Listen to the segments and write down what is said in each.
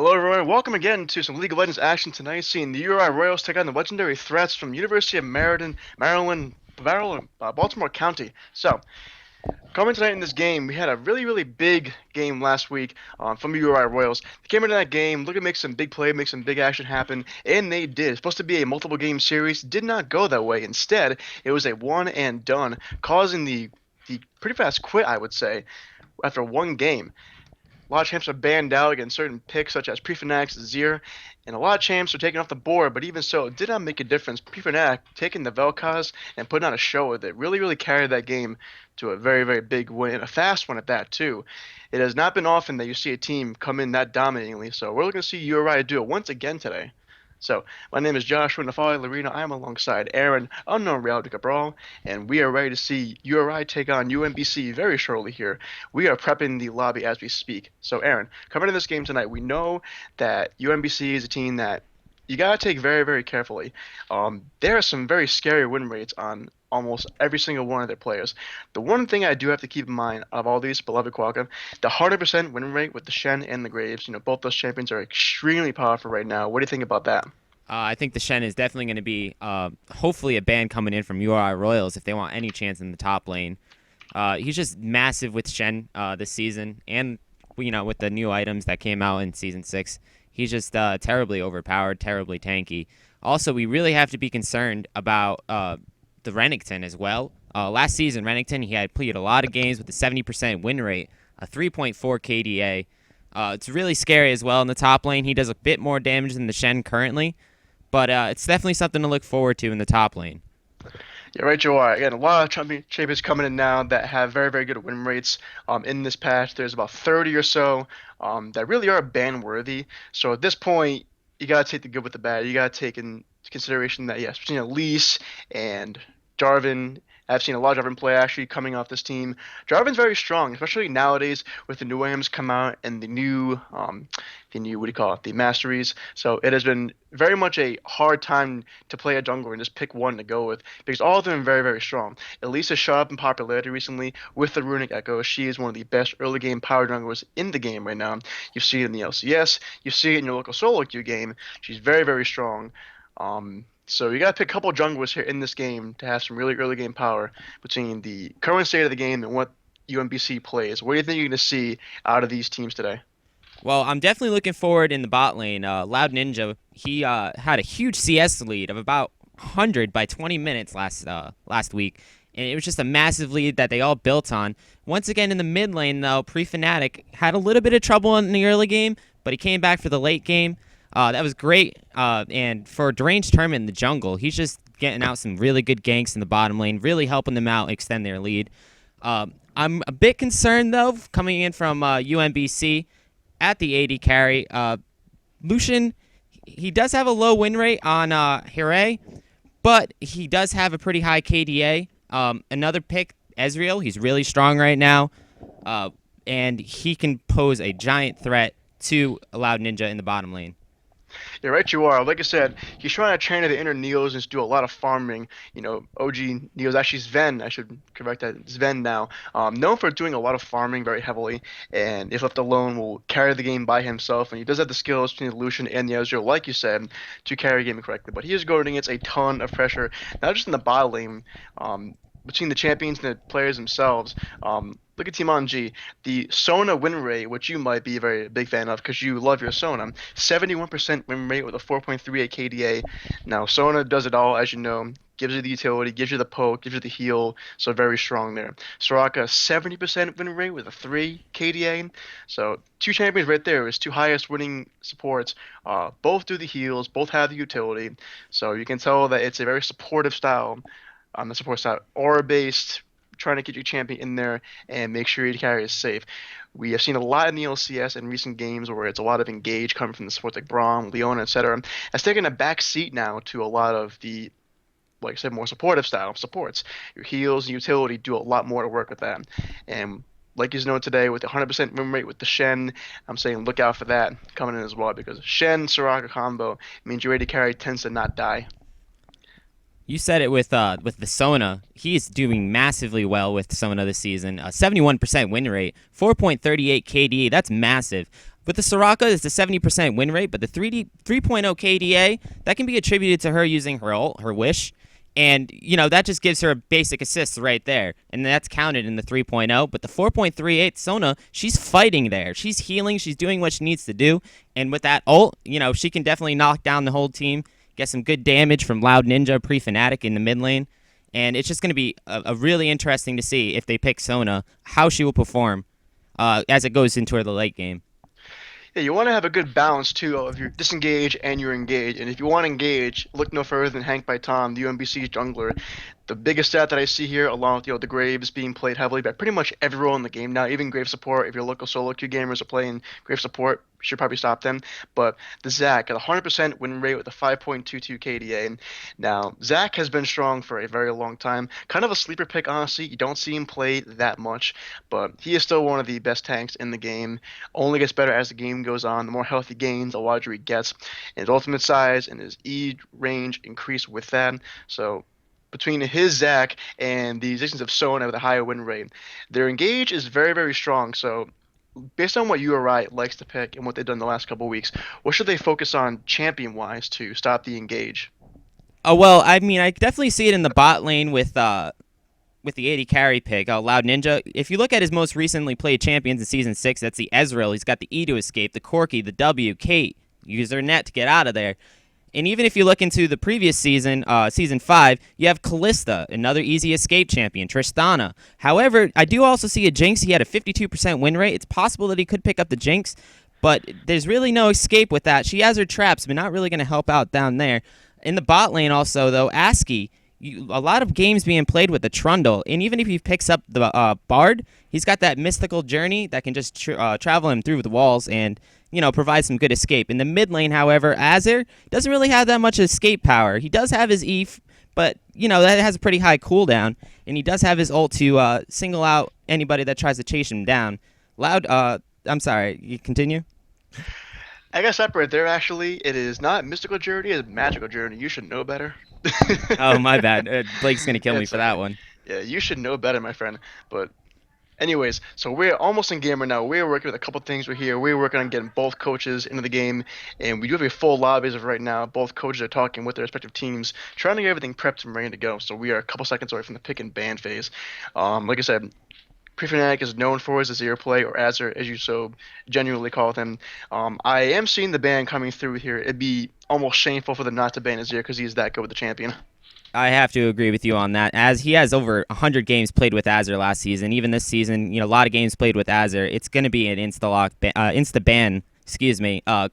Hello, everyone. Welcome again to some League of Legends action tonight. Seeing the URI Royals take on the legendary threats from University of Maryland, Baltimore County. So, coming tonight in this game, we had a really big game last week from the URI Royals. They came into that game looking to make some big play, make some big action happen, and they did. It's supposed to be a multiple game series, did not go that way. Instead, it was a one and done, causing the pretty fast quit, I would say, after one game. A lot of champs are banned out against certain picks such as Prefanax, UR-ZEER, and a lot of champs are taken off the board, but even so, it did not make a difference. Prefanax taking the Vel'Koz and putting on a show that really carried that game to a very big win, a fast one at that too. It has not been often that you see a team come in that dominatingly, so we're looking to see URI do it once again today. So, my name is Joshua Nafali Larina. I am alongside Aaron, Unknown Reality Cabral, and we are ready to see URI take on UMBC very shortly here. We are prepping the lobby as we speak. So, Aaron, coming into this game tonight, we know that UMBC is a team that you got to take very carefully. There are some very scary win rates on almost every single one of their players. The one thing I do have to keep in mind of all these beloved Qualcomm, the 100% win rate with the Shen and the Graves, both those champions are extremely powerful right now. What do you think about that? I think the Shen is definitely going to be hopefully a ban coming in from URI Royals if they want any chance in the top lane. He's just massive with Shen this season, and with the new items that came out in Season 6. He's just terribly overpowered, terribly tanky. Also, we really have to be concerned about the Renekton as well. Last season, Renekton, he had played a lot of games with a 70% win rate, a 3.4 KDA. It's really scary as well in the top lane. He does a bit more damage than the Shen currently, but it's definitely something to look forward to in the top lane. Yeah, right, you are. Again, a lot of champions coming in now that have very good win rates. In this patch, there's about 30 or so that really are ban worthy. So at this point, you gotta take the good with the bad. You gotta take in consideration that yes, between Elise and Jarvan, I've seen a lot of Jarvan play actually coming off this team. Jarvan's very strong, especially nowadays with the new items come out and the new what do you call it, the masteries. So it has been very much a hard time to play a jungler and just pick one to go with because all of them are very strong. Elise has shot up in popularity recently with the Runic Echo. She is one of the best early game power junglers in the game right now. You see it in the LCS, you see it in your local solo queue game. She's very strong. So you got to pick a couple junglers here in this game to have some really early game power between the current state of the game and what UMBC plays. What do you think you're going to see out of these teams today? Well, I'm definitely looking forward in the bot lane. Loud Ninja, he had a huge CS lead of about 100 by 20 minutes last week, and it was just a massive lead that they all built on. Once again, in the mid lane, though, Pre-Fnatic had a little bit of trouble in the early game, but he came back for the late game. That was great. And for Deranged Tournament in the jungle, he's just getting out some really good ganks in the bottom lane, really helping them out extend their lead. I'm a bit concerned, though, coming in from UMBC at the AD carry. Lucian, he does have a low win rate on Hire, but he does have a pretty high KDA. Another pick, Ezreal, he's really strong right now, and he can pose a giant threat to Loud Ninja in the bottom lane. Yeah, right you are. Like I said, he's trying to train the inner Neos and just do a lot of farming. OG Neos, actually Sven, I should correct that, Sven now. Known for doing a lot of farming very heavily, and if left alone will carry the game by himself, and he does have the skills between the Lucian and the Ezreal, like you said, to carry the game correctly. But he is going against a ton of pressure, not just in the bot lane, between the champions and the players themselves. Look at Team ONG. The Sona win rate, which you might be a very big fan of because you love your Sona, 71% win rate with a 4.38 KDA. Now, Sona does it all, as you know. Gives you the utility, gives you the poke, gives you the heal, so very strong there. Soraka, 70% win rate with a 3 KDA. So two champions right there, his two highest winning supports. Both do the heals, both have the utility. So you can tell that it's a very supportive style on the support side. Aura-based, trying to get your champion in there and make sure your carry is safe. We have seen a lot in the LCS in recent games where it's a lot of engage coming from the supports like Braum, Leona, etc. It's taken a back seat now to a lot of the, like I said, more supportive style supports. Your heals and utility do a lot more to work with that. And like you know today with the 100% win rate with the Shen, I'm saying look out for that coming in as well because Shen Soraka combo means your AD carry tends to not die. You said it with the Sona. He's doing massively well with Sona this season. 71% win rate, 4.38 KD. That's massive. With the Soraka, it's a 70% win rate, but the 3.0 KDA, that can be attributed to her using her ult, her wish. And, that just gives her a basic assist right there. And that's counted in the 3.0. But the 4.38 Sona, she's fighting there. She's healing. She's doing what she needs to do. And with that ult, she can definitely knock down the whole team, get some good damage from Loud Ninja, Pre-Fnatic in the mid lane. And it's just going to be a really interesting to see if they pick Sona, how she will perform as it goes into the late game. Yeah, you want to have a good balance too of your disengage and your engage. And if you want to engage, look no further than Hank by Tom, the UMBC jungler. The biggest stat that I see here, along with the Graves being played heavily by pretty much every role in the game now, even Grave support. If your local solo queue gamers are playing Grave support, you should probably stop them. But the Zac at 100% win rate with a 5.22 KDA. Now Zac has been strong for a very long time. Kind of a sleeper pick, honestly. You don't see him play that much, but he is still one of the best tanks in the game. Only gets better as the game goes on. The more health he gains, the larger he gets. And his ultimate size and his E range increase with that. So between his Zac and the existence of Sona with a higher win rate, their engage is very, very strong. So based on what URI likes to pick and what they've done the last couple of weeks, what should they focus on champion-wise to stop the engage? Oh well, I mean, I definitely see it in the bot lane with the 80 carry pick, Loud Ninja. If you look at his most recently played champions in Season 6, that's the Ezreal. He's got the E to escape, the Corki, the W, Kate. Use their net to get out of there. And even if you look into the previous season, Season 5, you have Kalista, another easy escape champion, Tristana. However, I do also see a Jinx. He had a 52% win rate. It's possible that he could pick up the Jinx, but there's really no escape with that. She has her traps, but not really going to help out down there. In the bot lane also, though, ASCII, a lot of games being played with the Trundle, and even if he picks up the Bard, he's got that mystical journey that can just travel him through the walls and provide some good escape. In the mid lane, however, Uh-ZEER doesn't really have that much escape power. He does have his E, but that has a pretty high cooldown, and he does have his ult to single out anybody that tries to chase him down. I'm sorry, you continue? I got separate there actually. It is not mystical journey, it's magical journey. You should know better. Oh, my bad. Blake's going to kill me It's for that one. yeah, you should know better, my friend. But anyways, so we're almost in game right now. We're working with a couple things. We're working on getting both coaches into the game, and we do have a full lobby as of right now. Both coaches are talking with their respective teams, trying to get everything prepped and ready to go. So we are a couple seconds away from the pick and ban phase. Like I said, Pre-Fnatic is known for his Uh-ZEER play, or Uh-ZEER, as you so genuinely call him. I am seeing the ban coming through here. It'd be almost shameful for them not to ban Uh-ZEER because he's that good with the champion. I have to agree with you on that, as he has over 100 games played with Uh-ZEER last season. Even this season, a lot of games played with Uh-ZEER. It's going to be an insta ban,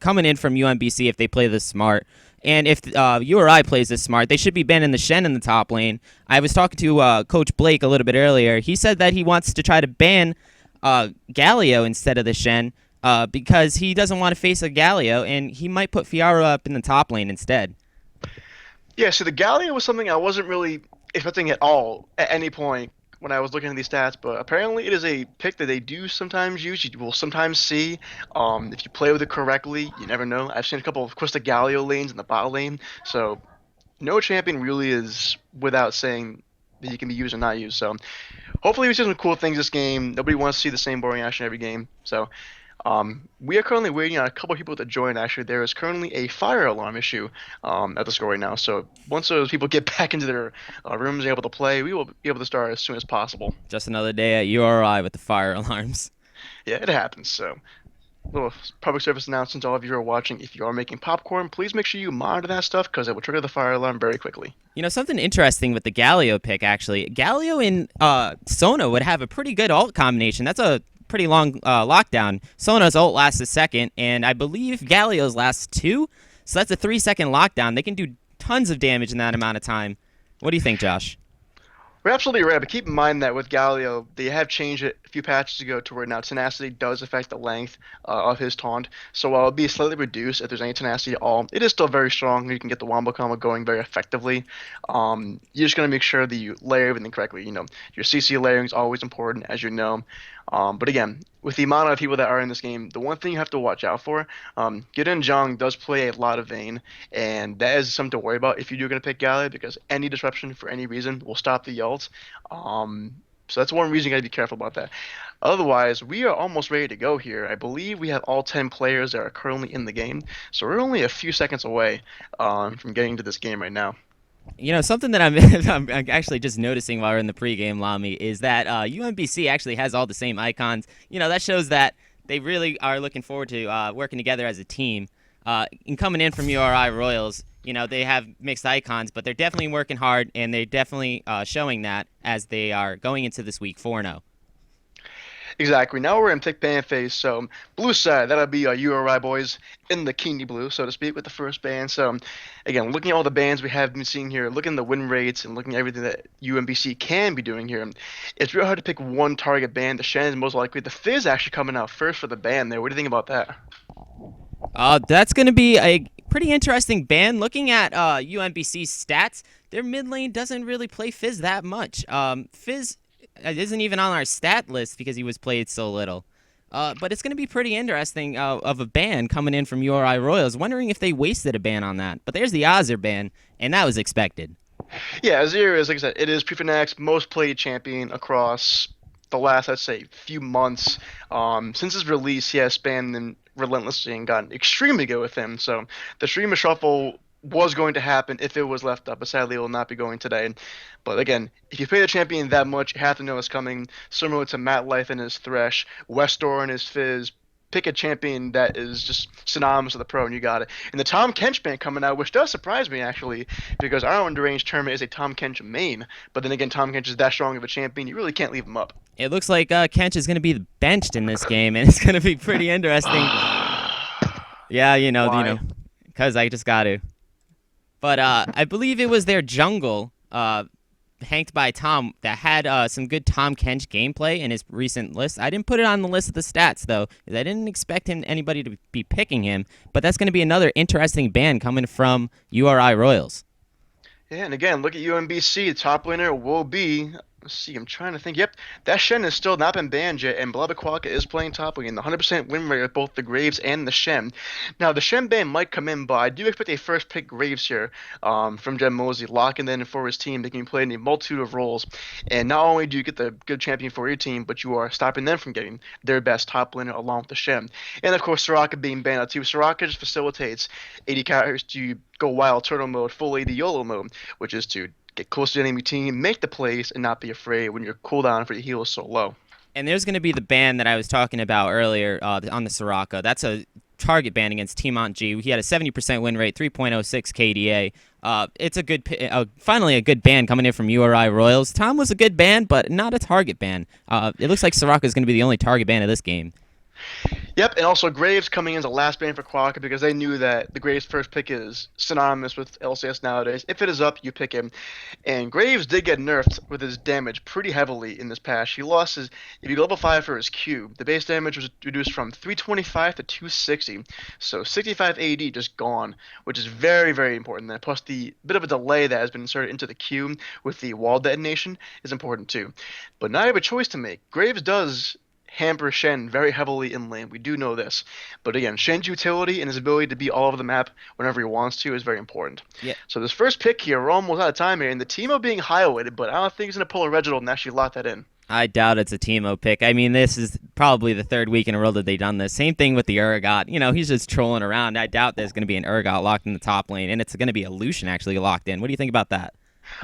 coming in from UMBC if they play this smart. And if URI plays this smart, they should be banning the Shen in the top lane. I was talking to Coach Blake a little bit earlier. He said that he wants to try to ban Galio instead of the Shen because he doesn't want to face a Galio, and he might put Fiora up in the top lane instead. Yeah, so the Gallia was something I wasn't really expecting at all at any point when I was looking at these stats, but apparently it is a pick that they do sometimes use. You will sometimes see if you play with it correctly. You never know. I've seen a couple of Quista Galio lanes in the bot lane, so no champion really is without saying that he can be used or not used. So hopefully we see some cool things this game. Nobody wants to see the same boring action every game. So we are currently waiting on a couple of people to join. Actually, there is currently a fire alarm issue at the score right now. So once those people get back into their rooms and able to play, we will be able to start as soon as possible. Just another day at URI with the fire alarms. Yeah, it happens. So little public service announcement to all of you who are watching. If you are making popcorn, please make sure you monitor that stuff because it will trigger the fire alarm very quickly. Something interesting with the Galio pick, actually. Galio and Sona would have a pretty good ult combination. That's a pretty long lockdown. Sona's ult lasts a second, and I believe Galio's lasts 2, so that's a 3-second lockdown. They can do tons of damage in that amount of time. What do you think, Josh? We're absolutely right, but keep in mind that with Galio, they have changed it a few patches ago to where now tenacity does affect the length of his taunt. So while it'll be slightly reduced if there's any tenacity at all, it is still very strong. You can get the wombo combo going very effectively. You're just going to make sure that you layer everything correctly. Your CC layering is always important, as you know. But again, with the amount of people that are in this game, the one thing you have to watch out for, Gideon Jong does play a lot of Vayne, and that is something to worry about if you do going to pick Galio, because any disruption for any reason will stop the ult. So that's one reason you got to be careful about that. Otherwise, we are almost ready to go here. I believe we have all 10 players that are currently in the game, so we're only a few seconds away from getting to this game right now. Something that I'm actually just noticing while we're in the pregame, Lamy, is that UMBC actually has all the same icons. That shows that they really are looking forward to working together as a team. And coming in from URI Royals, they have mixed icons, but they're definitely working hard, and they're definitely showing that as they are going into this week 4-0. Exactly. Now we're in pick ban phase. So blue side, that'll be our URI boys in the Keeney blue, so to speak, with the first ban. So again, looking at all the bans we have been seeing here, looking at the win rates and looking at everything that UMBC can be doing here, it's real hard to pick one target ban. The Shen is most likely. The Fizz actually coming out first for the ban there. What do you think about that? That's going to be a pretty interesting ban. Looking at UMBC's stats, their mid lane doesn't really play Fizz that much. Fizz isn't even on our stat list because he was played so little. But it's going to be pretty interesting of a ban coming in from URI Royals. Wondering if they wasted a ban on that. But there's the Uh-ZEER ban, and that was expected. Yeah, U-ZEER is, like I said, it is Prefanac's most played champion across the last, I'd say, few months. Since his release, he has spanned them relentlessly and gotten extremely good with him. So the stream of shuffle was going to happen if it was left up, but sadly it will not be going today. But again, if you play the champion that much, you have to know it's coming. Similar to Matt Life and his Thresh, Westor and his Fizz. Pick a champion that is just synonymous with the pro, and you got it. And the Tom Kench ban coming out, which does surprise me actually, because our own deranged tournament is a Tom Kench main. But then again, Tom Kench is that strong of a champion, you really can't leave him up. It looks like Kench is going to be benched in this game, and it's going to be pretty interesting. Yeah, Why? because I just got to. But I believe it was their jungle, hanked by Tom, that had some good Tom Kench gameplay in his recent list. I didn't put it on the list of the stats, though, because I didn't expect anybody to be picking him. But that's going to be another interesting ban coming from URI Royals. Yeah, and again, look at UMBC. The top laner will be. Let's see, I'm trying to think. Yep, that Shen has still not been banned yet, and Blabaquaka is playing top lane. The 100% win rate with both the Graves and the Shen. Now, the Shen ban might come in, but I do expect a first pick Graves here from Jen Mosey, locking in for his team. They can play in a multitude of roles. And not only do you get the good champion for your team, but you are stopping them from getting their best top laner along with the Shen. And of course, Soraka being banned out too. Soraka just facilitates 80 characters to go wild turtle mode, full AD YOLO mode, which is to get close to the enemy team, make the plays, and not be afraid when your cooldown for your heal is so low. And there's going to be the ban that I was talking about earlier on the Soraka. That's a target ban against Team G. He had a 70% win rate, 3.06 KDA. It's a good, finally a good ban coming in from URI Royals. Tom was a good ban, but not a target ban. It looks like Soraka is going to be the only target ban of this game. Yep, and also Graves coming in as the last ban for Quokka because they knew that the Graves first pick is synonymous with LCS nowadays. If it is up, you pick him. And Graves did get nerfed with his damage pretty heavily in this patch. He lost his, if you go level 5 for his Q, the base damage was reduced from 325 to 260. So 65 AD just gone, which is very, very important. Then plus the bit of a delay that has been inserted into the Q with the wall detonation is important too. But now you have a choice to make. Graves does hamper Shen very heavily in lane. We do know this. But again, Shen's utility and his ability to be all over the map whenever he wants to is very important. Yeah. So this first pick here, we're almost out of time here, and the Teemo being highlighted, but I don't think he's going to pull a Reginald and actually lock that in. I doubt it's a Teemo pick. I mean, this is probably the third week in a row that they've done this. Same thing with the Urgot. He's just trolling around. I doubt there's going to be an Urgot locked in the top lane, and it's going to be a Lucian actually locked in. What do you think about that?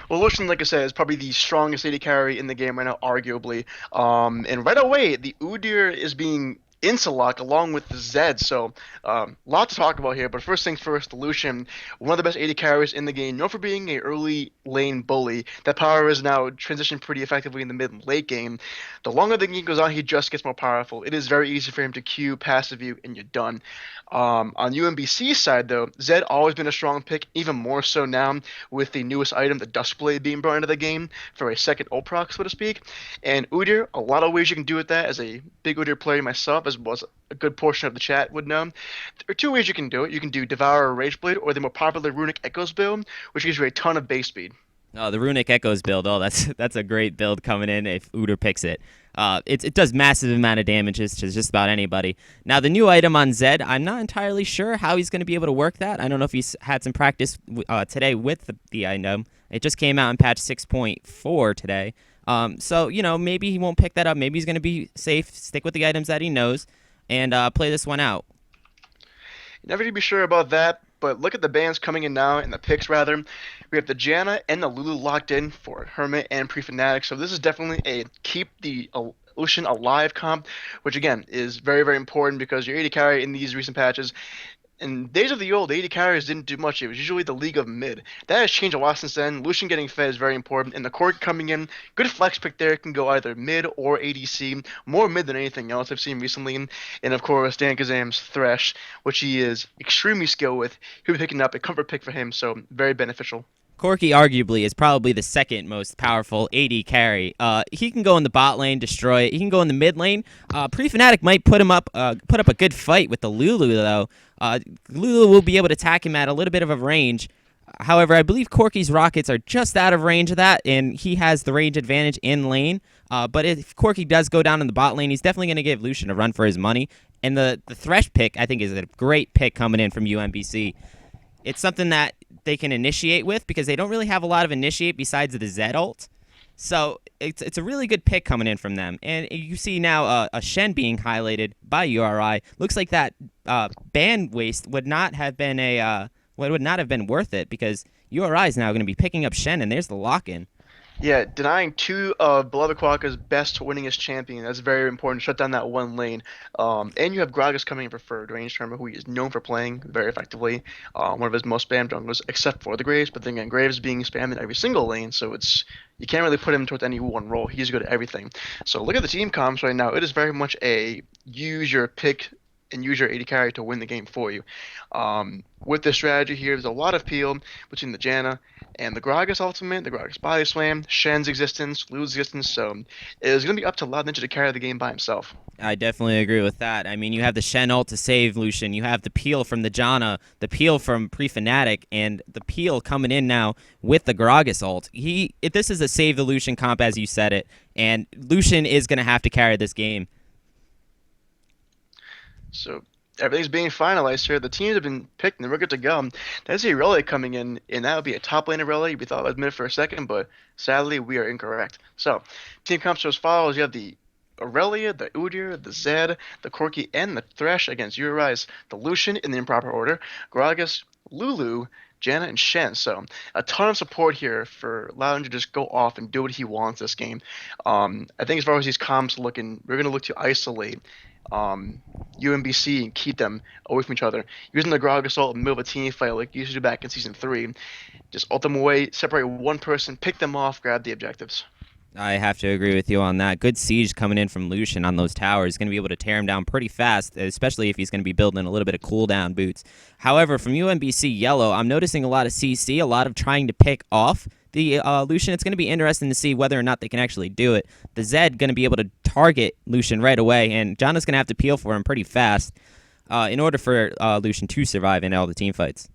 Well, Lucian, like I said, is probably the strongest AD carry in the game right now, arguably. And right away, the UDIR is being insta-locked along with the Zed. So, lot to talk about here. But first things first, the Lucian, one of the best AD carries in the game, known for being a early lane bully. That power is now transitioned pretty effectively in the mid and late game. The longer the game goes on, he just gets more powerful. It is very easy for him to Q, passive you, and you're done. On UMBC's side, though, Zed always been a strong pick, even more so now with the newest item, the Duskblade, being brought into the game for a second ult proc, so to speak. And UDIR, a lot of ways you can do with that. As a big UDIR player myself, as well as a good portion of the chat would know, there are two ways you can do it. You can do Devour or Rageblade, or the more popular Runic Echoes build, which gives you a ton of base speed. Oh, the Runic Echoes build. Oh, that's a great build coming in if UDIR picks it. It does massive amount of damages to just about anybody. Now, the new item on Zed, I'm not entirely sure how he's going to be able to work that. I don't know if he's had some practice today with the item. It just came out in patch 6.4 today. So maybe he won't pick that up. Maybe he's going to be safe, stick with the items that he knows, and play this one out. You never to be sure about that, but look at the bands coming in now, and the picks rather. We have the Janna and the Lulu locked in for Hermit and Pre-Fnatic, so this is definitely a keep the Ocean alive comp, which again is very, very important because your AD carry in these recent patches in days of the old, AD carriers didn't do much. It was usually the League of Mid. That has changed a lot since then. Lucian getting fed is very important, and the Cork coming in, good flex pick there, can go either mid or ADC. More mid than anything else I've seen recently. And of course, Dan Kazam's Thresh, which he is extremely skilled with. He'll be picking up a comfort pick for him, so very beneficial. Corki arguably is probably the second most powerful AD carry. He can go in the bot lane, destroy it. He can go in the mid lane. Pre-Fnatic might put up a good fight with the Lulu though. Lulu will be able to attack him at a little bit of a range. However, I believe Corki's rockets are just out of range of that, and he has the range advantage in lane. But if Corki does go down in the bot lane, he's definitely going to give Lucian a run for his money. And the Thresh pick, I think, is a great pick coming in from UMBC. It's something that they can initiate with because they don't really have a lot of initiate besides the Zed ult. So it's a really good pick coming in from them. And you see now a Shen being highlighted by URI. Looks like that ban waste would not have been worth it because URI is now going to be picking up Shen, and there's the lock-in. Yeah, denying two of Beloved Quokka's best winningest champion. That's very important. Shut down that one lane. And you have Gragas coming in for third range term, who he is known for playing very effectively. One of his most spammed junglers, except for the Graves. But then again, Graves being spammed in every single lane, so you can't really put him towards any one role. He's good at everything. So look at the team comps right now. It is very much a use your pick and use your AD carry to win the game for you. With this strategy here, there's a lot of peel between the Janna and the Gragas ultimate, the Gragas body slam, Shen's existence, Lu's existence, so it is going to be up to Loud Ninja to carry the game by himself. I definitely agree with that. I mean, you have the Shen ult to save Lucian. You have the peel from the Janna, the peel from Pre-Fnatic, and the peel coming in now with the Gragas ult. This is a save the Lucian comp, as you said it, and Lucian is going to have to carry this game. So everything's being finalized here. The teams have been picked and we're good to go. There's a Irelia coming in, and that would be a top lane Irelia. We thought it was mid for a second, but sadly we are incorrect. So team comps are as follows. You have the Irelia, the UDIR, the Zed, the Corki, and the Thresh against URI's the Lucian in the improper order. Gragas, Lulu, Janna, and Shen. So a ton of support here for Loudon to just go off and do what he wants this game. I think as far as these comps looking, we're going to look to isolate UMBC and keep them away from each other. Using the Grog Assault in the middle of a team fight like you used to do back in Season 3. Just ult them away, separate one person, pick them off, grab the objectives. I have to agree with you on that. Good siege coming in from Lucian on those towers. He's going to be able to tear him down pretty fast, especially if he's going to be building a little bit of cooldown boots. However, from UMBC Yellow, I'm noticing a lot of CC, a lot of trying to pick off the Lucian. It's going to be interesting to see whether or not they can actually do it. The Zed going to be able to target Lucian right away, and John is going to have to peel for him pretty fast in order for Lucian to survive in all the team fights.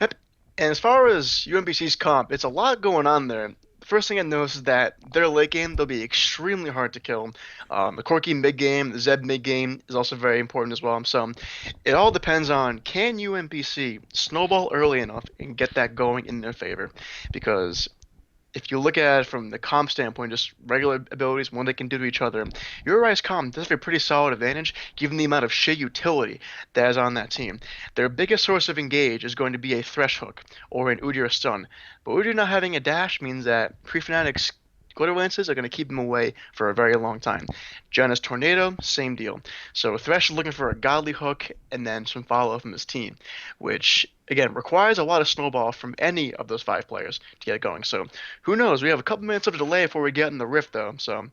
Yep. And as far as UMBC's comp, it's a lot going on there. First thing I noticed is that their late game, they'll be extremely hard to kill. The Corki mid game, the Zed mid game is also very important as well. So it all depends on can UMBC snowball early enough and get that going in their favor. Because if you look at it from the comp standpoint, just regular abilities, what they can do to each other, URI's comp does have a pretty solid advantage given the amount of sheer utility that is on that team. Their biggest source of engage is going to be a Thresh hook or an Udyr stun. But Udyr not having a dash means that Pre-Fnatic's Glitter Lances are going to keep him away for a very long time. Janna's Tornado, same deal. So Thresh is looking for a godly hook and then some follow-up from his team, which, again, requires a lot of snowball from any of those 5 players to get it going. So who knows? We have a couple minutes of a delay before we get in the Rift, though, so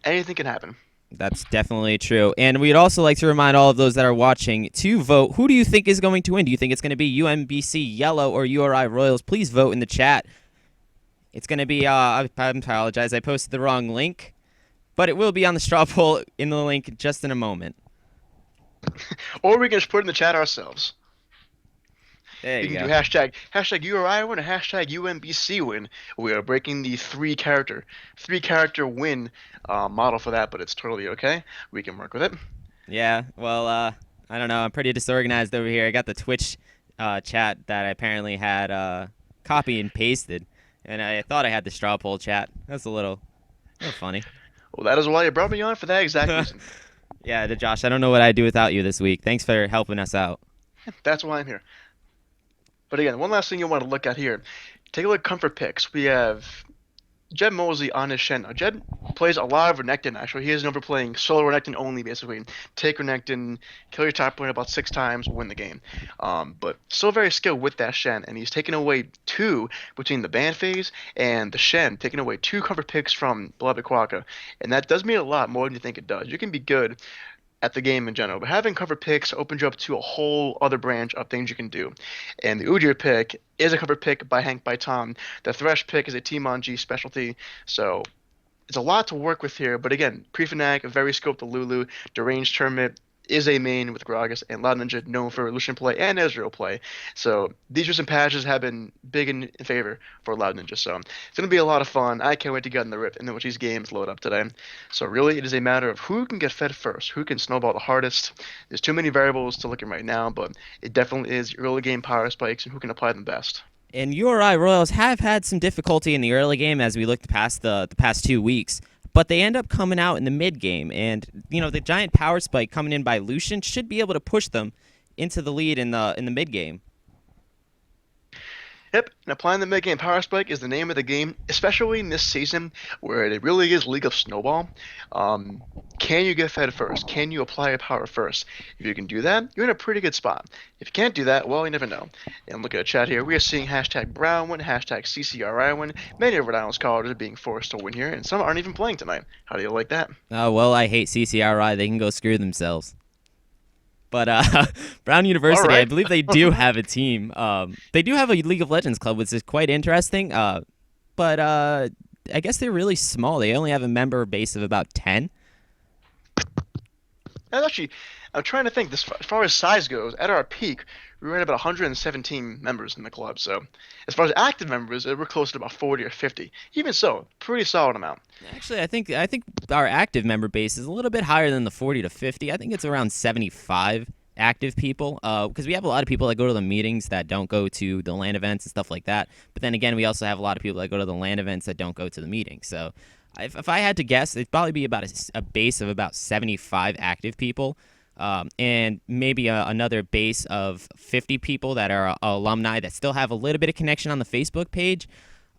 anything can happen. That's definitely true. And we'd also like to remind all of those that are watching to vote. Who do you think is going to win? Do you think it's going to be UMBC Yellow or URI Royals? Please vote in the chat. It's going to be, I apologize, I posted the wrong link, but it will be on the straw poll in the link just in a moment. Or we can just put it in the chat ourselves. There you can go. do hashtag URI win and hashtag UMBC win. We are breaking the three character win model for that, but it's totally okay. We can work with it. Yeah, well, I don't know. I'm pretty disorganized over here. I got the Twitch chat that I apparently had copied and pasted. And I thought I had the straw poll chat. That's a little Oh, funny. Well, that is why you brought me on for that exact reason. Yeah, Josh, I don't know what I'd do without you this week. Thanks for helping us out. That's why I'm here. But again, one last thing you want to look at here. Take a look at comfort picks. We have Jed Mosley on his Shen. Now, Jed plays a lot of Renekton, actually. He is known for playing solo Renekton only, basically. Take Renekton, kill your top lane about 6 times, win the game. But still very skilled with that Shen, and he's taken away two between the ban phase and the Shen, taking away two comfort picks from Beloved Quokka. And that does mean a lot more than you think it does. You can be good at the game in general. But having cover picks opens you up to a whole other branch of things you can do. And the Uh-ZEER pick is a cover pick by Hank by Tom. The Thresh pick is a Team on G specialty. So it's a lot to work with here. But again, Pre-Fnatic, very scoped to Lulu, Deranged Tournament is a main with Gragas, and Loud Ninja known for Lucian play and Ezreal play. So these recent patches have been big in favor for Loud Ninja. So it's going to be a lot of fun. I can't wait to get in the rip and then watch these games load up today. So really, it is a matter of who can get fed first, who can snowball the hardest. There's too many variables to look at right now, but it definitely is early game power spikes and who can apply them best. And URI Royals have had some difficulty in the early game as we looked past the past 2 weeks, but they end up coming out in the mid game, and the giant power spike coming in by Lucian should be able to push them into the lead in the mid game. Yep, and applying the mid-game power spike is the name of the game, especially in this season where it really is League of Snowball. Can you get fed first? Can you apply your power first? If you can do that, you're in a pretty good spot. If you can't do that, well, you never know. And look at the chat here. We are seeing hashtag Brown win, hashtag CCRI win. Many of Rhode Island's colleges are being forced to win here, and some aren't even playing tonight. How do you like that? Oh, well, I hate CCRI. They can go screw themselves. But Brown University, All I right. believe they do have a team. They do have a League of Legends club, which is quite interesting. But I guess they're really small. They only have a member base of about 10. And actually, I'm trying to think. As far as size goes, at our peak, we were at about 117 members in the club. So, as far as active members, we're close to about 40 or 50. Even so, pretty solid amount. Actually, I think our active member base is a little bit higher than the 40 to 50. I think it's around 75 active people. Because we have a lot of people that go to the meetings that don't go to the LAN events and stuff like that. But then again, we also have a lot of people that go to the LAN events that don't go to the meetings. So, if I had to guess, it'd probably be about a base of about 75 active people. And maybe another base of 50 people that are alumni that still have a little bit of connection on the Facebook page.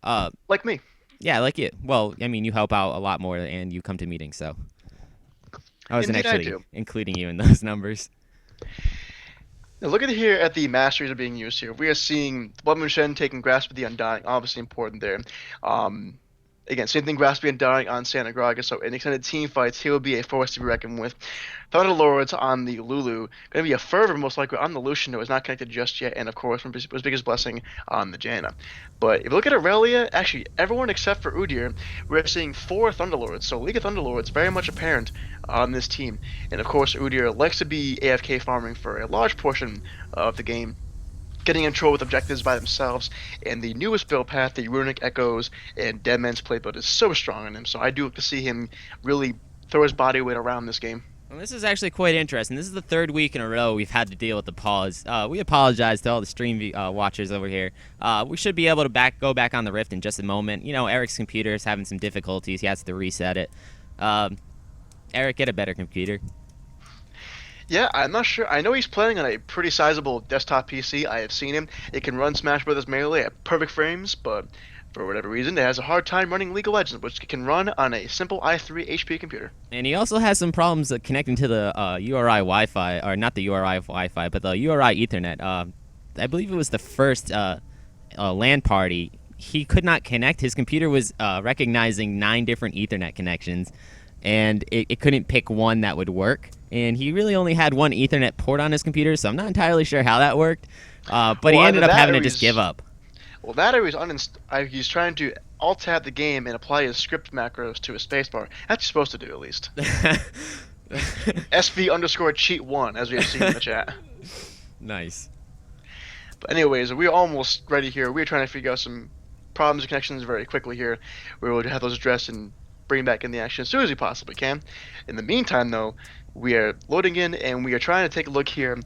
Like me. Yeah, like you. Well, I mean, you help out a lot more and you come to meetings, so I wasn't Indeed, I actually do. including you in those numbers. Now look at here at the masteries are being used here. We are seeing Blood Moon Shen taking Grasp of the Undying, obviously important there. Again, same thing, Grasp of the Undying on Santa Graga, so in extended team fights, he will be a force to be reckoned with. Thunder Lords on the Lulu, going to be a Fervor most likely on the Lucian, who is not connected just yet, and of course, his biggest blessing on the Janna. But if you look at Aurelia, actually, everyone except for Uh-ZEER, we're seeing 4 Thunderlords, so League of Thunderlords very much apparent on this team. And of course, Uh-ZEER likes to be AFK farming for a large portion of the game, getting in trouble with objectives by themselves, and the newest build path, the Runic Echoes and Deadman's playbook is so strong on him, so I do look to see him really throw his body weight around this game. Well, this is actually quite interesting. This is the third week in a row we've had to deal with the pause. We apologize to all the stream watchers over here. We should be able to go back on the Rift in just a moment. Eric's computer is having some difficulties. He has to reset it. Eric, get a better computer. Yeah, I'm not sure. I know he's playing on a pretty sizable desktop PC. I have seen him. It can run Smash Bros. Melee at perfect frames, but for whatever reason, it has a hard time running League of Legends, which it can run on a simple i3 HP computer. And he also has some problems connecting to the URI Wi-Fi, or not the URI Wi-Fi, but the URI Ethernet. I believe it was the first LAN party. He could not connect. His computer was recognizing 9 different Ethernet connections, and it couldn't pick one that would work. And he really only had one Ethernet port on his computer, so I'm not entirely sure how that worked. But he ended up having to just give up. Well, that or he's trying to alt-tab the game and apply his script macros to his spacebar. That's what you're supposed to do, at least. SV_cheat1, as we have seen in the chat. Nice. But anyways, we're almost ready here. We're trying to figure out some problems and connections very quickly here. We will have those addressed and bring back in the action as soon as we possibly can. In the meantime, though, We are loading in and we are trying to take a look here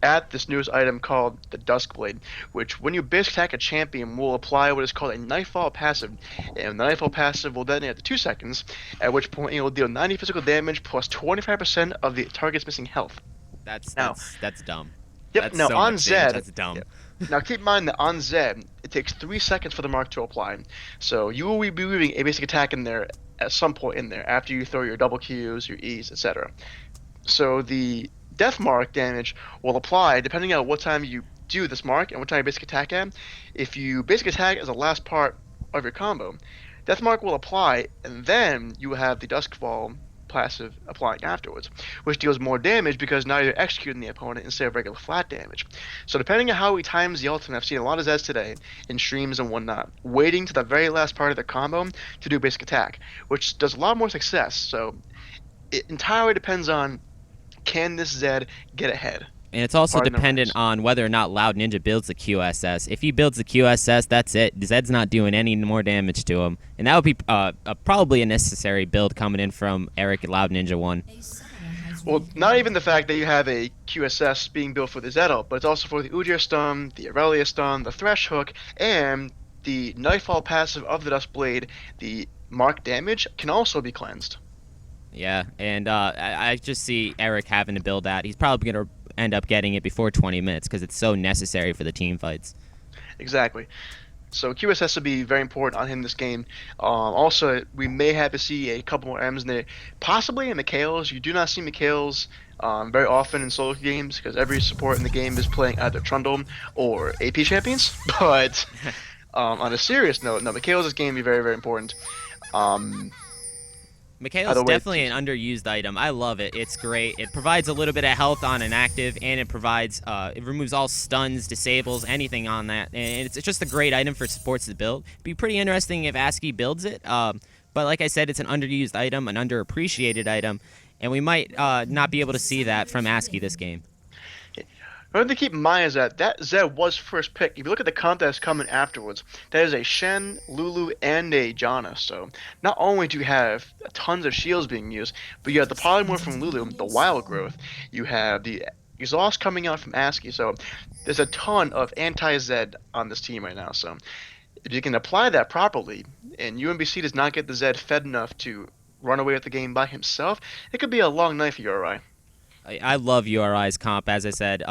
at this newest item called the Dusk Blade, which when you basic attack a champion will apply what is called a Nightfall passive. And the Nightfall passive will detonate after 2 seconds, at which point it will deal 90 physical damage plus 25% of the target's missing health. That's Now, that's dumb. yep, That's now so on much damage. Zed, That's dumb. yep. Now keep in mind that on Zed, it takes 3 seconds for the mark to apply. So you will be moving a basic attack in there at some point in there after you throw your double Qs, your Es, etc. So the death mark damage will apply depending on what time you do this mark and what time you basic attack at. If you basic attack as the last part of your combo, death mark will apply, and then you have the Duskfall passive applying afterwards, which deals more damage because now you're executing the opponent instead of regular flat damage. So depending on how he times the ultimate, I've seen a lot of Zeds today in streams and whatnot, waiting to the very last part of the combo to do basic attack, which does a lot more success. So it entirely depends on, can this Zed get ahead? And it's also Pardon the dependent rhymes. on whether or not Loud Ninja builds the QSS. If he builds the QSS, that's it. Zed's not doing any more damage to him. And that would be probably a necessary build coming in from Eric at Loud Ninja 1. Well, not even the fact that you have a QSS being built for the Zed ult, but it's also for the URI stun, the Aurelia stun, the Thresh hook, and the Nightfall passive of the Dust Blade. The mark damage can also be cleansed. Yeah, and I just see Eric having to build that. He's probably going to end up getting it before 20 minutes because it's so necessary for the team fights. Exactly. So QSS will be very important on him this game. Also, we may have to see a couple more M's in there. Possibly in Mikhail's. You do not see Mikhail's very often in solo games because every support in the game is playing either Trundle or AP champions. But on a serious note, no, Mikhail's game will be very, very important. Mikhail's definitely an underused item. I love it. It's great. It provides a little bit of health on an active, and it provides it removes all stuns, disables, anything on that. And it's just a great item for supports to build. It'd be pretty interesting if ASCII builds it. But like I said, it's an underused item, an underappreciated item, and we might not be able to see that from ASCII this game. One thing to keep in mind is that Zed was first pick. If you look at the comp that's coming afterwards, that is a Shen, Lulu, and a Janna. So not only do you have tons of shields being used, but you have the polymorph from Lulu, the wild growth. You have the exhaust coming out from ASCII. So there's a ton of anti-Zed on this team right now. So if you can apply that properly, and UMBC does not get the Zed fed enough to run away with the game by himself, it could be a long night for URI. I love URI's comp, as I said.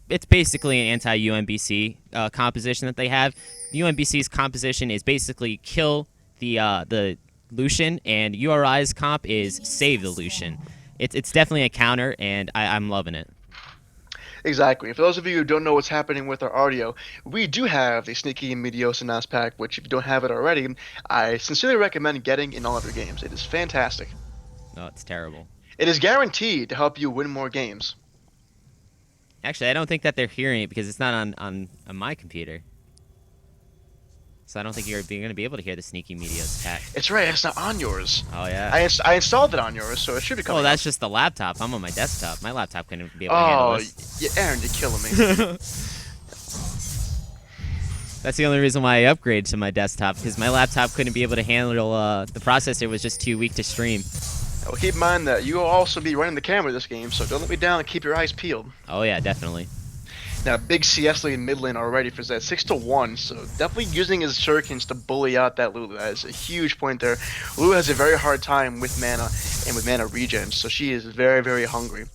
It's basically an anti-UMBC composition that they have. The UMBC's composition is basically kill the Lucian, and URI's comp is save the Lucian. It's definitely a counter, and I'm loving it. Exactly. For those of you who don't know what's happening with our audio, we do have the Sneaky and Medios Announce Pack, which if you don't have it already, I sincerely recommend getting in all of your games. It is fantastic. No, it's terrible. It is guaranteed to help you win more games. Actually, I don't think that they're hearing it because it's not on my computer. So I don't think you're going to be able to hear the Sneaky Medios pack. It's right, it's not on yours. Oh, yeah. I installed it on yours, so it should be coming. Oh, that's just the laptop. I'm on my desktop. My laptop couldn't be able to handle this. Oh, Aaron, you're killing me. That's the only reason why I upgraded to my desktop, because my laptop couldn't be able to handle, the processor was just too weak to stream. Well, keep in mind that you will also be running the camera this game, so don't let me down and keep your eyes peeled. Oh, yeah, definitely. Now, big CS lane mid lane already for Zed, 6-1, so definitely using his shurikens to bully out that Lulu. That is a huge point there. Lulu has a very hard time with mana and with mana regen, so she is very, very hungry.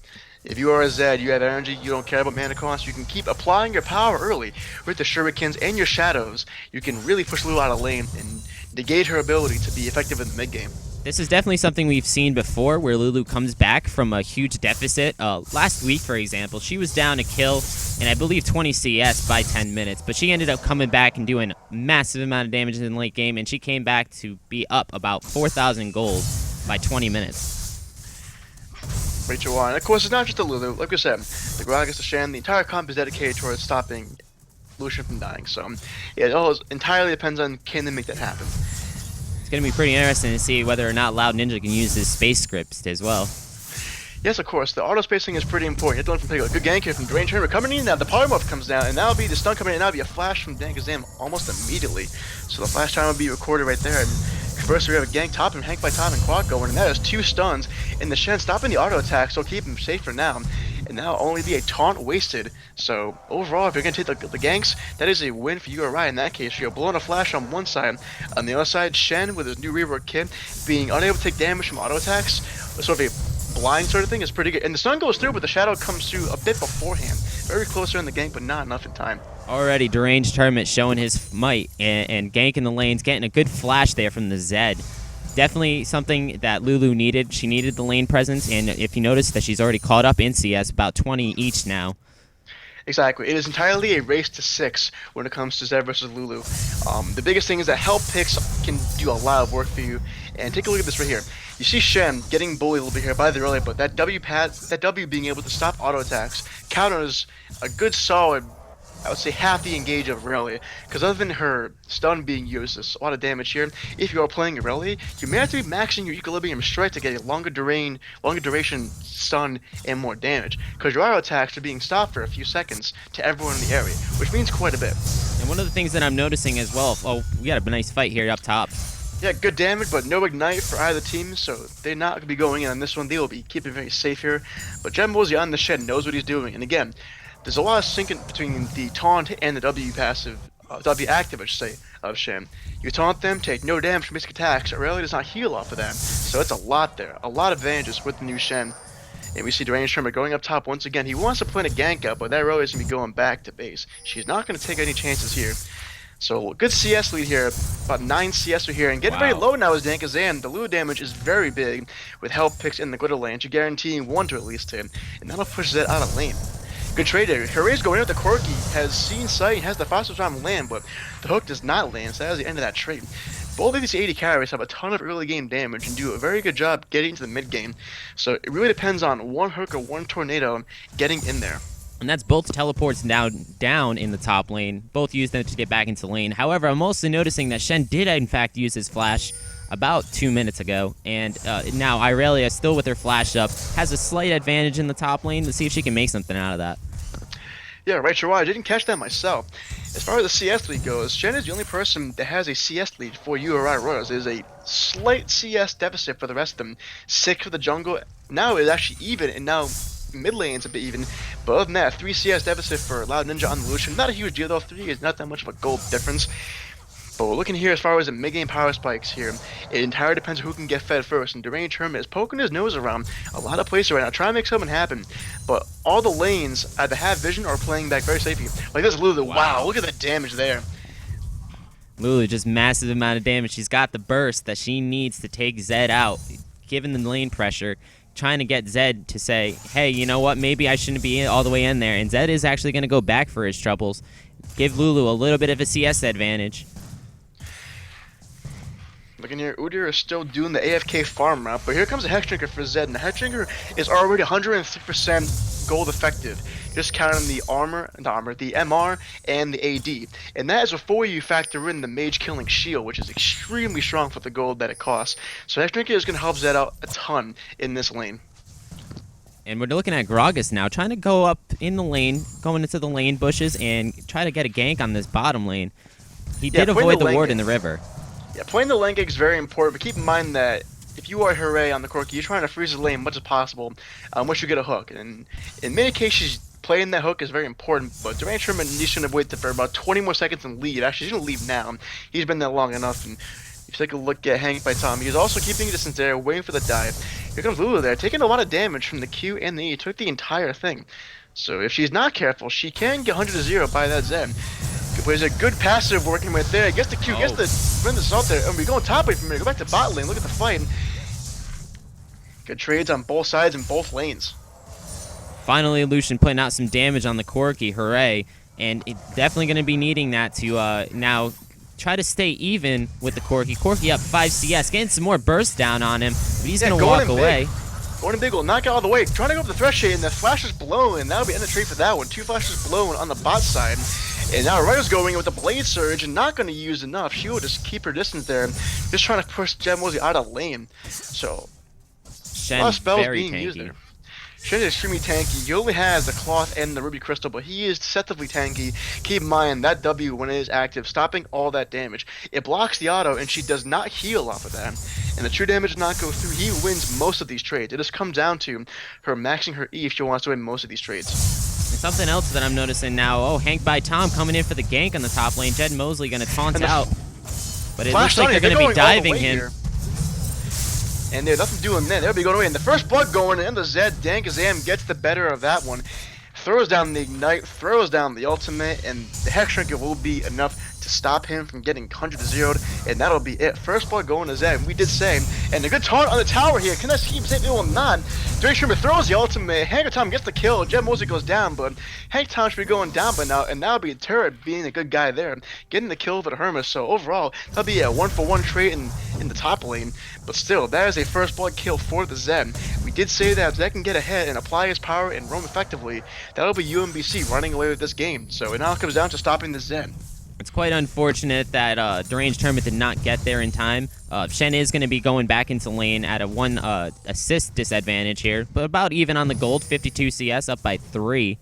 If you are a Zed, you have energy, you don't care about mana cost, you can keep applying your power early with the shurikens and your shadows. You can really push Lulu out of lane and negate her ability to be effective in the mid game. This is definitely something we've seen before, where Lulu comes back from a huge deficit. Last week, for example, she was down a kill and I believe 20 CS by 10 minutes, but she ended up coming back and doing a massive amount of damage in the late game, and she came back to be up about 4,000 gold by 20 minutes. Rachel, and of course, it's not just the Lulu. Like I said, the Gragas, the Shen, the entire comp is dedicated towards stopping Lucian from dying. So, yeah, it all entirely depends on can they make that happen. It's going to be pretty interesting to see whether or not Loud Ninja can use his space scripts as well. Yes, of course. The auto spacing is pretty important. You have to learn from a good gank here from Drain Trainer coming in. Now the polymorph comes down, and that'll be the stun coming in, and that'll be a flash from Dan Kazam almost immediately. So the flash time will be recorded right there and First, we have a gank top and Hank by top and quad going, and that is 2 stuns. And the Shen stopping the auto attack, so keep him safe for now. And now only be a taunt wasted. So overall, if you're going to take the ganks, that is a win for URI in that case. You're blowing a flash on one side. On the other side, Shen with his new rework kit being unable to take damage from auto attacks, sort of a blind sort of thing, is pretty good. And the stun goes through, but the shadow comes through a bit beforehand. Very close in the gank, but not enough in time. Already Deranged Tournament showing his might and ganking the lanes, getting a good flash there from the Zed. Definitely something that Lulu needed. She needed the lane presence, and if you notice that she's already caught up in CS, about 20 each now. Exactly. It is entirely a race to 6 when it comes to Zed versus Lulu. The biggest thing is that help picks can do a lot of work for you. And take a look at this right here. You see Shen getting bullied a little bit here by the early, but that W being able to stop auto attacks counters a good solid, I would say, half the engage of Irelia, because other than her stun being used, there's a lot of damage here. If you are playing Irelia, you may have to be maxing your equilibrium strike to get a longer duration stun and more damage, because your auto attacks are being stopped for a few seconds to everyone in the area, which means quite a bit. And one of the things that I'm noticing as well, we got a nice fight here up top. Yeah, good damage, but no ignite for either team, so they're not going to be going in on this one. They will be keeping very safe here. But Jembozy on the Shed knows what he's doing, and again, there's a lot of syncing between the taunt and the W passive, W active, I should say, of Shen. You taunt them, take no damage from basic attacks. It really does not heal off of them, so it's a lot there. A lot of advantages with the new Shen. And we see Deranged Tournament going up top once again. He wants to plant a gank up, but that really is going to be going back to base. She's not going to take any chances here. So good CS lead here, about 9 CS are here, and getting very low now is Dankazan. The Lulu damage is very big with health picks in the glitter lane, you're guaranteeing 1 to at least hit, and that'll push that out of lane. Good trade there. Hurray's going in with the Quirky, has seen sight, has the fastest round land, but the hook does not land, so that is the end of that trade. Both of these 80 carries have a ton of early game damage and do a very good job getting into the mid game, so it really depends on one hook or one tornado getting in there. And that's both teleports down in the top lane. Both use them to get back into lane. However, I'm also noticing that Shen did, in fact, use his flash about 2 minutes ago. And now Irelia, still with her flash up, has a slight advantage in the top lane. Let's see if she can make something out of that. Yeah, right, sure. I didn't catch that myself. As far as the CS lead goes, Shen is the only person that has a CS lead for URI Royals. There's a slight CS deficit for the rest of them. 6 for the jungle. Now it's actually even, and now mid lane's a bit even, but other than that, 3 CS deficit for Loud Ninja on the Lucian. Not a huge deal though, 3 is not that much of a gold difference. But we're looking here as far as the mid game power spikes here. It entirely depends on who can get fed first, and Deranged Tournament is poking his nose around a lot of places right now, trying to make something happen. But all the lanes either have vision or are playing back very safely. Like this Lulu, wow, look at the damage there. Lulu, just massive amount of damage. She's got the burst that she needs to take Zed out, given the lane pressure, trying to get Zed to say, hey, you know what, maybe I shouldn't be all the way in there. And Zed is actually going to go back for his troubles, give Lulu a little bit of a CS advantage. Looking here, U-ZEER is still doing the AFK farm route, but here comes a Hex Drinker for Zed, and the Hex Drinker is already 103% gold effective, just counting the the MR, and the AD. And that is before you factor in the Mage Killing Shield, which is extremely strong for the gold that it costs. So Hex Drinker is going to help Zed out a ton in this lane. And we're looking at Gragas now, trying to go up in the lane, going into the lane bushes, and try to get a gank on this bottom lane. He did avoid the ward in the river. Yeah, playing the lane gank is very important, but keep in mind that if you are Hooray on the Corki, you're trying to freeze the lane as much as possible once you get a hook. And in many cases, playing that hook is very important, but Deranged Tournament needs to wait for about 20 more seconds and leave. Actually, he's going to leave now. He's been there long enough. And if you take a look at Hank by Tom, he's also keeping distance there, waiting for the dive. Here comes Lulu there, taking a lot of damage from the Q and the E. Took the entire thing. So if she's not careful, she can get 100-0 by that Zen. There's a good passive working right there. Gets the Q, gets the bring the salt there, and we go top lane from here. Go back to bot lane. Look at the fight. Good trades on both sides and both lanes. Finally, Lucian putting out some damage on the Corki. Hooray! And definitely going to be needing that to now try to stay even with the Corki. Corki up 5 CS, getting some more burst down on him, but he's going to walk away. Going in big will knock it all the way. Trying to go up the threshold, and the flash is blown, and that'll be end of trade for that one. 2 flashes blown on the bot side. And now Ryder's going in with the Blade Surge and not going to use enough. She will just keep her distance there, just trying to push Jembozy out of lane. So, Shen, a lot of spells very being tanky. used there. Shen is extremely tanky. He only has the cloth and the ruby crystal, but he is deceptively tanky. Keep in mind that W, when it is active, stopping all that damage. It blocks the auto, and she does not heal off of that. And the true damage does not go through. He wins most of these trades. It just comes down to her maxing her E if she wants to win most of these trades. And something else that I'm noticing now, oh, Hank by Tom coming in for the gank on the top lane. Jed Mosley going to taunt out. But it looks like they're going to be diving him. Here. And there's nothing doing there. They'll be going away. And the first blood going, and the Zed Dankazam gets the better of that one. Throws down the Ignite, throws down the Ultimate, and the Hex Shrinker will be enough to stop him from getting 100-0'd, and that'll be it. First blood going to Zed, we did say. And a good taunt on the tower here. Can that keep safe? It will not. During Shrimmer throws the Ultimate. Hank Tom gets the kill. Jed Mosley goes down, but Hank Tom should be going down by now, and that'll be Turret being a good guy there, getting the kill for the Hermes. So overall, that'll be a 1-for-1 trade in the top lane. But still, that is a first blood kill for the Zed. We did say that if Zed can get ahead and apply his power and roam effectively, that'll be UMBC running away with this game. So it now comes down to stopping the Zed. It's quite unfortunate that Deranged Tournament did not get there in time. Shen is going to be going back into lane at a 1 assist disadvantage here, but about even on the gold, 52 CS, up by 3.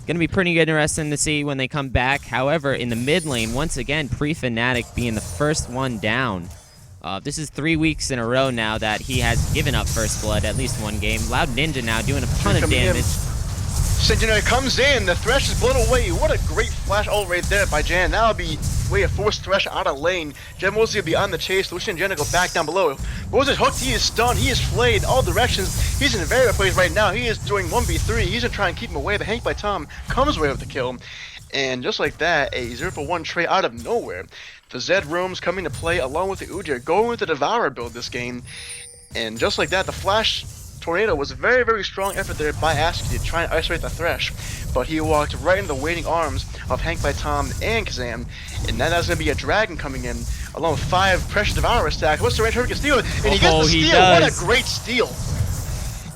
Going to be pretty interesting to see when they come back. However, in the mid lane, once again, Pre-Fnatic being the first one down. This is 3 weeks in a row now that he has given up first blood, at least one game. Loud Ninja now doing a ton of damage. Sentinel comes in, the Thresh is blown away. What a great flash ult right there by Jan. That'll be way a forced Thresh out of lane. Jen Mosley will be on the chase. Lucian and Jen go back down below. Moses hooked, he is stunned, he is flayed all directions. He's in a very bad place right now. He is doing 1v3. He's gonna try and keep him away. The Hank by Tom comes away with the kill. And just like that, a 0-for-1 trade out of nowhere. The Zed roams coming to play along with the URI, going with the Devourer build this game. And just like that, the Flash Tornado was a very, very strong effort there by Asky to try and isolate the Thresh, but he walked right into the waiting arms of Hank by Tom and Kazam, and now that's going to be a Dragon coming in, along with 5 Precious Devourer stacks. What's the range? He can steal it, and he gets the steal. What a great steal!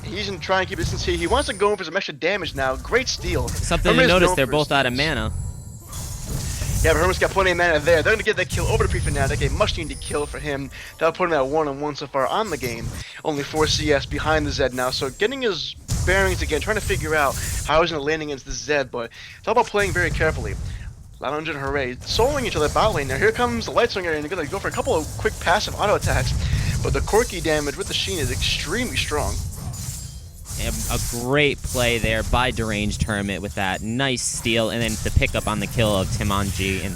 He's going to try and keep it distance here. He wants to go in for some extra damage now. Great steal. Something to notice, they're both out of mana. Yeah, but Hermes got plenty of mana there. They're going to get that kill over to Pre-Fnatic, a much-needed kill for him. That'll put him at 1-on-1 so far on the game. Only 4 CS behind the Zed now, so getting his bearings again, trying to figure out how he's going to land against the Zed, but it's all about playing very carefully. Lounge and Hooray, soloing each other bot lane. Now here comes the Lightswinger, and they're going to go for a couple of quick passive auto attacks, but the Corki damage with the Sheen is extremely strong. A great play there by Deranged Hermit with that nice steal, and then the pickup on the kill of Timonji. And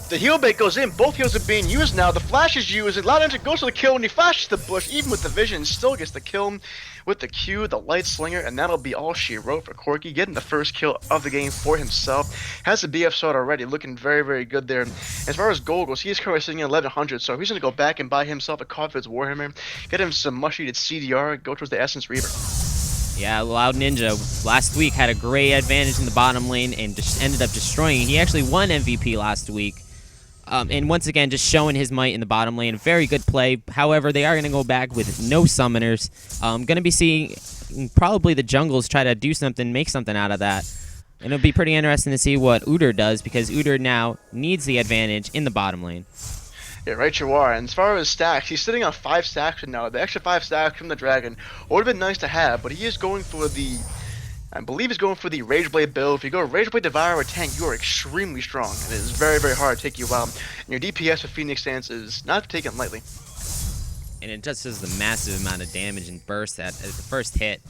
the heal bait goes in. Both heals are being used now. The flash is used. And Loud Ninja goes for the kill, and he flashes the bush. Even with the vision, still gets the kill with the Q, the Light Slinger, and that'll be all she wrote for Corki, getting the first kill of the game for himself. Has the BF sword already, looking very, very good there. As far as gold goes, he is currently sitting at 1100, so he's going to go back and buy himself a Confidence Warhammer, get him some much-needed CDR, go towards the Essence Reaver. Yeah, Loud Ninja last week had a great advantage in the bottom lane and just ended up destroying it. He actually won MVP last week. And once again, just showing his might in the bottom lane. Very good play. However, they are going to go back with no summoners. Going to be seeing probably the jungles try to do something, make something out of that. And it'll be pretty interesting to see what URI does, because URI now needs the advantage in the bottom lane. Yeah, right you are. And as far as stacks, he's sitting on 5 stacks now. The extra 5 stacks from the Dragon would have been nice to have, but he is going for the, I believe he's going for the Rageblade build. If you go Rageblade Devourer or Tank, you are extremely strong. And it is very, very hard to take you out. And your DPS with Phoenix Stance is not taken lightly. And it just does the massive amount of damage and burst at the first hit.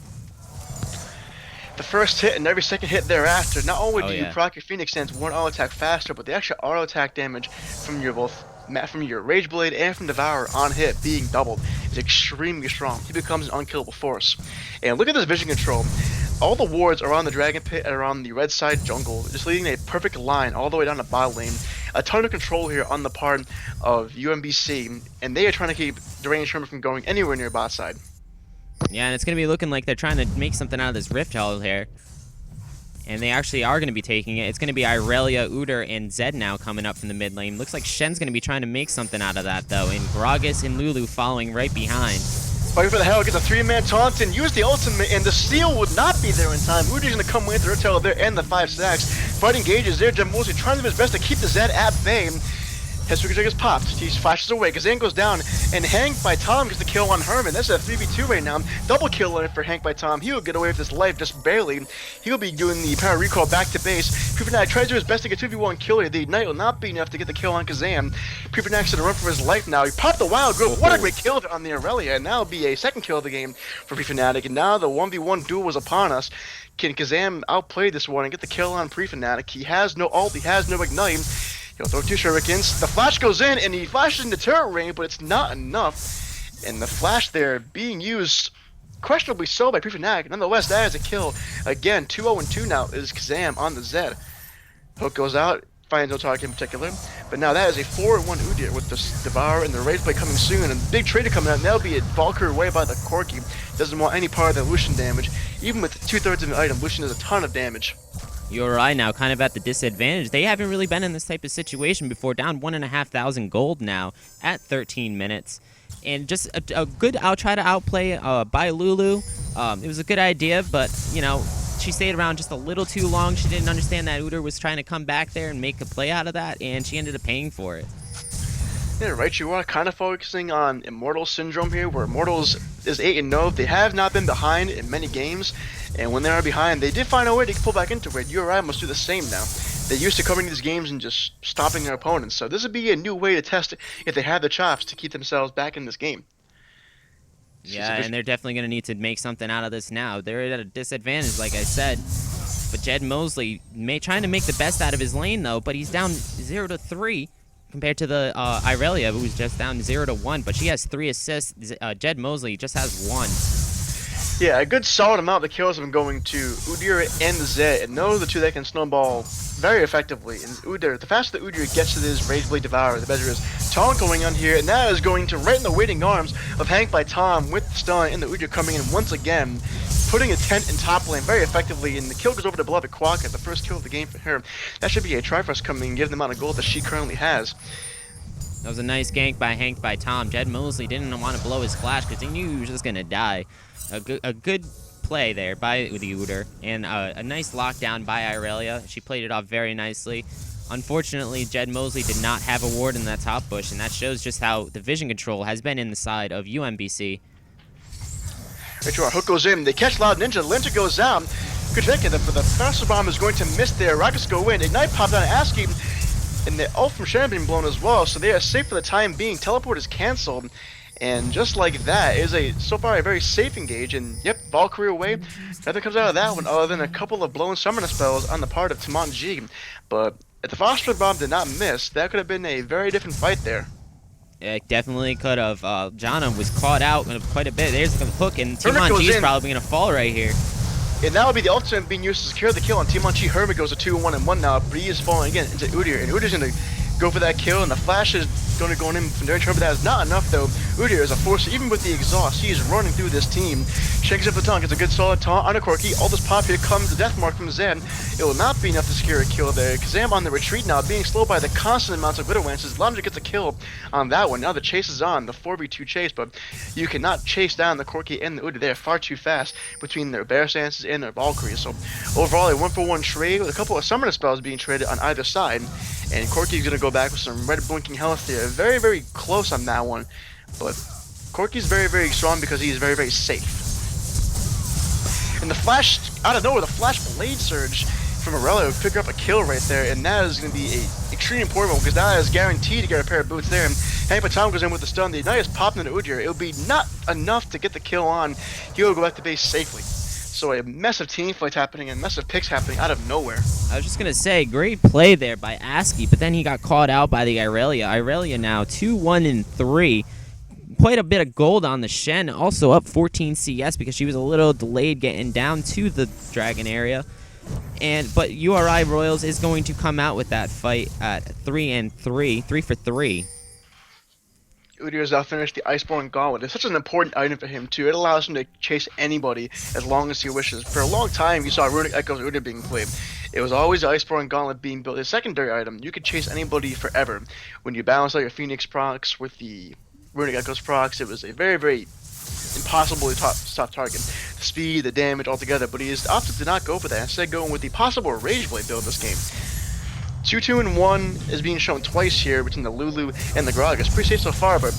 The first hit and every second hit thereafter, not only do you yeah. proc your Phoenix Stance 1 auto attack faster, but the extra auto attack damage from your Rage Blade and from Devourer on hit being doubled is extremely strong. He becomes an unkillable force. And look at this vision control. All the wards are on the Dragon Pit and around the red side jungle, just leading a perfect line all the way down the bot lane. A ton of control here on the part of UMBC, and they are trying to keep Deranged Hermit from going anywhere near bot side. Yeah, and it's going to be looking like they're trying to make something out of this Rift Held here. And they actually are going to be taking it. It's going to be Irelia, URI, and Zed now coming up from the mid lane. Looks like Shen's going to be trying to make something out of that, though. And Gragas and Lulu following right behind. Fighting for the hell, gets a 3-man taunt and use the ultimate, and the steal would not be there in time. URI's going to come with the Rift there and the 5 stacks. Fighting Gauges there, Jim Mosley trying to do his best to keep the Zed at bay. His trigger is popped. He flashes away. Kazan goes down, and Hank by Tom gets the kill on Herman. That's a 3v2 right now. Double kill on it for Hank by Tom. He will get away with his life just barely. He'll be doing the power recall back to base. Prefanatic tries to do his best to get 2v1 kill here. The Ignite will not be enough to get the kill on Kazan. Prefanac's gonna run for his life now. He popped the Wild Growth. What a great kill on the Aurelia. And now it'll be a second kill of the game for Prefanatic. And now the 1v1 duel was upon us. Can Kazan outplay this one and get the kill on Prefanatic? He has no ult. He has no Ignite. He'll throw 2 shurikens. The flash goes in, and he flashes into turret ring, but it's not enough. And the flash there being used questionably so by Prefanatic. Nonetheless, that is a kill. Again, 2-0-2 now is Kazam on the Zed. Hook goes out, finds no target in particular. But now that is a 4-1 URI with the Devour and the Rage Blade coming soon. And big trader coming out, and that'll be a Valkyrie away by the Corki. Doesn't want any part of the Lucian damage. Even with 2/3 of the item, Lucian does a ton of damage. URI now kind of at the disadvantage. They haven't really been in this type of situation before. Down 1,500 gold now at 13 minutes. And just a good, I'll try to outplay by Lulu. It was a good idea, but, you know, she stayed around just a little too long. She didn't understand that URI was trying to come back there and make a play out of that, and she ended up paying for it. Yeah, right. You are kind of focusing on Immortal Syndrome here, where Immortals is 8-0. They have not been behind in many games, and when they are behind, they did find a way to pull back into it. URI must do the same now. They're used to covering these games and just stopping their opponents, so this would be a new way to test if they have the chops to keep themselves back in this game. Yeah, and they're definitely going to need to make something out of this now. They're at a disadvantage, like I said. But Jed Mosley trying to make the best out of his lane, though, but he's down 0-3. Compared to the Irelia, who's just down 0-1, but she has 3 assists. Jed Mosley just has 1. Yeah, a good solid amount of the kills have been going to URI and the Zed, and those are the two that can snowball very effectively. And URI, the faster that URI gets to this Rage Blade Devourer, the better it is. Taunt going on here, and that is going to right in the waiting arms of Hank by Tom with the stun, and the URI coming in once again, putting a tent in top lane very effectively, and the kill goes over to Beloved Quokka, the first kill of the game for her. That should be a Triforce coming and give the amount of gold that she currently has. That was a nice gank by Hank by Tom. Jed Mosley didn't want to blow his flash because he knew he was just going to die. A good play there by the URI, and a nice lockdown by Irelia. She played it off very nicely. Unfortunately, Jed Mosley did not have a ward in that top bush, and that shows just how the vision control has been in the side of UMBC. Right, you are. Hook goes in. They catch Loud Ninja. Ninja goes down. Good check it, but the faster bomb is going to miss there. Rockets go in. Ignite popped on Aski, and the ult from Sharon being blown as well, so they are safe for the time being. Teleport is canceled, and just like that is so far a very safe engage. And yep, Valkyrie away. Nothing comes out of that one other than a couple of blown summoner spells on the part of Timon G. But if the phosphorus bomb did not miss, that could have been a very different fight there. It definitely could have. Jana was caught out quite a bit. There's the hook, and Timon G is probably going to fall right here. And that would be the ultimate being used to secure the kill on Timon G. Hermit goes to 2-1-1 now, but he is falling again into URI, and URI's going to go for that kill, and the flash is going to go in from Derek Hermit. That is not enough, though. URI is a force, even with the exhaust, he is running through this team. Shakes up the taunt, gets a good solid taunt on a Corki. All this pop here comes the death mark from Zed. It will not be enough to secure a kill there. Kazam on the retreat now, being slowed by the constant amounts of Widow Lances. Lamja gets a kill on that one. Now the chase is on, the 4v2 chase, but you cannot chase down the Corki and the URI. They are far too fast between their Bear Stances and their Valkyries. So overall, a 1-for-1 trade with a couple of summoner spells being traded on either side. And Corki is going to go back with some red blinking health there. Very, very close on that one. But Corki is very, very strong because he is very, very safe. And the flash, out of nowhere, the flash blade surge from Aurelia would pick up a kill right there, and that is going to be an extremely important one because that is guaranteed to get a pair of boots there. And Hank Batom goes in with the stun. The Ignite is popped into URI. It will be not enough to get the kill on. He will go back to base safely. So a mess of team fights happening and mess of picks happening out of nowhere. I was just going to say, great play there by Aski, but then he got caught out by the Irelia. Irelia now 2-1-3. Quite a bit of gold on the Shen, also up 14 CS because she was a little delayed getting down to the Dragon area. But URI Royals is going to come out with that fight at 3-3, 3 for 3. URI has now finished the Iceborne Gauntlet. It's such an important item for him too. It allows him to chase anybody as long as he wishes. For a long time, you saw Runic Echoes URI being played. It was always the Iceborne Gauntlet being built as a secondary item. You could chase anybody forever. When you balance out your Phoenix procs with the Runic Echoes procs, it was a very, very impossible to stop target. The speed, the damage altogether, but he opted to not go for that, instead going with the possible Rage Blade build this game. 2, 2, and 1 is being shown twice here between the Lulu and the Grog. It's pretty safe so far, but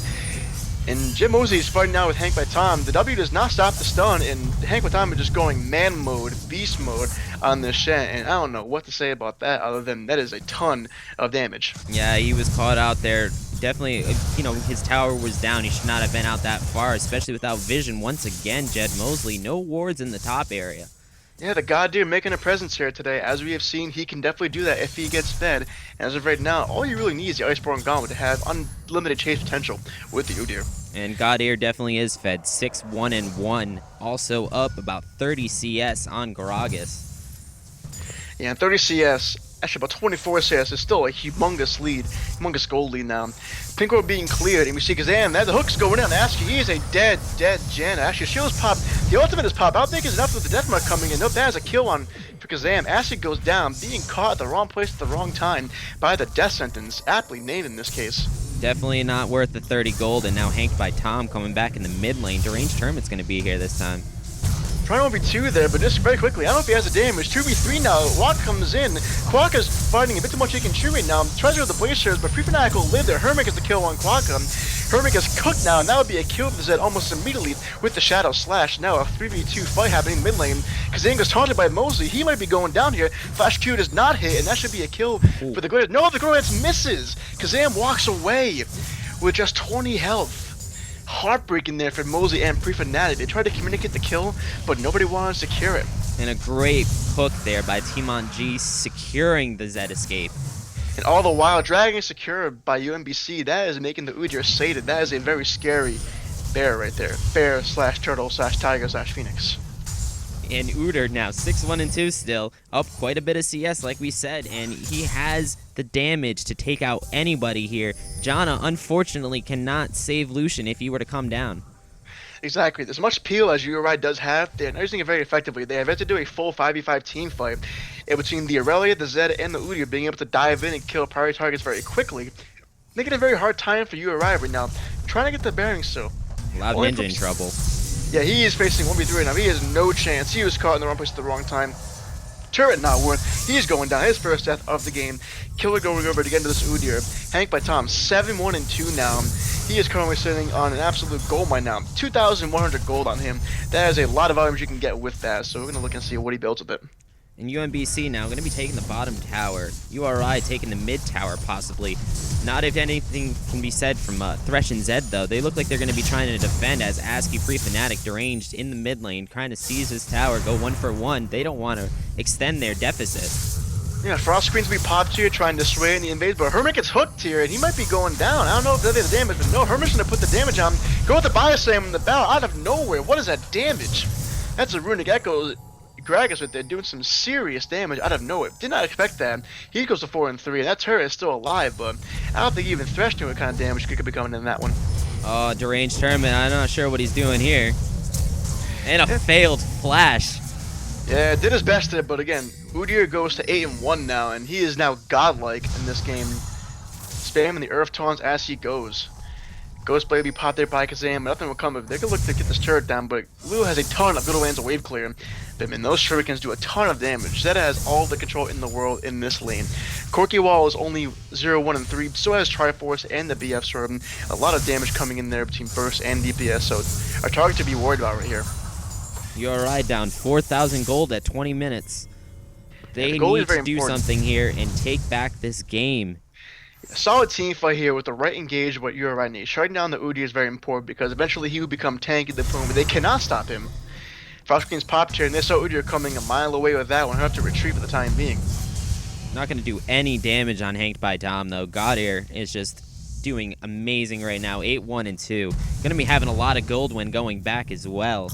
and Jim Mosey is fighting now with Hank by Tom. The W does not stop the stun, and Hank by Tom is just going man mode, beast mode on this Shen, and I don't know what to say about that other than that is a ton of damage. Yeah, he was caught out there. Definitely, his tower was down. He should not have been out that far, especially without vision. Once again, Jed Mosley, no wards in the top area. Yeah, the God Deer making a presence here today. As we have seen, he can definitely do that if he gets fed. And as of right now, all you really need is the Iceborne Gauntlet to have unlimited chase potential with the U-Deer. And God Ear definitely is fed 6, 1, and 1. Also up about 30 CS on Gragas. Yeah, and 30 CS, actually about 24 CS is still a humongous lead, humongous gold lead now. Pink Orb being cleared, and we see Kazam, the hook's going in on Aski. He is a dead Jan. Actually, shield's popped. The ultimate is popped. I don't think it's enough with the death mark coming in. Nope, that is a kill on for Kazam. Aski goes down, being caught at the wrong place at the wrong time by the death sentence, aptly named in this case. Definitely not worth the 30 gold, and now Hank by Tom coming back in the mid lane. Deranged Hermit's going to be here this time. Trying to 1v2 there, but just very quickly, I don't know if he has the damage. 2v3 now, Rock comes in. Quokka's fighting a bit too much he can chew right now. Tries to go with the Blazers, but Free Fanatic will live there. Hermit gets the kill on Quokka. Hermit gets cooked now, and that would be a kill for Zed almost immediately with the Shadow Slash. Now a 3v2 fight happening in mid lane. Kazan gets taunted by Mosley. He might be going down here. Flash Q does not hit, and that should be a kill for the Gladiator. No, the Gladiator misses. Kazan walks away with just 20 health. Heartbreaking there for Mosley and Pre-Fanatic. They tried to communicate the kill, but nobody wanted to secure it. And a great hook there by Timon G securing the Zed escape. And all the while, Dragon is secured by UMBC. That is making the U-Deer sated. That is a very scary bear right there. Bear slash turtle slash tiger slash phoenix. And U-Deer now 6, 1, and 2 still, up quite a bit of CS like we said, and he has the damage to take out anybody here. Janna unfortunately cannot save Lucian if he were to come down. Exactly. As much peel as URI does have, they're not using it very effectively. They have yet to do a full 5v5 team fight in between the Aurelia, the Zed, and the U-Deer being able to dive in and kill priority targets very quickly. Making it a very hard time for URI right now, trying to get the bearings still. Loud Ninja in trouble. Yeah, he is facing 1v3 right now. He has no chance. He was caught in the wrong place at the wrong time. Turret not worth. He's going down. His first death of the game. Killer going over to get into this U-Deer. Hank by Tom, 7, 1, and 2 now. He is currently sitting on an absolute gold mine now. 2,100 gold on him. That is a lot of items you can get with that. So we're going to look and see what he builds with it. And UMBC now going to be taking the bottom tower. URI taking the mid tower possibly. Not if anything can be said from Thresh and Zed though. They look like they're going to be trying to defend as ASCII Free Fanatic Deranged in the mid lane, trying to seize his tower, go 1 for 1. They don't want to extend their deficit. Yeah, Frost Screens will be popped here, trying to sway in the invade, but Hermit gets hooked here, and he might be going down. I don't know if they're the damage, but no, Hermit's going to put the damage on. Go with the Bioslam in the battle out of nowhere. What is that damage? That's a Runic Echo. Gragas right there doing some serious damage out of nowhere. Did not expect that. He goes to 4 and 3, and that turret is still alive, but I don't think even Thresh knew what kind of damage could be coming in that one. Oh, Deranged Hermit, I'm not sure what he's doing here. And a failed flash. Yeah, did his best there, but again, U-Deer goes to 8 and 1 now, and he is now godlike in this game, spamming the Earth Taunts as he goes. Ghost Blade will be popped there by Kazam, but nothing will come of it. They can look to get this turret down, but Lou has a ton of good lands of wave clear. But man, those shurikens do a ton of damage. Zeta has all the control in the world in this lane. Corky Wall is only 0, 1, and 3, so has Triforce and the BF Sword. A lot of damage coming in there between burst and DPS, so a target to be worried about right here. URI down 4,000 gold at 20 minutes. They need to do something here and take back this game. A solid team fight here with the right engage what URI needs. Shutting down the U-Deer is very important because eventually he will become tanky the boom, but they cannot stop him. Frost Queen's popped here, and they saw U-Deer coming a mile away with that one. He'll have to retreat for the time being. Not going to do any damage on Hanked by Dom, though. God-Ear is just doing amazing right now. 8, 1, and 2. Going to be having a lot of gold when going back as well.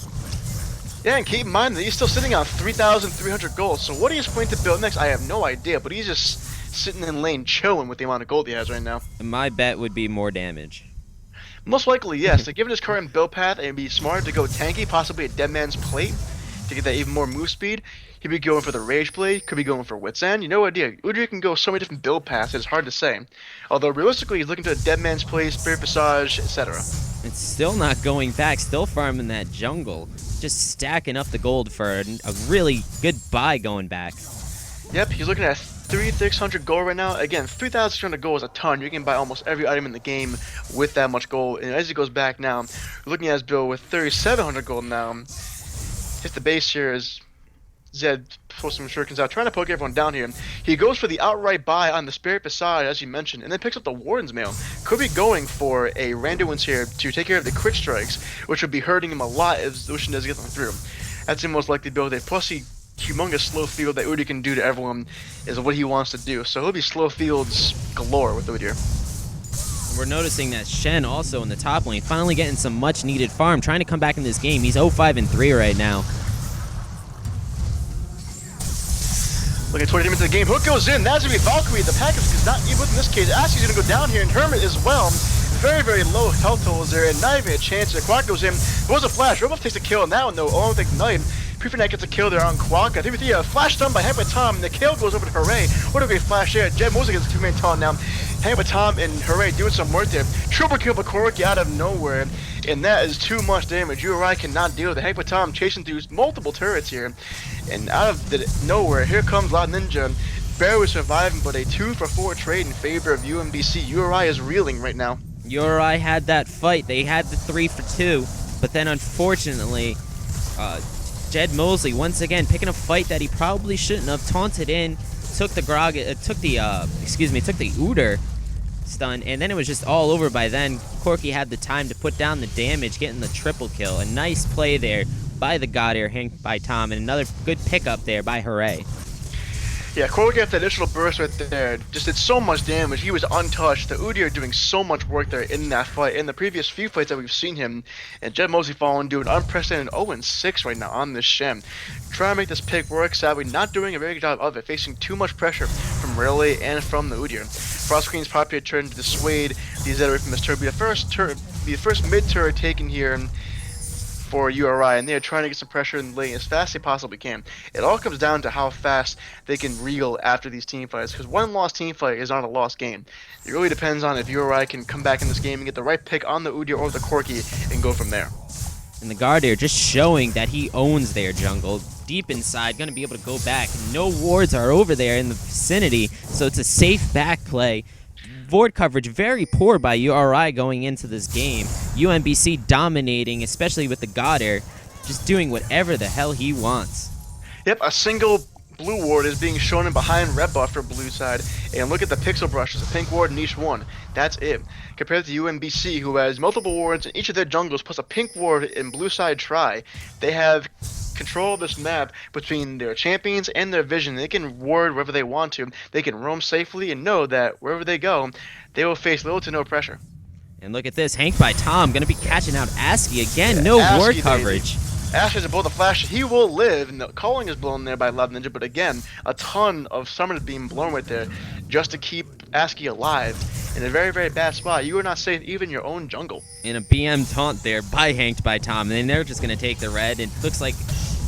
Yeah, and keep in mind that he's still sitting on 3,300 gold, so what he is planning to build next, I have no idea, but he's just sitting in lane chilling with the amount of gold he has right now. My bet would be more damage. Most likely, yes. So given his current build path, it'd be smart to go tanky, possibly a Dead Man's Plate, to get that even more move speed. He'd be going for the Rage Blade, could be going for Wit's End. You know what idea? U-Deer can go so many different build paths, it's hard to say. Although realistically, he's looking to a Dead Man's Plate, Spirit Visage, etc. It's still not going back, still farming that jungle. Just stacking up the gold for a really good buy going back. Yep, he's looking at 3,600 gold right now. Again, 3,600 gold is a ton. You can buy almost every item in the game with that much gold. And as he goes back now, we're looking at his bill with 3,700 gold now. Hit the base here as Zed pulls some shurikens out, trying to poke everyone down here. He goes for the outright buy on the Spirit Beside, as you mentioned, and then picks up the Warden's Mail. Could be going for a Randuin's here to take care of the crit strikes, which would be hurting him a lot if Lucian does get them through. That's the most likely build. A plus humongous slow field that URI can do to everyone is what he wants to do. So he'll be slow fields galore with URI. We're noticing that Shen also in the top lane, finally getting some much needed farm, trying to come back in this game. He's 0-5-3 right now. Looking toward him into the game. Hook goes in. That's going to be Valkyrie. The package is not even with in this case. Aski's going to go down here, and Hermit as well. Very, very low health totals there, and not even a chance. Quack goes in. There was a flash. Roboff takes a kill, and that one, though, along with Ignite. Prefernet gets a kill there on Quack. I think we see a flash done by Hank by Tom, and the kill goes over to Hooray. What a great flash there. Jed Mosley gets a two-man taunt now. Hank by Tom and Hooray doing some work there. Triple kill by Corki out of nowhere, and that is too much damage. URI cannot deal with it. Hank by Tom chasing through multiple turrets here. And out of nowhere, here comes Loud Ninja, barely surviving, but a 2-for-4 trade in favor of UMBC. URI is reeling right now. URI had that fight. They had the 3-for-2, but then unfortunately, Jed Mosley once again picking a fight that he probably shouldn't have. Taunted in, took the URI stun, and then it was just all over by then. Corki had the time to put down the damage, getting the triple kill. A nice play there by the God Ear, Hank by Tom, and another good pickup there by Hooray. Yeah, Corki got the additional burst right there. Just did so much damage. He was untouched. The URI doing so much work there in that fight. In the previous few fights that we've seen him, and Jed Mosley falling doing unprecedented 0-6 right now on this Shem. Trying to make this pick work, sadly not doing a very good job of it, facing too much pressure from Rayleigh and from the URI. Frost Queen's popular turn to dissuade the Zed away from this turret. Be the first mid turret taken here for URI, and they're trying to get some pressure in the lane as fast as they possibly can. It all comes down to how fast they can reel after these team fights, because one lost team fight is not a lost game. It really depends on if URI can come back in this game and get the right pick on the URI or the Corki and go from there. And the Guardian just showing that he owns their jungle. Deep inside, going to be able to go back. No wards are over there in the vicinity, so it's a safe back play. Ward coverage very poor by URI going into this game. UMBC dominating, especially with the God Ear, just doing whatever the hell he wants. Yep, a single blue ward is being shown in behind red buff for blue side, and look at the pixel brushes, a pink ward in each one. That's it. Compared to UMBC, who has multiple wards in each of their jungles, plus a pink ward in blue side try, they have control of this map between their champions and their vision. They can ward wherever they want to. They can roam safely and know that wherever they go, they will face little to no pressure. And look at this, Hank by Tom going to be catching out Aski again. Yeah, no ward coverage. Aski's a blow the flash. He will live, and the calling is blown there by Loud Ninja, but again, a ton of summoners being blown right there just to keep Aski alive in a very, very bad spot. You are not safe even in your own jungle. And a BM taunt there by Hank by Tom, and then they're just going to take the red. It looks like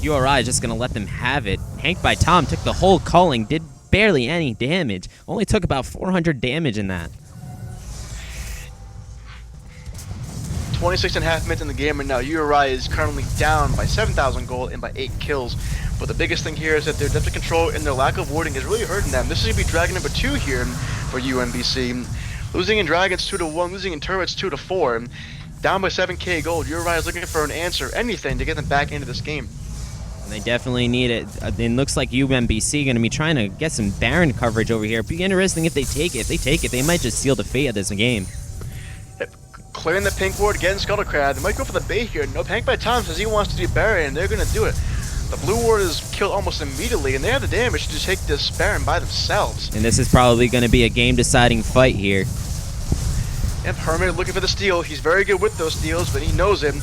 URI is just going to let them have it. Hank by Tom took the whole calling, did barely any damage. Only took about 400 damage in that. 26.5 minutes in the game, and now URI is currently down by 7,000 gold and by 8 kills. But the biggest thing here is that their depth of control and their lack of warding is really hurting them. This is going to be Dragon number 2 here for UMBC. Losing in Dragons 2-1, losing in Turrets 2-4. Down by 7k gold, URI is looking for an answer, anything to get them back into this game. They definitely need it. It looks like UMBC going to be trying to get some Baron coverage over here. It'd be interesting if they take it. If they take it, they might just seal the fate of this game. Clearing the pink ward, getting Scuttlecrab. They might go for the bait here. Nope, Hank by Tom says he wants to do Baron, and they're going to do it. The blue ward is killed almost immediately, and they have the damage to take this Baron by themselves. And this is probably going to be a game-deciding fight here. Yep, Hermit looking for the steal. He's very good with those steals, but he knows him.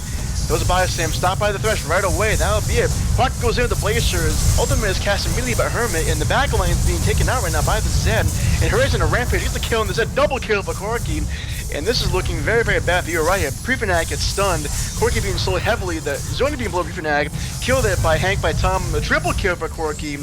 Goes by Sam, stop by the thresh right away. That'll be it. Quack goes in with the Blazers. Ultimate is cast immediately by Hermit, and the back line is being taken out right now by the Zed. And Hurray's in a rampage. Gets the kill, and the Zed double kill for Corki. And this is looking very, very bad for URI here. Prefernet gets stunned. Corki being slowed heavily. The Zoni being blown Prefernet. Killed it by Hank by Tom. A triple kill for Corki.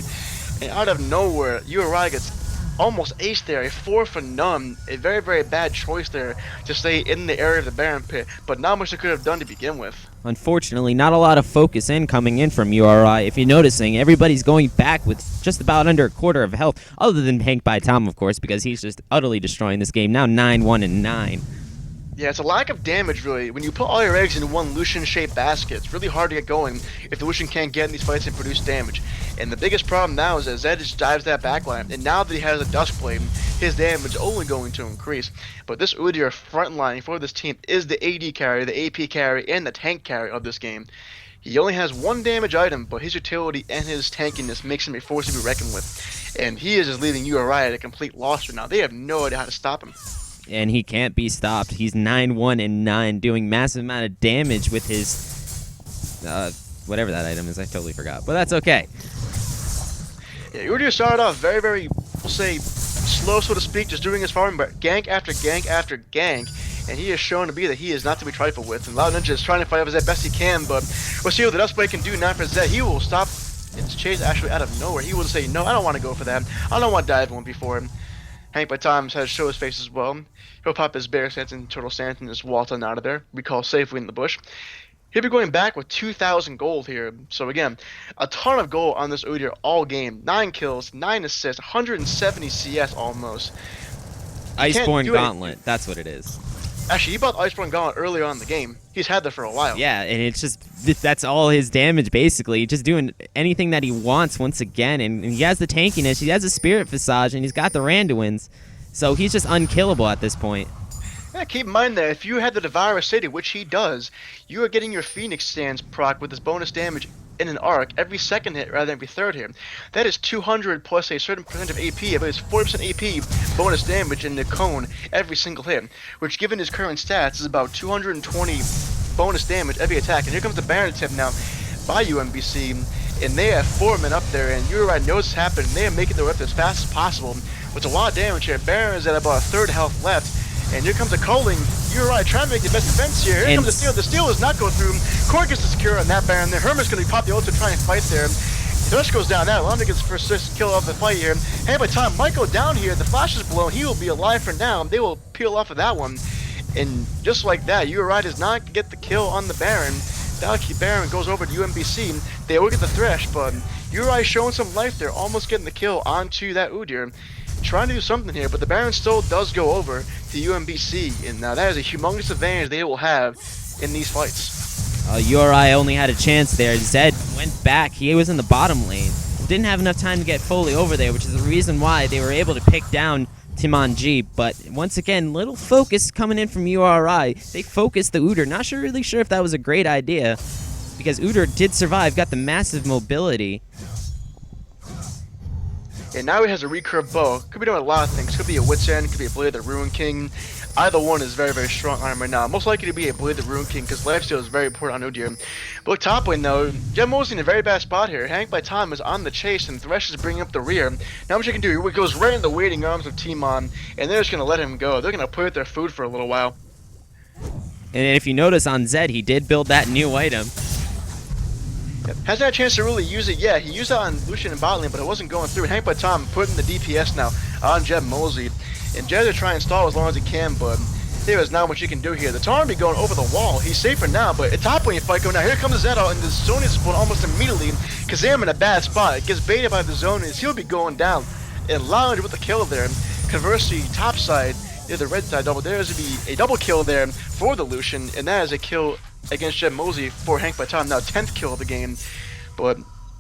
And out of nowhere, URI gets almost ace there, a 4 for none, a very, very bad choice there to stay in the area of the Baron pit, but not much they could have done to begin with. Unfortunately, not a lot of focus coming in from URI. If you're noticing, everybody's going back with just about under a quarter of health, other than Hank by Tom, of course, because he's just utterly destroying this game. Now 9-1-9. Yeah, it's a lack of damage, really. When you put all your eggs in one Lucian-shaped basket, it's really hard to get going if the Lucian can't get in these fights and produce damage. And the biggest problem now is that Zed just dives that backline, and now that he has a Duskblade, his damage is only going to increase. But this URI front line for this team is the AD carry, the AP carry, and the tank carry of this game. He only has one damage item, but his utility and his tankiness makes him a force to be reckoned with. And he is just leaving URI at a complete loss right now. They have no idea how to stop him. And he can't be stopped. He's 9-1-9, doing massive amount of damage with his whatever that item is. I totally forgot, but that's okay. Yeah, URI started off very, very, we'll say, slow, so to speak, just doing his farming, but gank after gank after gank, and he has shown to be that he is not to be trifled with. And Loud Ninja is trying to fight up as best he can, but we'll see what the Duskblade can do now for Zed. He will stop its chase actually out of nowhere. He will say, no, I don't want to go for that. I don't want to dive one before him. Hank by times has to show his face as well. He'll pop his bear stance and turtle stance and just waltz on out of there. We call safely in the bush. He'll be going back with 2,000 gold here. So again, a ton of gold on this URI all game. 9 kills, 9 assists, 170 CS almost. Iceborne Gauntlet, that's what it is. Actually, he bought Iceborne Gauntlet earlier on in the game. He's had that for a while. Yeah, and it's just, that's all his damage, basically. Just doing anything that he wants once again, and he has the tankiness, he has the Spirit Visage, and he's got the Randuins. So he's just unkillable at this point. Yeah, keep in mind that if you had the Devour City, which he does, you are getting your Phoenix stance proc with this bonus damage in an arc every second hit rather than every third hit. That is 200 plus a certain percent of AP, but it's 40% AP bonus damage in the cone every single hit, which given his current stats is about 220 bonus damage every attack. And here comes the Baron tip now by UMBC, and they have 4 men up there, and URI knows it's happening. They are making their way up as fast as possible, with a lot of damage here. Baron is at about a third health left. And here comes a culling. URI trying to make the best defense here. Here comes the steal. The steal does not go through. Korg gets the secure on that Baron. The Hermit's going to pop the ult to try and fight there. Thrush goes down there. London gets the first kill of the fight here. Hey, by time might go down here. The flash is blown. He will be alive for now. They will peel off of that one. And just like that, URI does not get the kill on the Baron. That Baron goes over to UMBC. They will get the Thresh, but URI showing some life there. Almost getting the kill onto that URI. Trying to do something here, but the Baron still does go over to UMBC, and now that is a humongous advantage they will have in these fights. URI only had a chance there. Zed went back. He was in the bottom lane. Didn't have enough time to get fully over there, which is the reason why they were able to pick down Timon G. But once again, little focus coming in from URI. They focused the URI. Not really sure if that was a great idea, because URI did survive, got the massive mobility. And now he has a recurve bow. Could be doing a lot of things. Could be a Wit's End, could be a Blade of the Ruin King. Either one is very, very strong on him right now. Most likely to be a Blade of the Ruin King because lifesteal is very important on URI. But look, top lane though, Jeb Mosley in a very bad spot here. Hank by time is on the chase and Thresh is bringing up the rear. Now what you can do, he goes right in the waiting arms of Timon, and they're just going to let him go. They're going to play with their food for a little while. And if you notice on Zed, he did build that new item. Hasn't had a chance to really use it yet. He used it on Lucian and bot lane, but it wasn't going through. Hank by Tom putting the DPS now on Jeb Mosley. And Jeb to try and stall as long as he can, but there is not much you can do here. The Tarn be going over the wall. He's safe for now, but a top lane fight going now. Here comes Zed out, and the Zonius is almost immediately. Kazam in a bad spot. It gets baited by the Zonius. He'll be going down. And Lounge with the kill there. Conversely, top side, near the red side double, there's to be a double kill there for the Lucian, and that is a kill against Jeb Mosley for Hank by Tom, now 10th kill of the game. But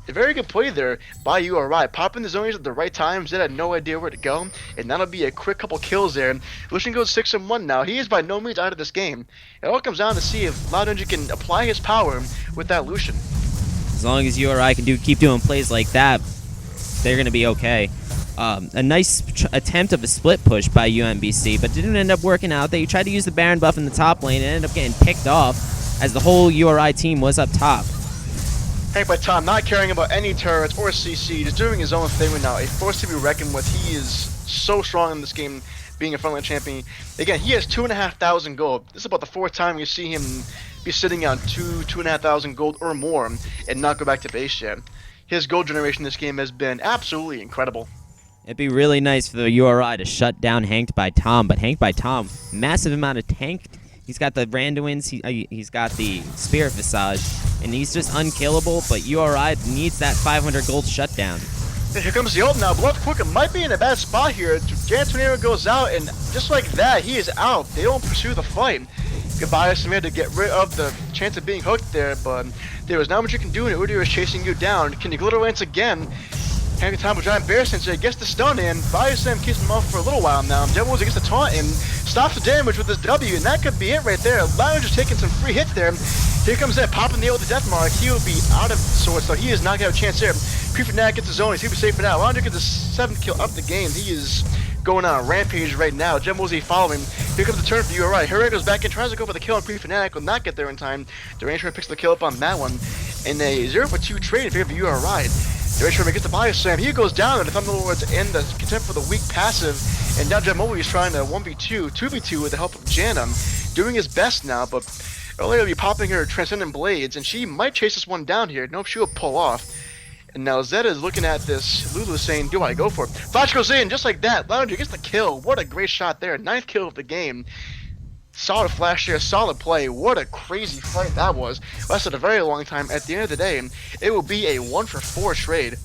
a very good play there by URI, popping the Zonies at the right time. Zed had no idea where to go, and that'll be a quick couple kills there. Lucian goes 6-1 now. He is by no means out of this game. It all comes down to see if Loud Ninja can apply his power with that Lucian. As long as URI can keep doing plays like that, they're going to be okay. A nice attempt of a split push by UMBC, but didn't end up working out. They tried to use the Baron buff in the top lane and ended up getting picked off as the whole URI team was up top. Hank by Tom not caring about any turrets or CC, just doing his own thing right now. A force to be reckoned with. He is so strong in this game, being a frontline champion. Again, he has 2,500 gold. This is about the 4th time you see him be sitting on 2,500 gold or more and not go back to base yet. His gold generation in this game has been absolutely incredible. It'd be really nice for the URI to shut down Hanked by Tom, but Hanked by Tom, massive amount of tank. He's got the Randuins, he's got the Spirit Visage, and he's just unkillable, but URI needs that 500 gold shutdown. Here comes the ult now. Blood Quicken might be in a bad spot here. Jan Tornado goes out, and just like that, he is out. They don't pursue the fight. Goodbye, Samir, to get rid of the chance of being hooked there, but there was not much you can do, and URI is chasing you down. Can you Glitter Lance again? Hank time with Giant Bear Sensei gets the stun in. Biosam keeps him off for a little while now. Devils gets the taunt and stops the damage with his W, and that could be it right there. Lounge is taking some free hits there. Here comes that popping the ult with the death mark. He will be out of sorts, so he is not gonna have a chance there. Pre-Fnatic gets his own. He's gonna be safe for now. Lounge gets the 7th kill of the game. He is going on a rampage right now. Gem Woozy following. Here comes the turn for URI. Here goes back in, tries to go for the kill on Pre-Fnatic, will not get there in time. Derangement picks the kill up on that one. And a 0-for-2 trade in favor of URI. Derangement gets the Biosam. He goes down, and the Thunderlords end the Contempt for the Weak passive. And now Gem Woozy is trying to 1v2, 2v2 with the help of Janna. Doing his best now, but earlier he'll be popping her Transcendent Blades, and she might chase this one down here. Nope, she'll pull off. And now Zeta is looking at this Lulu saying, do I go for it? Flash goes in, just like that. Lounger gets the kill. What a great shot there. 9th kill of the game. Solid flash there, solid play. What a crazy fight that was. Lasted a very long time. At the end of the day, it will be a 1-for-4 trade.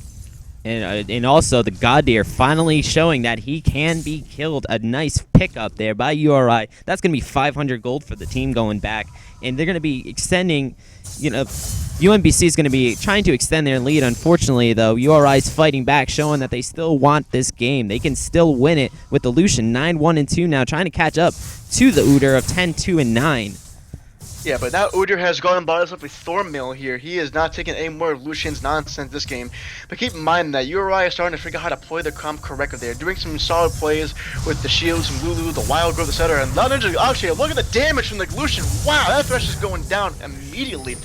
And also the Goddeer finally showing that he can be killed. A nice pickup there by URI. That's going to be 500 gold for the team going back. And they're going to be extending, UMBC is going to be trying to extend their lead. Unfortunately, though, URI is fighting back, showing that they still want this game. They can still win it with the Lucian 9-1-2 now, trying to catch up to the URI of 10-2-9. Yeah, but now URI has gone and bought himself a Thornmill here. He is not taking any more of Lucian's nonsense this game. But keep in mind that URI is starting to figure out how to play the comp correctly. They're doing some solid plays with the shields from Lulu, the Wild Growth, etc. And Loud Ninja, actually, look at the damage from the Lucian. Wow, that thresh is going down immediately.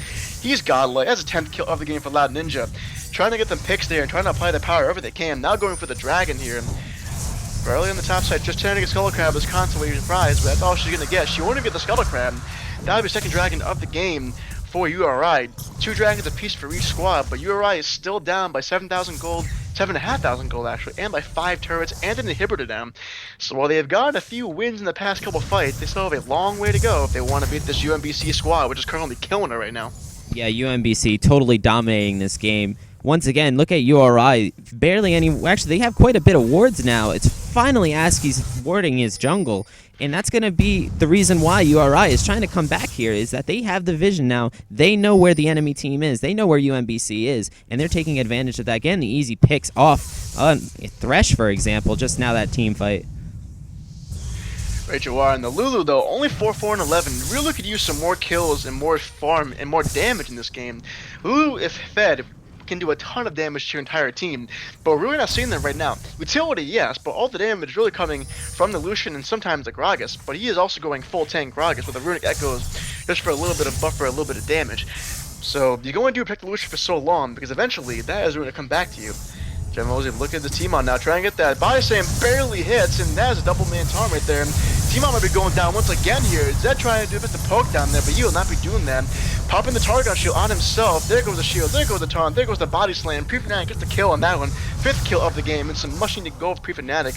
He's godlike. That's a 10th kill of the game for Loud Ninja. Trying to get them picks there and trying to apply their power wherever they can. Now going for the Dragon here. Early on the top side, just trying to get Scuttle Crab is constantly surprised, but that's all she's going to get. She won't even get the Scuttle Crab. That would be second dragon of the game for URI. 2 dragons apiece for each squad, but URI is still down by 7,000 gold, 7,500 gold actually, and by 5 turrets and an inhibitor down. So while they have gotten a few wins in the past couple fights, they still have a long way to go if they want to beat this UMBC squad, which is currently killing it right now. Yeah, UMBC totally dominating this game. Once again, look at URI. Barely any. Actually, they have quite a bit of wards now. It's finally Aski's warding his jungle. And that's going to be the reason why URI is trying to come back here, is that they have the vision now. They know where the enemy team is. They know where UMBC is. And they're taking advantage of that. Again, the easy picks off Thresh, for example, just now that team fight. Right, you are. And the Lulu, though, only 4-4 and 11. Lulu could use some more kills and more farm and more damage in this game. Lulu, if fed, can do a ton of damage to your entire team, but we're really not seeing that right now. Utility, yes, but all the damage is really coming from the Lucian and sometimes the Gragas, but he is also going full tank Gragas with the Runic Echoes just for a little bit of buffer, a little bit of damage. So you're going to protect the Lucian for so long, because eventually that is going to come back to you. Gemmo's look at the T-Mon now, trying to get that. Biosam barely hits, and that is a double man taunt right there. T-Mon might be going down once again here. Zed trying to do a bit of poke down there, but he will not be doing that. Popping the Targon shield on himself. There goes the shield, there goes the taunt, there goes the body slam. Pre-Fnatic gets the kill on that one. 5th kill of the game, and some much needed gold for Pre-Fnatic,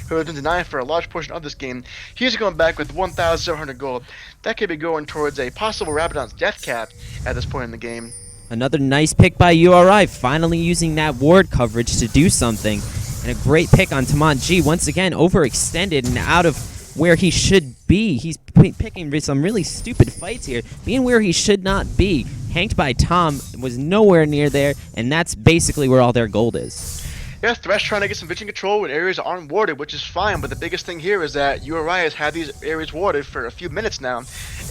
who has been denied for a large portion of this game. He's going back with 1,700 gold. That could be going towards a possible Rabadon's death cap at this point in the game. Another nice pick by URI, finally using that ward coverage to do something. And a great pick on Tamon G, once again overextended and out of where he should be. He's picking some really stupid fights here, being where he should not be. Hanked by Tom was nowhere near there, and that's basically where all their gold is. Yeah, Thresh trying to get some vision control when areas aren't warded, which is fine, but the biggest thing here is that URI has had these areas warded for a few minutes now,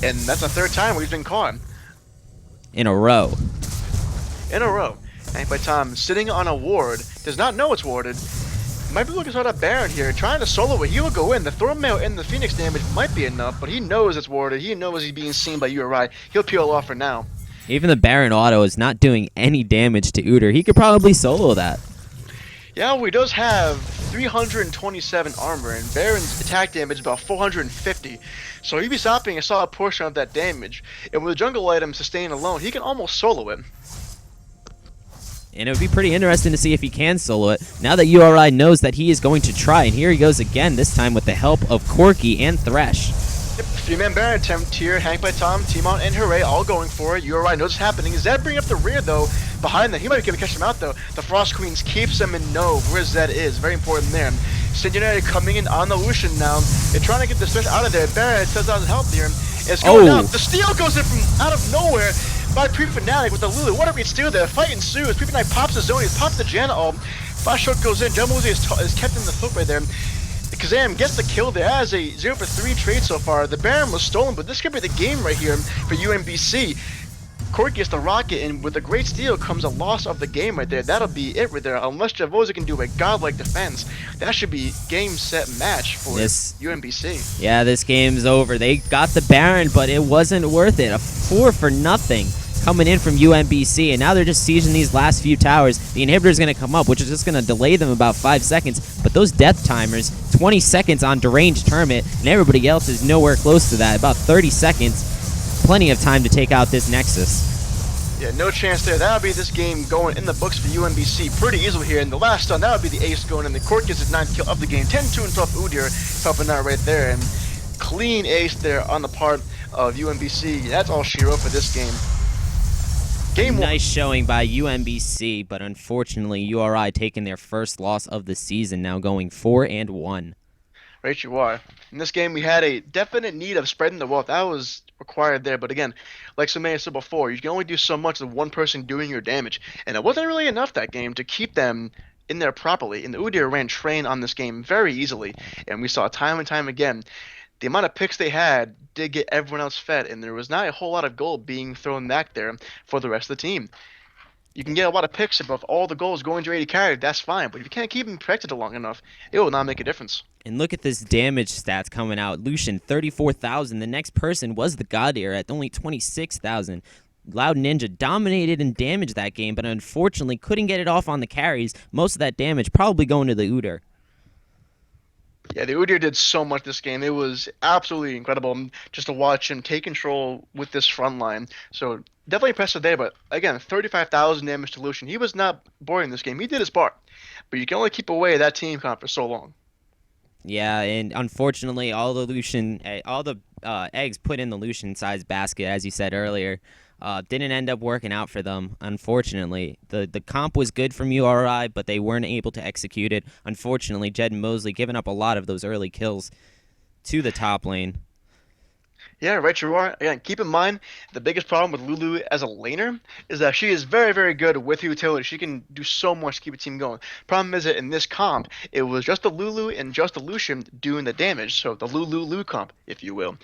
and that's the 3rd time we've been caught. In a row. Hanked by Tom, sitting on a ward, does not know it's warded. Might be looking to start a Baron here, trying to solo it. He will go in. The Thornmail and the Phoenix damage might be enough, but he knows it's warded. He knows he's being seen by URI. He'll peel off for now. Even the Baron auto is not doing any damage to URI. He could probably solo that. Yeah, well, he does have 327 armor, and Baron's attack damage is about 450. So he'd be stopping a solid portion of that damage. And with the jungle item sustain alone, he can almost solo it. And it would be pretty interesting to see if he can solo it, now that URI knows that he is going to try. And here he goes again, this time with the help of Corky and Thresh. Yep, three-man Baron attempt here, Hank by Tom, Timon, and Hooray all going for it. URI knows what's happening. Zed bringing up the rear, though, behind them. He might be able to catch him out, though. The Frost Queens keeps them in know where Zed is. Very important there. Singularity coming in on the Lucian now. They're trying to get the Thresh out of there. Baron says out his help here. It's going out. The steal goes in from out of nowhere by Pre-Fnatic with the Lulu. What a great steal there. Fight ensues. Pre-Fnatic pops the zone. He pops the Janna ult. Flash shot goes in. Jumbo is kept in the hook right there. Kazam gets the kill there as a 0 for 3 trade so far. The Baron was stolen, but this could be the game right here for UMBC. Cork gets the rocket, and with a great steal comes a loss of the game right there. That'll be it right there. Unless Javosa can do a godlike defense, that should be game, set, match for UMBC. Yeah, this game's over. They got the Baron, but it wasn't worth it. A 4 for nothing coming in from UMBC, and now they're just sieging these last few towers. The inhibitor's going to come up, which is just going to delay them about 5 seconds, but those death timers, 20 seconds on deranged Hermit, and everybody else is nowhere close to that, about 30 seconds. Plenty of time to take out this Nexus. Yeah, no chance there. That'll be this game going in the books for UMBC pretty easily here. And the last stun, that would be the ace going in. The Court gets his 9th kill of the game. 10-2 and 12 URI helping out right there. And clean ace there on the part of UMBC. That's all she wrote for this game. Nice showing by UMBC, but unfortunately URI taking their first loss of the season, now going 4-1. Right you are. In this game we had a definite need of spreading the wealth. That was required there, but again, like Samaya said before, you can only do so much with one person doing your damage, and it wasn't really enough that game to keep them in there properly. And the URI ran train on this game very easily, and we saw time and time again the amount of picks they had did get everyone else fed, and there was not a whole lot of gold being thrown back there for the rest of the team. You can get a lot of picks above all the goals going to 80 carry, that's fine, but if you can't keep them protected long enough, it will not make a difference. And look at this damage stats coming out. Lucian, 34,000. The next person was the God-Eater at only 26,000. Loud Ninja dominated and damaged that game, but unfortunately couldn't get it off on the carries. Most of that damage probably going to the URI. Yeah, the URI did so much this game. It was absolutely incredible just to watch him take control with this front line. So definitely impressive there, but again, 35,000 damage to Lucian. He was not boring this game. He did his part, but you can only keep away that team comp for so long. Yeah, and unfortunately, all the eggs put in the Lucian size basket, as you said earlier, didn't end up working out for them. Unfortunately, the comp was good from URI, but they weren't able to execute it. Unfortunately, Jed and Mosley giving up a lot of those early kills to the top lane. Yeah, right you are. Again, keep in mind, the biggest problem with Lulu as a laner is that she is very, very good with utility. She can do so much to keep a team going. Problem is that in this comp, it was just the Lulu and just the Lucian doing the damage, so the Lulu comp, if you will.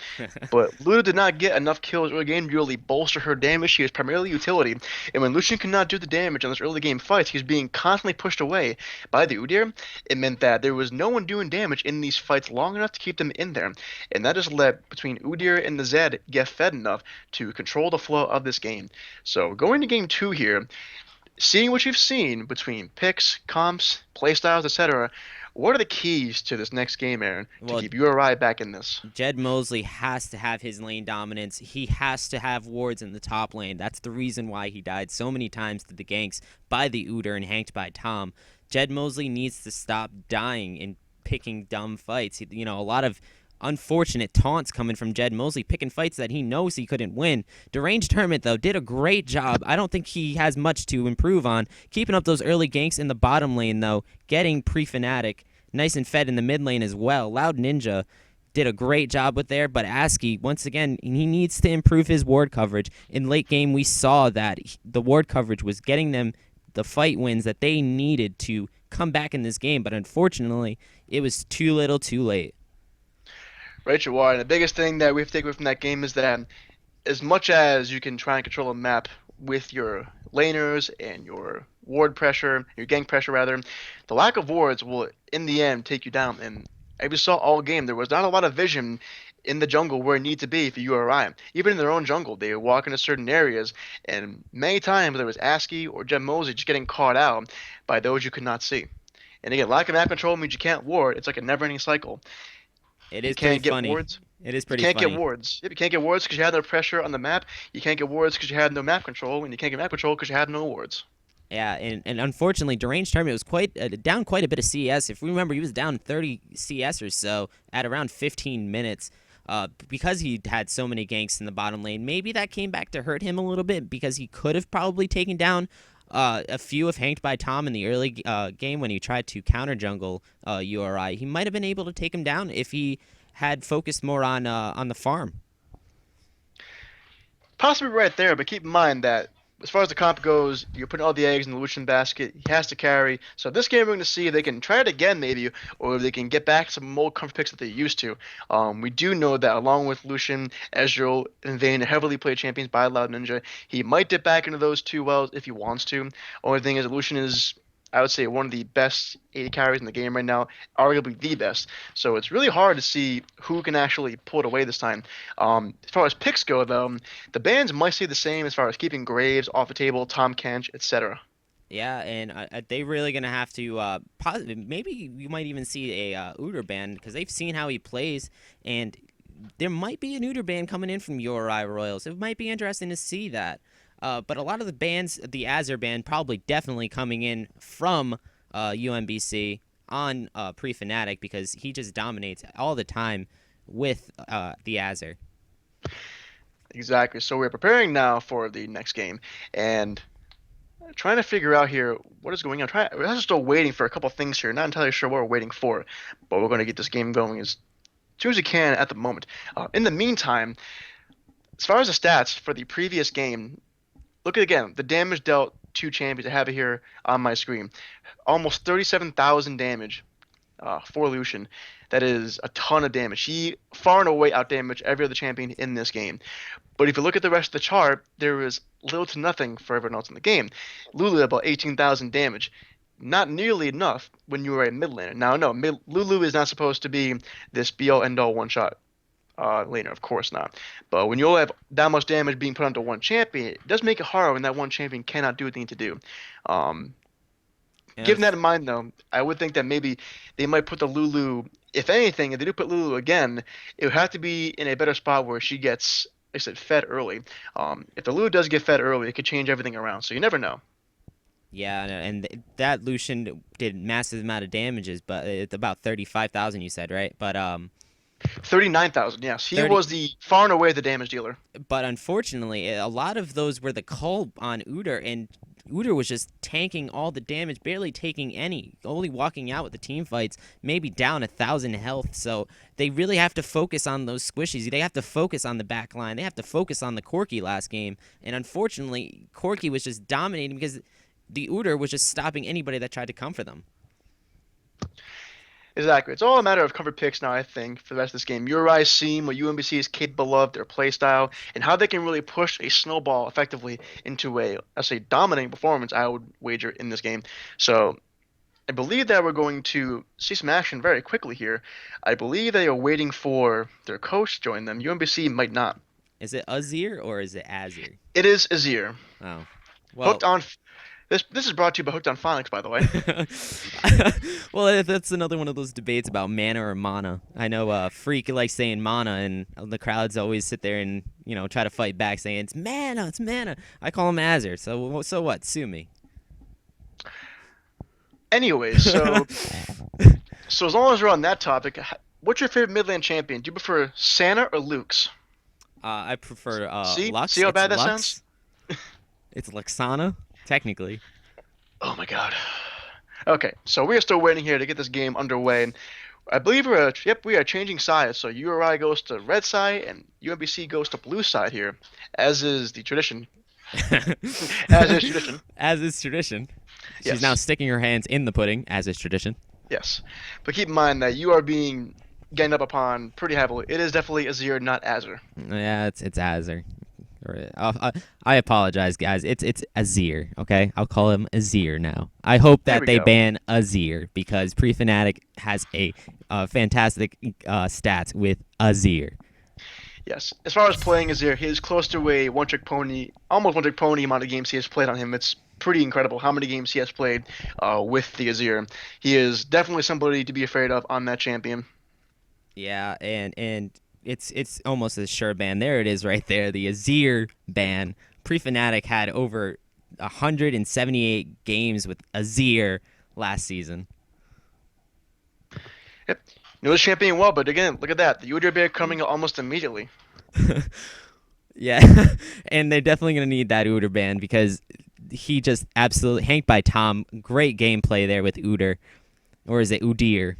But Lulu did not get enough kills early game to really bolster her damage. She was primarily utility, and when Lucian could not do the damage on those early game fights, he was being constantly pushed away by the URI. It meant that there was no one doing damage in these fights long enough to keep them in there, and that just let between URI and the Zed get fed enough to control the flow of this game. So going to game 2 here, seeing what you've seen between picks, comps, playstyles, etc., what are the keys to this next game, Aaron, to keep URI back in this? Jed Mosley has to have his lane dominance. He has to have wards in the top lane. That's the reason why he died so many times to the ganks by the URI and hanked by Tom. Jed Mosley needs to stop dying and picking dumb fights. A lot of unfortunate taunts coming from Jed Mosley, picking fights that he knows he couldn't win. Deranged Hermit, though, did a great job. I don't think he has much to improve on. Keeping up those early ganks in the bottom lane, though, getting Pre-Fnatic nice and fed in the mid lane as well. Loud Ninja did a great job with there, but ASCII, once again, he needs to improve his ward coverage. In late game, we saw that the ward coverage was getting them the fight wins that they needed to come back in this game, but unfortunately, it was too little too late. Right you are, and the biggest thing that we have to take away from that game is that as much as you can try and control a map with your laners and your ward pressure, your gank pressure rather, the lack of wards will in the end take you down. And as we saw all game, there was not a lot of vision in the jungle where it needed to be for URI. Even in their own jungle, they would walk into certain areas, and many times there was ASCII or Jed Mosley just getting caught out by those you could not see. And again, lack of map control means you can't ward. It's like a never-ending cycle. It is pretty funny. Wards. It is pretty funny. You can't funny. get wards. If you can't get wards because you had no pressure on the map, you can't get wards because you had no map control, and you can't get map control because you had no wards. Yeah, and unfortunately, Deranged Tournament was quite down quite a bit of CS. If we remember, he was down 30 CS or so at around 15 minutes. Because he had so many ganks in the bottom lane, maybe that came back to hurt him a little bit because he could have probably taken down a few if hanked by Tom in the early game when he tried to counter jungle URI. He might have been able to take him down if he had focused more on the farm. Possibly right there, but keep in mind that as far as the comp goes, you're putting all the eggs in the Lucian basket. He has to carry. So this game, we're going to see if they can try it again, maybe, or if they can get back some more comfort picks that they used to. We do know that along with Lucian, Ezreal, and Vayne are heavily played champions by Loud Ninja. He might dip back into those two wells if he wants to. Only thing is, Lucian is, I would say, one of the best AD carries in the game right now, arguably the best. So it's really hard to see who can actually pull it away this time. As far as picks go, though, the bans might stay the same as far as keeping Graves off the table, Tom Kench, etc. Yeah, and they really gonna have to maybe you might even see a URI ban because they've seen how he plays, and there might be an URI ban coming in from URI Royals. It might be interesting to see that. But a lot of the bans, the URI ban, probably definitely coming in from UMBC on Pre-Fnatic because he just dominates all the time with the URI. Exactly. So we're preparing now for the next game, and trying to figure out here what is going on. We're also still waiting for a couple things here. Not entirely sure what we're waiting for, but we're going to get this game going as soon as we can at the moment. In the meantime, as far as the stats for the previous game, look at again the damage dealt to champions. I have it here on my screen. Almost 37,000 damage for Lucian. That is a ton of damage. He far and away outdamaged every other champion in this game. But if you look at the rest of the chart, there is little to nothing for everyone else in the game. Lulu about 18,000 damage. Not nearly enough when you are a mid laner. Now, no, Lulu is not supposed to be this be-all end-all one-shot laner, of course not. But when you all have that much damage being put onto one champion, it does make it hard when that one champion cannot do what they need to do. Um, And Given that in mind, though, I would think that maybe they might put the Lulu. If anything, if they do put Lulu again, it would have to be in a better spot where she gets, like I said, fed early. If the Lulu does get fed early, it could change everything around. So you never know. yeah, and that Lucian did massive amount of damages, but it's about 35,000 you said, right? But 39,000, yes. He 30 was the far and away the damage dealer. but unfortunately, a lot of those were the call on URI, and URI was just tanking all the damage, barely taking any, only walking out with the team fights, maybe down 1,000 health. So they really have to focus on those squishies. They have to focus on the back line. They have to focus on the Corki last game. And unfortunately, Corki was just dominating because the URI was just stopping anybody that tried to come for them. Exactly. It's all a matter of cover picks now, I think, for the rest of this game. URI's seen what UMBC is capable of, their playstyle, and how they can really push a snowball effectively into a, let's say, dominating performance, I would wager, in this game. So I believe that we're going to see some action very quickly here. I believe they are waiting for their coach to join them. UMBC might not. Is it Uh-ZEER or is it URI? It is URI. Oh, Hooked well. on. This is brought to you by Hooked on Phonics, by the way. Well, that's another one of those debates about mana or mana. I know Freak likes saying mana, and the crowds always sit there and try to fight back, saying it's mana, it's mana. I call him URI. So what? Sue me. Anyways, so as long as we're on that topic, what's your favorite mid lane champion? Do you prefer Santa or Lux? I prefer See Lux. how It's bad that Lux. sounds? It's Luxana, technically. Oh my god. Okay, so we are still waiting here to get this game underway. I believe we are changing sides. So URI goes to red side and UMBC goes to blue side here, as is the tradition. As is tradition. As is tradition. She's now Yes. sticking her hands in the pudding, as is tradition. Yes. But keep in mind that you are being ganged up upon pretty heavily. It is definitely URI, not URI. Yeah, it's URI. I apologize, guys. It's URI. Okay, I'll call him URI now. I hope There that we they go. ban URI because Pre-Fnatic has a fantastic stats with URI. Yes. As far as playing URI, he is close to a one-trick pony, almost one-trick pony amount of games he has played on him. It's pretty incredible how many games he has played with the URI. He is definitely somebody to be afraid of on that champion. Yeah, and it's almost a sure ban. There it is, right there. The URI ban. Pre-Fnatic had over 178 games with Uh-ZEER last season. Yep. He was championing well, but again, look at that. The URI coming almost immediately. Yeah, and they're definitely going to need that Uter ban because he just absolutely hanked by Tom. Great gameplay there with Uter, or is it Udir?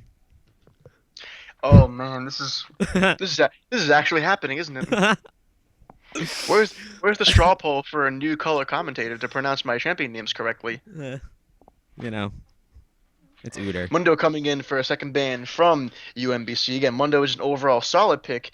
Oh man, this is actually happening, isn't it? Where's the straw poll for a new color commentator to pronounce my champion names correctly? you know, it's Uter. Mundo coming in for a second ban from UMBC. Again, Mundo is an overall solid pick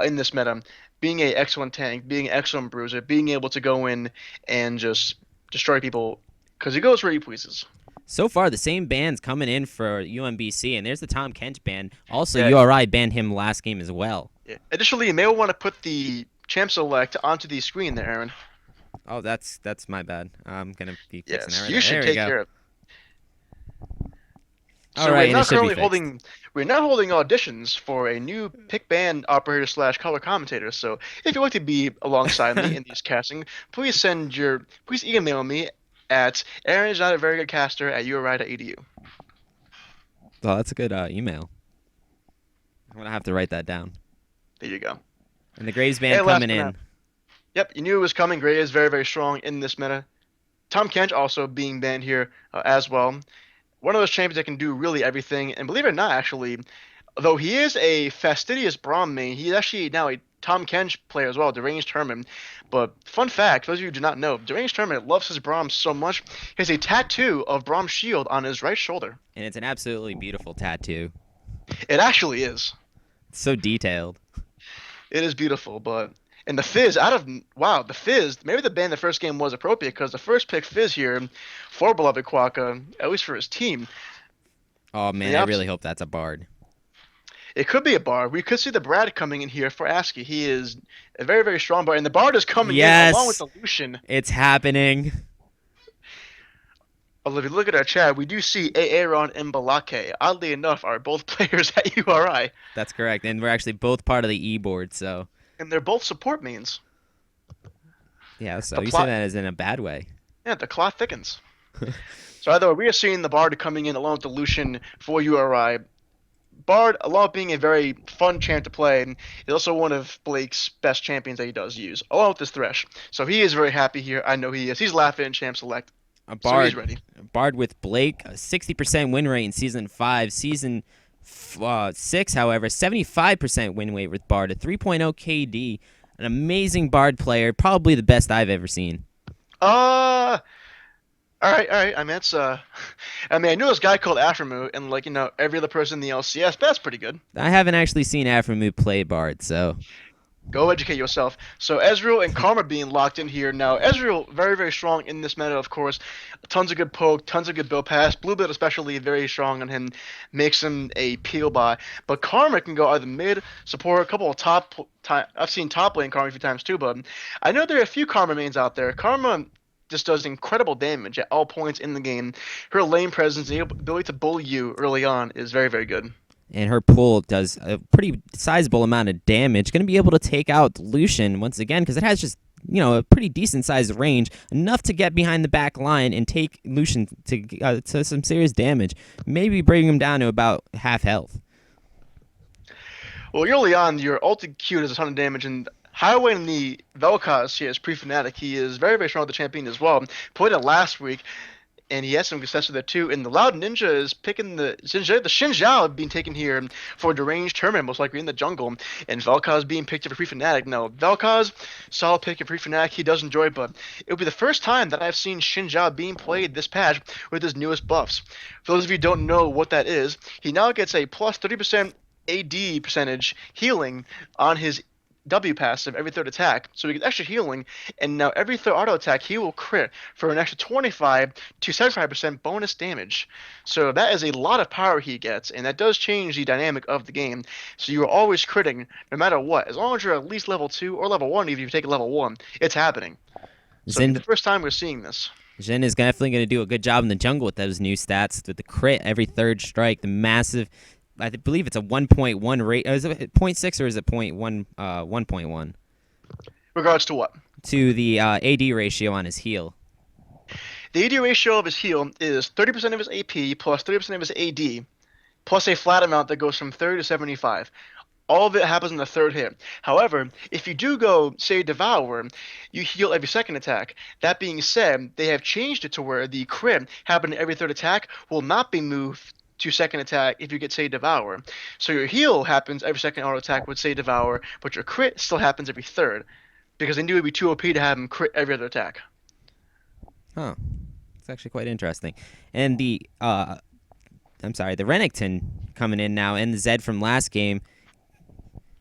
in this meta, being a excellent tank, being an excellent bruiser, being able to go in and just destroy people because he goes where he pleases. So far, the same ban's coming in for UMBC, and there's the Tom Kent ban. Also, Yeah, URI banned him last game as well. yeah. Additionally, you may want to put the champ select onto the screen there, Aaron. Oh, that's my bad. I'm gonna be fixing that Yes, right you now. should There we take go. care of. All So right, we're and it not should be currently fixed. holding auditions for a new pick band operator slash color commentator. So if you'd like to be alongside me in these casting, please email me at aaron'snotaverygoodcaster@uri.edu. Oh, that's a good email. I'm gonna have to write that down. There you go. And the Graves Hey, band last coming but in. not, yep, you knew it was coming. Gray is very, very strong in this meta. Tom Kench also being banned here as well. One of those champions that can do really everything, and believe it or not, actually, though he is a fastidious Braum main, he's actually now a Tom Kench player as well, Deranged Herman. But fun fact, for those of you who do not know, Deranged Herman loves his Braum so much, he has a tattoo of Braum's shield on his right shoulder. And it's an absolutely beautiful tattoo. It actually is. It's so detailed. It is beautiful, but and the Fizz out of wow, the Fizz maybe the ban the first game was appropriate because the first pick Fizz here for Beloved Quokka, at least for his team. Oh man, I really hope that's a bard. It could be a bard. We could see the Brad coming in here for ASCII. He is a very, very strong bard, and the bard is coming in along with Yes, the Lucian. it's happening. Although if you look at our chat, we do see Aaron and Balake. Oddly enough, are both players at URI, That's correct, and we're actually both part of the E board. So and they're both support mains. yeah, so The you say plot, that as in a bad way. yeah, the cloth thickens. So either way, we are seeing the bard coming in along with the Lucian for URI. Bard, along with being a very fun champ to play, is also one of Blake's best champions that he does use, along with this Thresh. So he is very happy here. I know he is. He's laughing in champ select. A So he's bard, ready. a bard with Blake, a 60% win rate in season 5. Season 6, however, 75% win rate with bard, a 3.0 KD, an amazing bard player, probably the best I've ever seen. All right, all right. I mean, that's I mean, I knew this guy called Aframu, and like every other person in the LCS, but that's pretty good. I haven't actually seen Aframu play bard, so Go educate yourself. So Ezreal and Karma being locked in here now. Ezreal very, very strong in this meta, of course. Tons of good poke, tons of good build pass. Blue build especially very strong on him, makes him a peel buy. But Karma can go either mid, support, a couple of I've seen top lane Karma a few times too, but I know there are a few Karma mains out there. Karma just does incredible damage at all points in the game. Her lane presence and ability to bully you early on is very, very good. and her pull does a pretty sizable amount of damage. Going to be able to take out Lucian once again because it has just a pretty decent sized range, enough to get behind the back line and take Lucian to some serious damage. Maybe bring him down to about half health. Well, early on, your ulti Q does a ton of damage, and Highway in the Vel'Koz here is pre-Fnatic. He is very, very strong with the champion as well. Played it last week, and he has some success with it too. And the Loud Ninja is picking the Xin Zhao being taken here for Deranged Herman, most likely in the jungle, and Vel'Koz being picked up for pre-Fnatic. No, Vel'Koz, solid pick for pre-Fnatic. He does enjoy it, but it will be the first time that I've seen Xin Zhao being played this patch with his newest buffs. For those of you who don't know what that is, he now gets a plus 30% AD percentage healing on his W passive every third attack, so he gets extra healing, and now every third auto attack he will crit for an extra 25 to 75% bonus damage. So that is a lot of power he gets, and that does change the dynamic of the game. So you are always critting no matter what. As long as you're at least level 2 or level 1, even if you take a level 1, it's happening. So it's the first time we're seeing this. Jhin is definitely going to do a good job in the jungle with those new stats, with the crit every third strike, the massive, I believe it's a 1.1 rate. Is it 0.6 or is it 1.1? Regards to what? To the AD ratio on his heal. The AD ratio of his heal is 30% of his AP plus 30% of his AD plus a flat amount that goes from 30 to 75. All of it happens in the third hit. However, if you do go, say, Devour, you heal every second attack. That being said, they have changed it to where the crit happening every third attack will not be moved to second attack if you get, say, Devour. So your heal happens every second auto attack with, say, Devour, but your crit still happens every third because they knew it'd be too OP to have him crit every other attack. Huh. It's actually quite interesting. And the Renekton coming in now and the Zed from last game.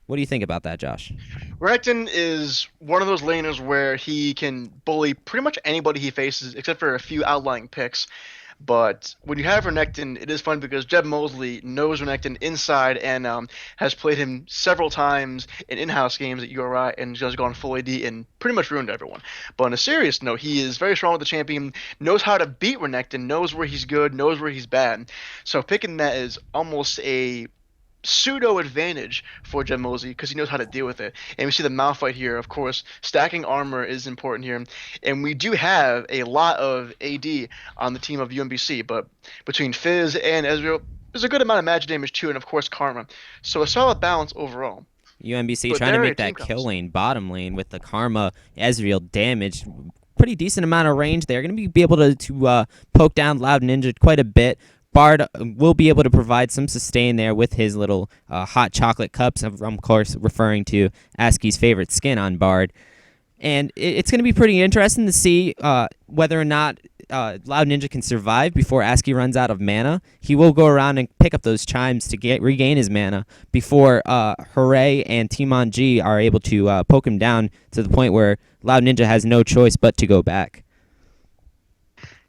What do you think about that, Josh? Renekton is one of those laners where he can bully pretty much anybody he faces, except for a few outlying picks. But when you have Renekton, it is fun because Jeb Mosley knows Renekton inside and has played him several times in in-house games at URI and just gone full AD and pretty much ruined everyone. But on a serious note, he is very strong with the champion, knows how to beat Renekton, knows where he's good, knows where he's bad. So picking that is almost a pseudo advantage for Jeb Mosley because he knows how to deal with it. And we see the Malphite here, of course. Stacking armor is important here, and we do have a lot of AD on the team of UMBC. But between Fizz and Ezreal, there's a good amount of magic damage too, and of course Karma. So a solid balance overall. UMBC But trying to there a make team that kill comes. lane, bottom lane with the Karma Ezreal damage. Pretty decent amount of range. They're going to be able to poke down Loud Ninja quite a bit. Bard will be able to provide some sustain there with his little hot chocolate cups. I'm, of course, referring to ASCII's favorite skin on Bard. And it's going to be pretty interesting to see whether or not Loud Ninja can survive before ASCII runs out of mana. He will go around and pick up those chimes to regain his mana before Hooray and Timon G are able to poke him down to the point where Loud Ninja has no choice but to go back.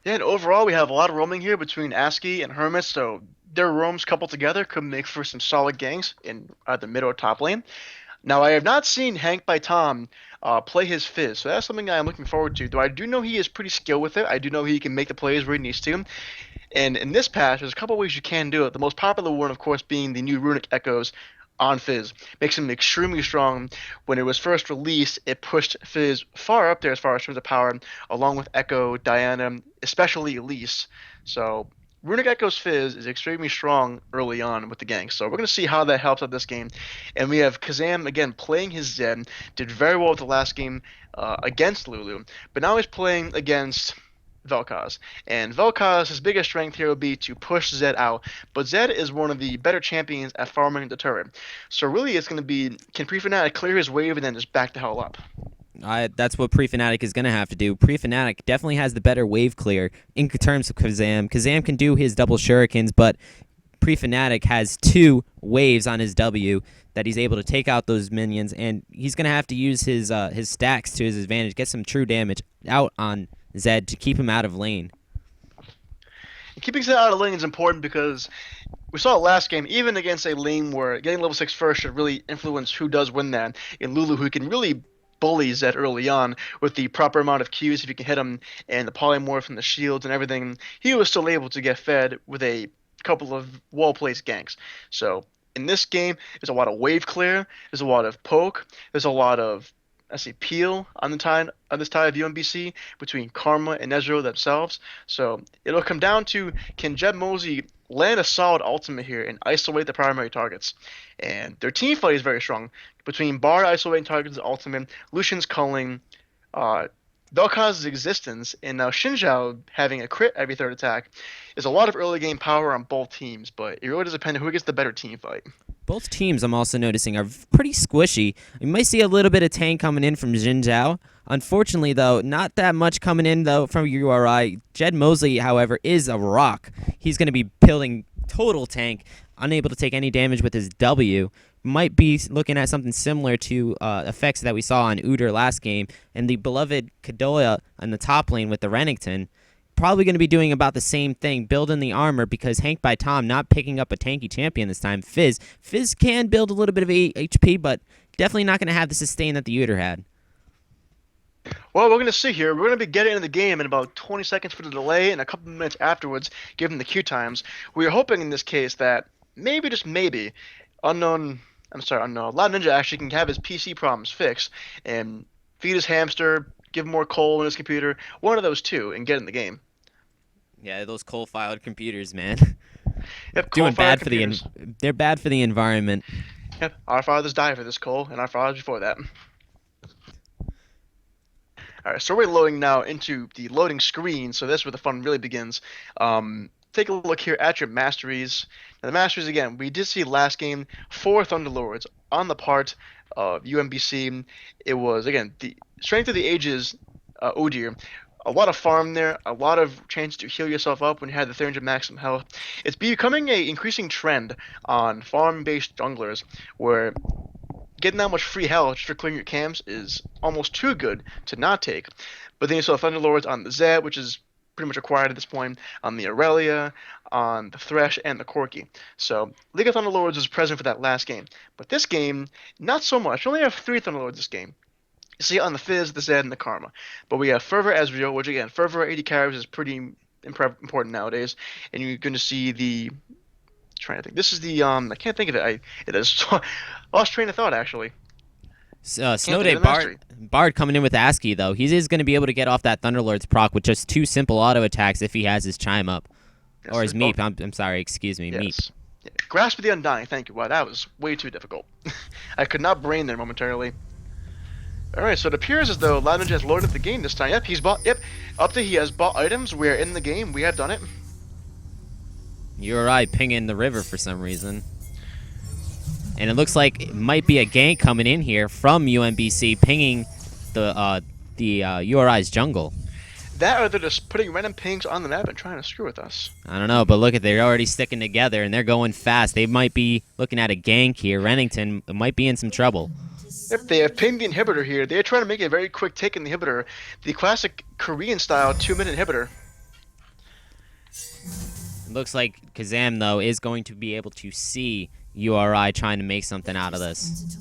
Yeah, and overall we have a lot of roaming here between ASCII and Hermit, so their roams coupled together could make for some solid ganks in either mid or top lane. Now, I have not seen Hank by Tom play his Fizz, so that's something I'm looking forward to. Though I do know he is pretty skilled with it. I do know he can make the plays where he needs to. And in this patch, there's a couple ways you can do it. The most popular one, of course, being the new Runic Echoes on Fizz. Makes him extremely strong. When it was first released, it pushed Fizz far up there as far as terms of power, along with Echo, Diana, especially Elise. So Runic Echo's Fizz is extremely strong early on with the gank. So we're going to see how that helps out this game. And we have Kazam, again, playing his Zen. Did very well with the last game against Lulu. But now he's playing against Vel'Koz. And Vel'Koz's biggest strength here will be to push Zed out. But Zed is one of the better champions at farming the turret. So really it's going to be, can Pre-Fnatic clear his wave and then just back the hell up? That's what Pre-Fnatic is going to have to do. Pre-Fnatic definitely has the better wave clear in terms of Kazam. Kazam can do his double shurikens, but Pre-Fnatic has 2 waves on his W that he's able to take out those minions, and he's going to have to use his stacks to his advantage, get some true damage out on Zed to keep him out of lane. And keeping Zed out of lane is important because we saw it last game, even against a lane where getting level 6 first should really influence who does win that. In Lulu, who can really bully Zed early on with the proper amount of Qs if you can hit him, and the polymorph and the shields and everything, he was still able to get fed with a couple of well-placed ganks. So in this game, there's a lot of wave clear, there's a lot of poke, there's a lot of peel on this tie of UMBC between Karma and Ezreal themselves. So it'll come down to, can Jeb Mosley land a solid ultimate here and isolate the primary targets? And their team fight is very strong between Bard isolating targets and ultimate, Lucian's culling, Vel'Koz's existence, and now Xinjiao having a crit every third attack. Is a lot of early game power on both teams, but it really does depend on who gets the better team fight. Both teams, I'm also noticing, are pretty squishy. You might see a little bit of tank coming in from Xinjiao. Unfortunately, though, not that much coming in, though, from URI. Jed Mosley, however, is a rock. He's going to be building total tank, unable to take any damage with his W. Might be looking at something similar to effects that we saw on URI last game, and the beloved Kadoya on the top lane with the Renekton. Probably going to be doing about the same thing, building the armor, because Hank by Tom not picking up a tanky champion this time. Fizz can build a little bit of HP, but definitely not going to have the sustain that the URI had. Well, we're going to see here. We're going to be getting into the game in about 20 seconds for the delay and a couple minutes afterwards, given the queue times. We are hoping in this case that maybe, just maybe, Loud Ninja actually can have his PC problems fixed and feed his hamster, give him more coal in his computer, one of those two, and get in the game. Yeah, those coal-fired computers, man. Yep, Doing coal-fired bad for computers. they're bad for the environment. Yep, our fathers died for this coal, and our fathers before that. All right, so we're loading now into the loading screen, so that's where the fun really begins. Take a look here at your masteries. Now, the masteries, again, we did see last game 4 Thunderlords on the part of UMBC. It was, again, the Strength of the Ages, Uh-ZEER. A lot of farm there, a lot of chance to heal yourself up when you had the 300 maximum health. It's becoming a increasing trend on farm-based junglers, where getting that much free health just for clearing your camps is almost too good to not take. But then you saw Thunderlords on the Zed, which is pretty much required at this point, on the Aurelia, on the Thresh, and the Corki. So League of Thunderlords was present for that last game. But this game, not so much. We only have 3 Thunderlords this game. You see it on the Fizz, the Zed, and the Karma. But we have Fervor Ezreal, which again, Fervor 80 carries is pretty important nowadays. And you're going to see the trying to think. This is the I can't think of it. It is lost train of thought actually. Can't Snow think Day of the mastery. Bard coming in with ASCII though. He is going to be able to get off that Thunderlord's proc with just 2 simple auto attacks if he has his chime up, Yes, or his oh, meep. I'm sorry, excuse me, meep. yes. Yeah. Grasp of the Undying. Thank you. Wow, that was way too difficult. I could not brain there momentarily. All right, so it appears as though Loud Ninja has loaded the game this time. Yep, he's bought. Yep, up to he has bought items. We're in the game. We have done it. URI pinging the river for some reason. And it looks like it might be a gank coming in here from UMBC pinging the URI's jungle. That or they're just putting random pings on the map and trying to screw with us. I don't know, but look at they're already sticking together and they're going fast. They might be looking at a gank here. Rennington might be in some trouble. If they have pinged the inhibitor here, they're trying to make a very quick take in the inhibitor. The classic Korean style 2-minute inhibitor. It looks like Kazam, though, is going to be able to see URI trying to make something out of this.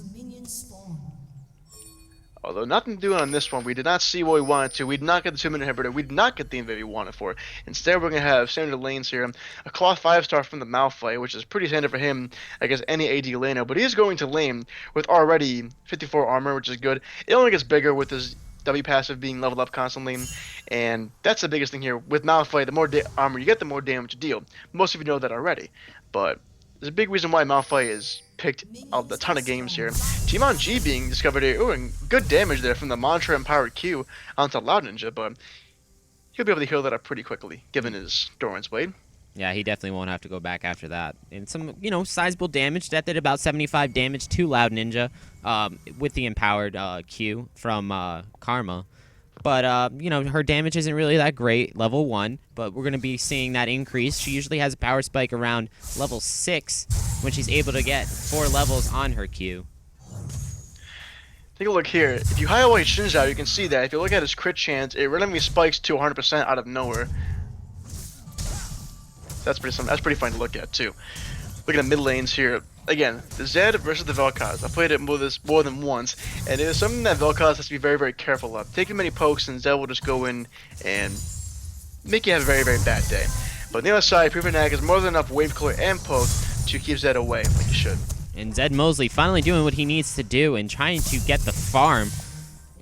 Although nothing to do on this one, we did not see what we wanted to. We did not get the 2-minute inhibitor. We did not get the inv we wanted for. Instead, we're going to have standard lanes here. A Cloth 5-star from the Malphite, which is pretty standard for him, I guess, any AD laner. But he is going to lane with already 54 armor, which is good. It only gets bigger with his W passive being leveled up constantly. And that's the biggest thing here. With Malphite, the more armor you get, the more damage you deal. Most of you know that already. But there's a big reason why Malphite is picked a ton of games here. Timon G being discovered here. Ooh, and good damage there from the Mantra Empowered Q onto Loud Ninja, but he'll be able to heal that up pretty quickly, given his Doran's Blade. Yeah, he definitely won't have to go back after that. And some, sizable damage. That did about 75 damage to Loud Ninja with the Empowered Q from Karma. But, her damage isn't really that great, level 1, but we're going to be seeing that increase. She usually has a power spike around level 6 when she's able to get 4 levels on her Q. Take a look here. If you highlight Shinzao, you can see that if you look at his crit chance, it randomly spikes to 100% out of nowhere. That's pretty fun to look at, too. Looking at mid lanes here. Again, the Zed versus the Vel'Koz. I played it more than once, and it is something that Vel'Koz has to be very, very careful of. Taking many pokes, and Zed will just go in and make you have a very, very bad day. But on the other side, Privernag has more than enough wave clear and poke to keep Zed away, like you should. And Zed Mosley finally doing what he needs to do and trying to get the farm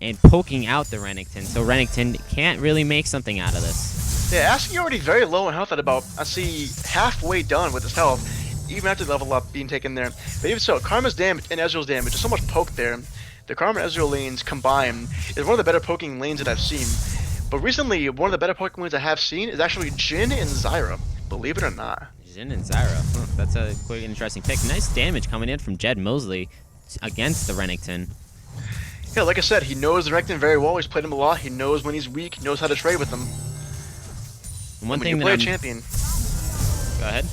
and poking out the Rennington, so Rennington can't really make something out of this. Yeah, ASCII already very low in health at about, I see, halfway done with his health. Even after the level up being taken there. But even so, Karma's damage and Ezreal's damage, there's so much poke there. The Karma and Ezreal lanes combined is one of the better poking lanes that I've seen. But recently, one of the better poking lanes I have seen is actually Jhin and Zyra, believe it or not. Jhin and Zyra, that's a quite interesting pick. Nice damage coming in from Jed Mosley against the Rennington. Yeah, like I said, he knows the Rennington very well, he's played him a lot, he knows when he's weak, he knows how to trade with him. And one when thing you play a champion. Go ahead.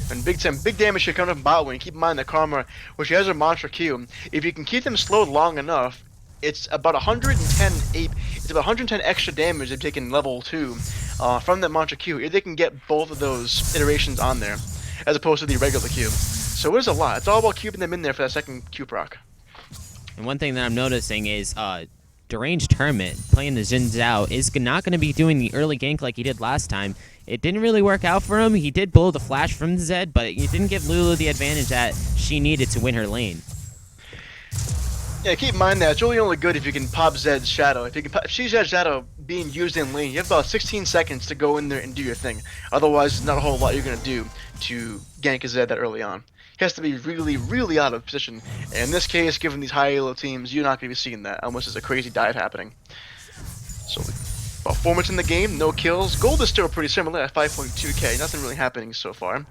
And big damage should come from bot lane. Keep in mind that Karma, which has a Mantra Q, if you can keep them slowed long enough, it's about 110 extra damage they've taken level 2 from that Mantra Q. If they can get both of those iterations on there, as opposed to the regular Q. So it is a lot. It's all about keeping them in there for that second Q proc. And one thing that I'm noticing is Deranged Hermit playing the Jhin Zhao is not going to be doing the early gank like he did last time. It didn't really work out for him. He did blow the flash from Zed, but it didn't give Lulu the advantage that she needed to win her lane. Yeah, keep in mind that it's really only good if you can pop Zed's shadow. If you can see Zed's shadow being used in lane, you have about 16 seconds to go in there and do your thing. Otherwise, there's not a whole lot you're gonna do to gank a Zed that early on. He has to be really, really out of position. And in this case, given these high elo teams, you're not gonna be seeing that unless there's a crazy dive happening. So about 4 minutes in the game, no kills. Gold is still pretty similar at 5.2k. Nothing really happening so far.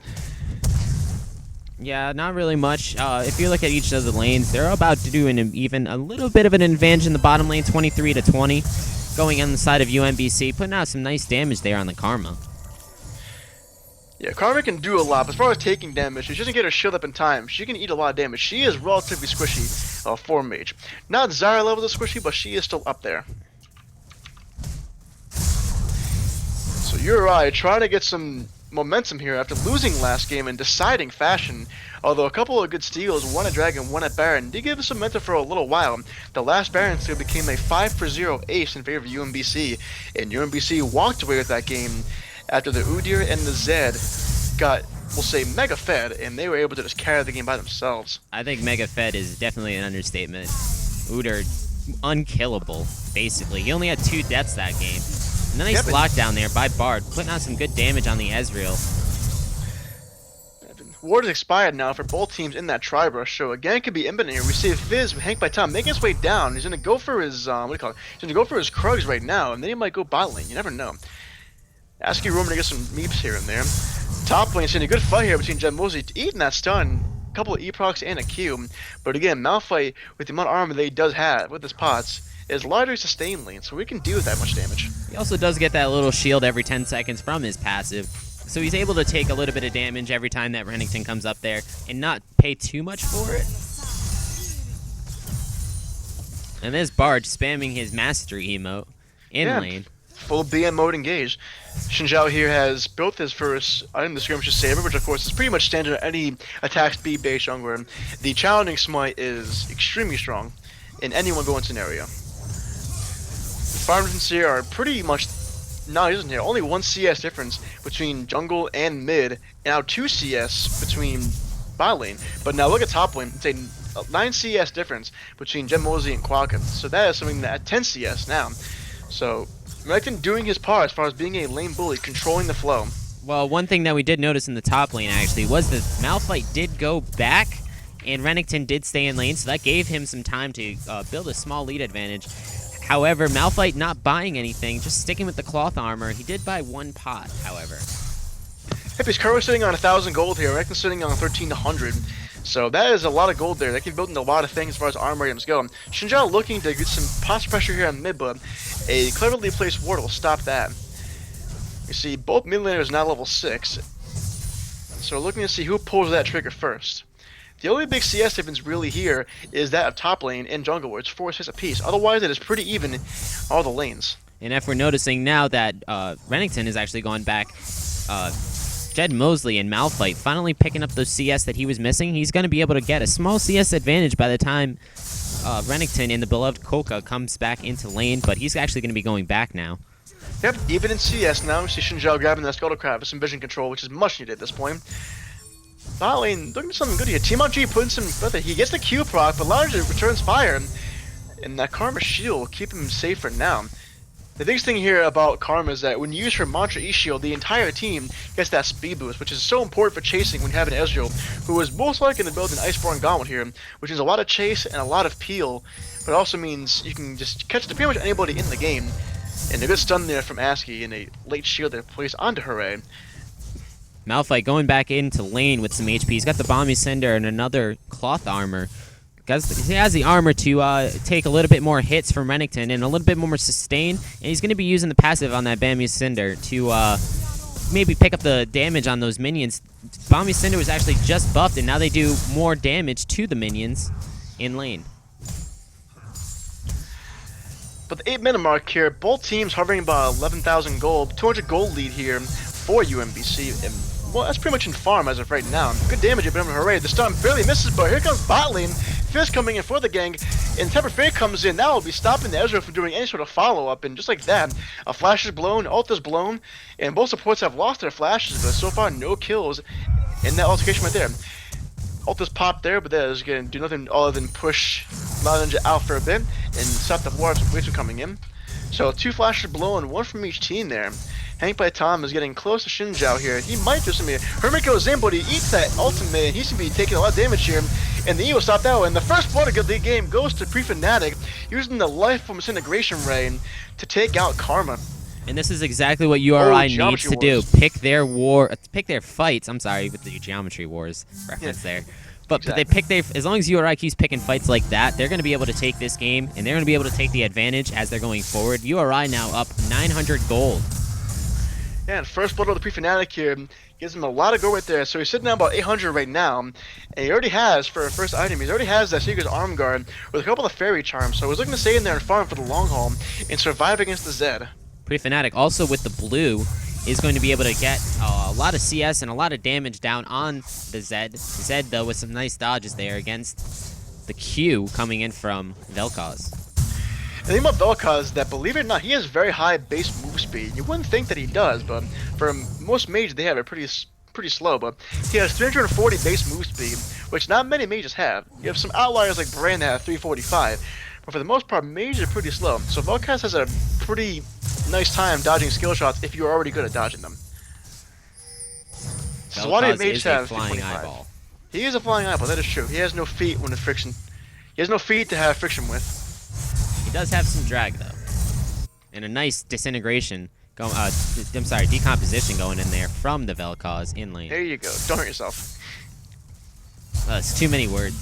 Yeah, not really much. If you look at each of the lanes, they're about to do even a little bit of an advantage in the bottom lane, 23 to 20, going on the side of UMBC, putting out some nice damage there on the Karma. Yeah, Karma can do a lot, but as far as taking damage, she doesn't get her shield up in time. She can eat a lot of damage. She is relatively squishy for mage. Not Zyra level of squishy, but she is still up there. So URI trying to get some momentum here after losing last game in deciding fashion. Although a couple of good steals, one at Dragon, one at Baron, did give us some momentum for a little while. The last Baron steal became a 5-for-0 ace in favor of UMBC, and UMBC walked away with that game after the URI and the Zed got, we'll say, mega fed, and they were able to just carry the game by themselves. I think mega fed is definitely an understatement. URI unkillable, basically. He only had 2 deaths that game. A nice lockdown there by Bard, putting out some good damage on the Ezreal. Ward is expired now for both teams in that tri-brush, so again it could be imminent here. We see Fizz Hank by Tom making his way down. He's gonna go for his what do you call it? He's gonna go for his Krugs right now, and then he might go bot lane. You never know. Asking Roman to get some meeps here and there. Top lane seeing a good fight here between Mosey eating that stun, a couple of E-procs and a Q. But again, Malphite with the amount of armor that he does have with his pots is largely sustain lane, so we can do that much damage. He also does get that little shield every 10 seconds from his passive, so he's able to take a little bit of damage every time that Renekton comes up there and not pay too much for it. And this Bard spamming his mastery emote in lane. Full BM mode engaged. Xinjiao here has built his first item, the Skirmisher Saber, which of course is pretty much standard on any attack speed based jungler. The challenging smite is extremely strong in any one going scenario. The farm differences here are pretty much non-existent here. Only 1 CS difference between jungle and mid, and now 2 CS between bot lane. But now look at top lane. It's a 9 CS difference between Mosey and Qualcomm. So that is something that at 10 CS now. So Renekton doing his part as far as being a lane bully, controlling the flow. Well, one thing that we did notice in the top lane actually was that Malphite did go back, and Renekton did stay in lane, so that gave him some time to build a small lead advantage. However, Malphite not buying anything, just sticking with the cloth armor. He did buy 1 pot, however. Yep, he's currently sitting on 1,000 gold here. Renekton's sitting on 1,300. So that is a lot of gold there. That can build into a lot of things as far as armor items go. Xinjiao looking to get some pot pressure here on mid, but a cleverly placed ward will stop that. You see, both mid laners now level 6. So we're looking to see who pulls that trigger first. The only big CS difference really here is that of top lane and jungle, where it's 4 assists apiece. Otherwise, it is pretty even in all the lanes. And if we're noticing now that Renekton has actually gone back, Mosley and Malphite finally picking up those CS that he was missing, he's going to be able to get a small CS advantage by the time Renekton in the beloved Coca comes back into lane, but he's actually going to be going back now. Yep, even in CS now, we see Xinjiao grabbing that Scuttlecraft with some vision control, which is much needed at this point. Bot lane looking for something good here. Team G putting some, he gets the Q proc, but largely returns fire, and that Karma shield will keep him safe for now. The biggest thing here about Karma is that when you use her Mantra E-Shield, the entire team gets that speed boost, which is so important for chasing when you have an Ezreal, who is most likely going to build an Iceborne Gauntlet here, which is a lot of chase and a lot of peel, but it also means you can just catch pretty much anybody in the game. And a good stun there from ASCII and a late shield there placed onto Hooray. Malphite going back into lane with some HP. He's got the Bomb Cinder and another cloth armor. He has the armor to take a little bit more hits from Renekton and a little bit more sustain. And he's going to be using the passive on that Bomb Cinder to maybe pick up the damage on those minions. Bomb Cinder was actually just buffed, and now they do more damage to the minions in lane. But the 8-minute mark here, both teams hovering about 11,000 gold, 200 gold lead here for UMBC. And, well, that's pretty much in farm as of right now. Good damage here from Hooray. The stun barely misses, but here comes bot lane. Fizz coming in for the gang, and Temper Fate comes in. That will be stopping the Ezreal from doing any sort of follow-up, and just like that, a flash is blown, ult is blown, and both supports have lost their flashes, but so far no kills in that altercation right there. Ult is popped there, but that is going to do nothing other than push Loud Ninja out for a bit and stop the waves from coming in. So 2 flashes below and 1 from each team there. Hank by Tom is getting close to Shinjao here. He might do something here. Hermit goes in, but he eats that ultimate, and he's going to be taking a lot of damage here. And the E will stop that one. And the first blood of the game goes to Pre-Fnatic, using the Life from Disintegration Ray to take out Karma. And this is exactly what URI needs to do. Pick their fights. I'm sorry, with the Geometry Wars reference there. But they pick as long as URI keeps picking fights like that, they're going to be able to take this game, and they're going to be able to take the advantage as they're going forward. URI now up 900 gold. Yeah, and first blood of the Pre-Fnatic here gives him a lot of gold right there. So he's sitting at about 800 right now, and he already has, for a first item, he already has that Seeker's Arm Guard with a couple of Fairy Charms. So he's looking to stay in there and farm for the long haul and survive against the Zed. Pre-Fnatic also with the blue is going to be able to get a lot of CS and a lot of damage down on the Zed. Zed, though, with some nice dodges there against the Q coming in from Vel'Koz. The thing about Vel'Koz is that, believe it or not, he has very high base move speed. You wouldn't think that he does, but for most mages, they have it pretty slow. But he has 340 base move speed, which not many mages have. You have some outliers like Brand that have 345, but for the most part, mages are pretty slow. So Vel'Koz has a pretty nice time dodging skill shots if you're already good at dodging them. So a lot of mages have flying eyeball. He is a flying eyeball, that is true. He has no feet when the friction. He has no feet to have friction with. He does have some drag though, and a nice disintegration. Decomposition going in there from the Vel'Koz in lane. There you go. Don't hurt yourself. It's too many words.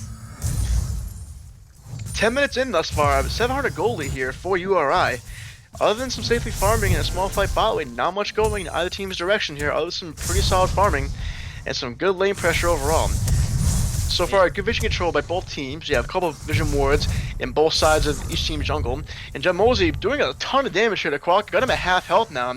10 minutes in thus far, 700 gold lead here for URI. Other than some safely farming and a small fight bot lane, not much going in either team's direction here, other than some pretty solid farming and some good lane pressure overall. So far, good vision control by both teams. You have a couple of vision wards in both sides of each team's jungle. And Jeb Mosley doing a ton of damage here to Quack. Got him at half health now.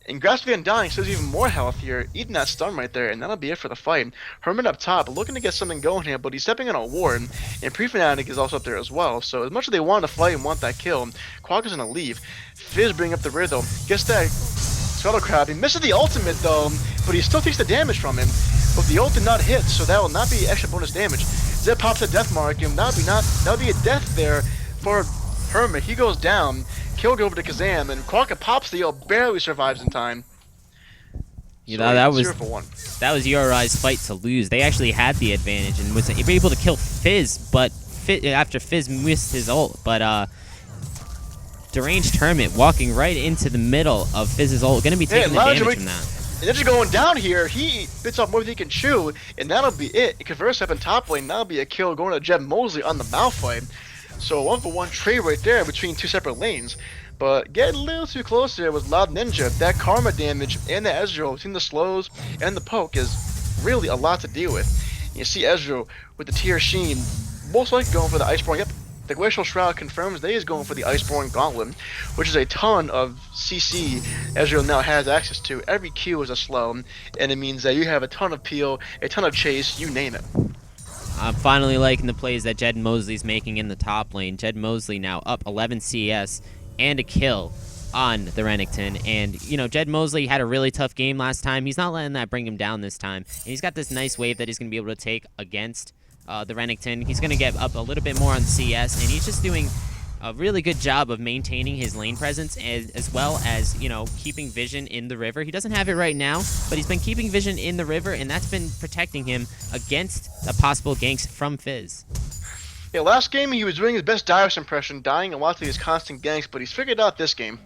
And Graspy Undying still has even more health here, eating that stun right there, and that'll be it for the fight. Herman up top, looking to get something going here, but he's stepping on a ward, and Pre-Fnatic is also up there as well. So as much as they want to fight and want that kill, Quack is going to leave. Fizz bringing up the rear though, gets that Scuttle Crab. He misses the ultimate though, but he still takes the damage from him. But the ult did not hit, so that will not be extra bonus damage. Zed pops a death mark, and that'll be a death there for Hermit. He goes down. Kill go over to Kazam, and Quokka pops the ult, barely survives in time. You know, that was URI's fight to lose. They actually had the advantage and was able to kill Fizz, but after Fizz missed his ult. But Deranged Hermit walking right into the middle of Fizz's ult, going to be taking the damage from that. And then just going down here, he bits off more than he can chew, and that'll be it. It converts up in top lane, that'll be a kill going to Jeb Mosley on the Malphite. So a 1-for-1 trade right there between two separate lanes. But getting a little too close there with Loud Ninja. That Karma damage and the Ezreal between the slows and the poke is really a lot to deal with. You see Ezreal with the Tier Sheen most likely going for the Iceborne. Yep, the Glacial Shroud confirms that he is going for the Iceborne Gauntlet, which is a ton of CC Ezreal now has access to. Every Q is a slow, and it means that you have a ton of peel, a ton of chase, you name it. I'm finally liking the plays that Jed Mosley's making in the top lane. Jed Mosley now up 11 CS and a kill on the Renekton. And, you know, Jed Mosley had a really tough game last time. He's not letting that bring him down this time. And he's got this nice wave that he's going to be able to take against the Renekton. He's going to get up a little bit more on CS, and he's just doing a really good job of maintaining his lane presence as well as, you know, keeping vision in the river. He doesn't have it right now, but he's been keeping vision in the river, and that's been protecting him against the possible ganks from Fizz. Yeah, last game he was doing his best Darius impression, dying a lot to these constant ganks, but he's figured out this game.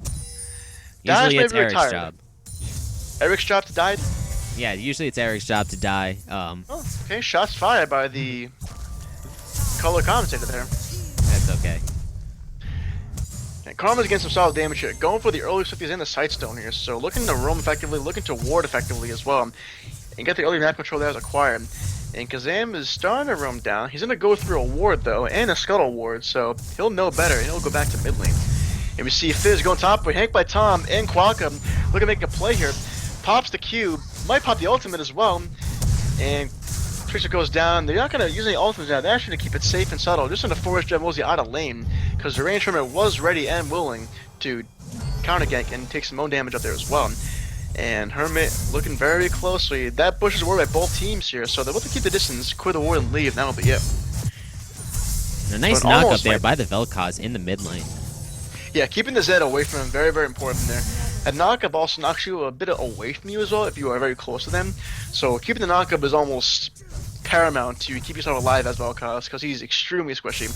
Usually it's Eric's job. Eric's job to die? Yeah, usually it's Eric's job to die. Oh, okay, shots fired by the color commentator there. That's okay. Karma's getting some solid damage here. Going for the early 50s and the Sightstone here, so looking to roam effectively, looking to ward effectively as well, and get the early map control that was acquired. And Kazam is starting to roam down. He's going to go through a ward though, and a Scuttle ward, so he'll know better, and he'll go back to mid lane. And we see Fizz going top, but Hank by Tom and Quokka looking to make a play here. Pops the Q, might pop the ultimate as well, and Trickster goes down. They're not going to use any ultimates now. They're actually going to keep it safe and subtle, just going to force Jeb Mosley out of lane, because the range Hermit was ready and willing to counter gank and take some own damage up there as well. And Hermit looking very closely. That bush is worried by both teams here, so they're able to keep the distance, clear the ward, and leave. That'll be it. A nice But knock up almost there like, by the Vel'Koz in the mid lane. yeah, keeping the Zed away from him, very, very important there. A knockup also knocks you a bit away from you as well if you are very close to them. So keeping the knockup is almost paramount to keep yourself alive as Vel'Koz, because he's extremely squishy.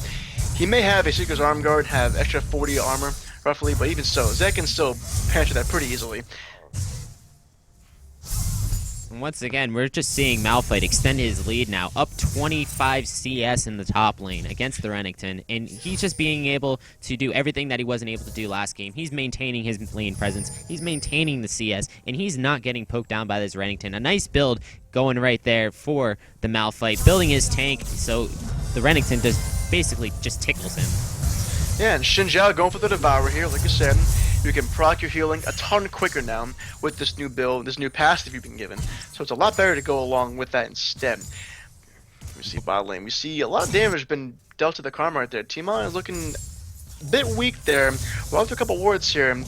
He may have a Seeker's Arm Guard, have extra 40 armor, roughly, but even so, Zed can still penetrate that pretty easily. And once again, we're just seeing Malphite extend his lead now, up 25 CS in the top lane against the Renekton, and he's just being able to do everything that he wasn't able to do last game. He's maintaining his lane presence, he's maintaining the CS, and he's not getting poked down by this Renekton. A nice build going right there for the Malphite, building his tank so the Renekton basically just tickles him. Yeah, and Xin Zhao going for the Devourer here, like I said. You can proc your healing a ton quicker now with this new build, this new passive you've been given. So it's a lot better to go along with that instead. We see bot lane. We see a lot of damage been dealt to the Karma right there. Timon is looking a bit weak there. We'll have to a couple wards here.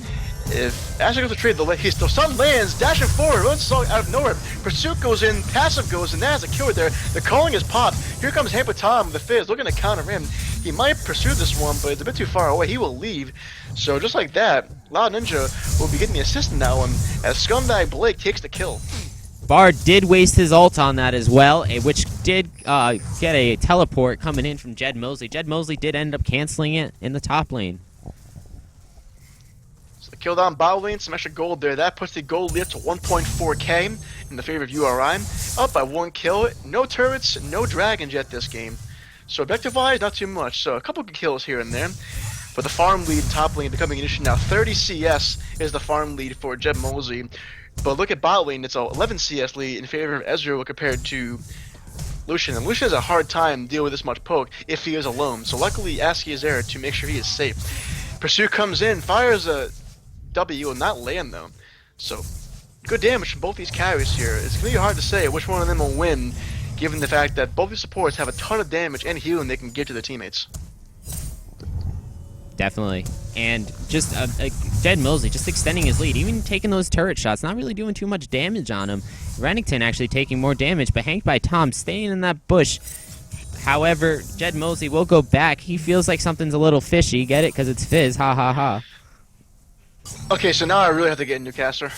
If Asher goes to trade the sun lands, dashing forward, runs out of nowhere. Pursuit goes in, passive goes in, that's a killer there. The calling is popped. Here comes Hamper Tom, the Fizz, looking to counter him. He might pursue this one, but it's a bit too far away. He will leave. So just like that, Loud Ninja will be getting the assist in that one as Scumbag Blake takes the kill. Bard did waste his ult on that as well, which did get a teleport coming in from Jed Mosley. Jed Mosley did end up canceling it in the top lane. So the kill down bot lane, some extra gold there. That puts the gold lead up to 1.4k in the favor of URI. Up by 1 kill. No turrets, no dragons yet this game. So objective-wise, not too much. So a couple good kills here and there. But the farm lead top lane becoming an issue now. 30 CS is the farm lead for Jed Mosley. But look at bot lane, it's a 11 CS lead in favor of Uh-ZEER compared to Lucian. And Lucian has a hard time dealing with this much poke if he is alone. So luckily Aski is there to make sure he is safe. Pursuit comes in, fires a W, will not land though. So good damage from both these carries here. It's going to be hard to say which one of them will win, given the fact that both these supports have a ton of damage and healing they can give to their teammates. Definitely. And just Jed Mosley just extending his lead, even taking those turret shots, not really doing too much damage on him. Renekton actually taking more damage, but Hanked by Tom staying in that bush. However, Jed Mosley will go back. He feels like something's a little fishy. Get it? Because it's Fizz. Ha ha ha. Okay, so now I really have to get a Newcaster.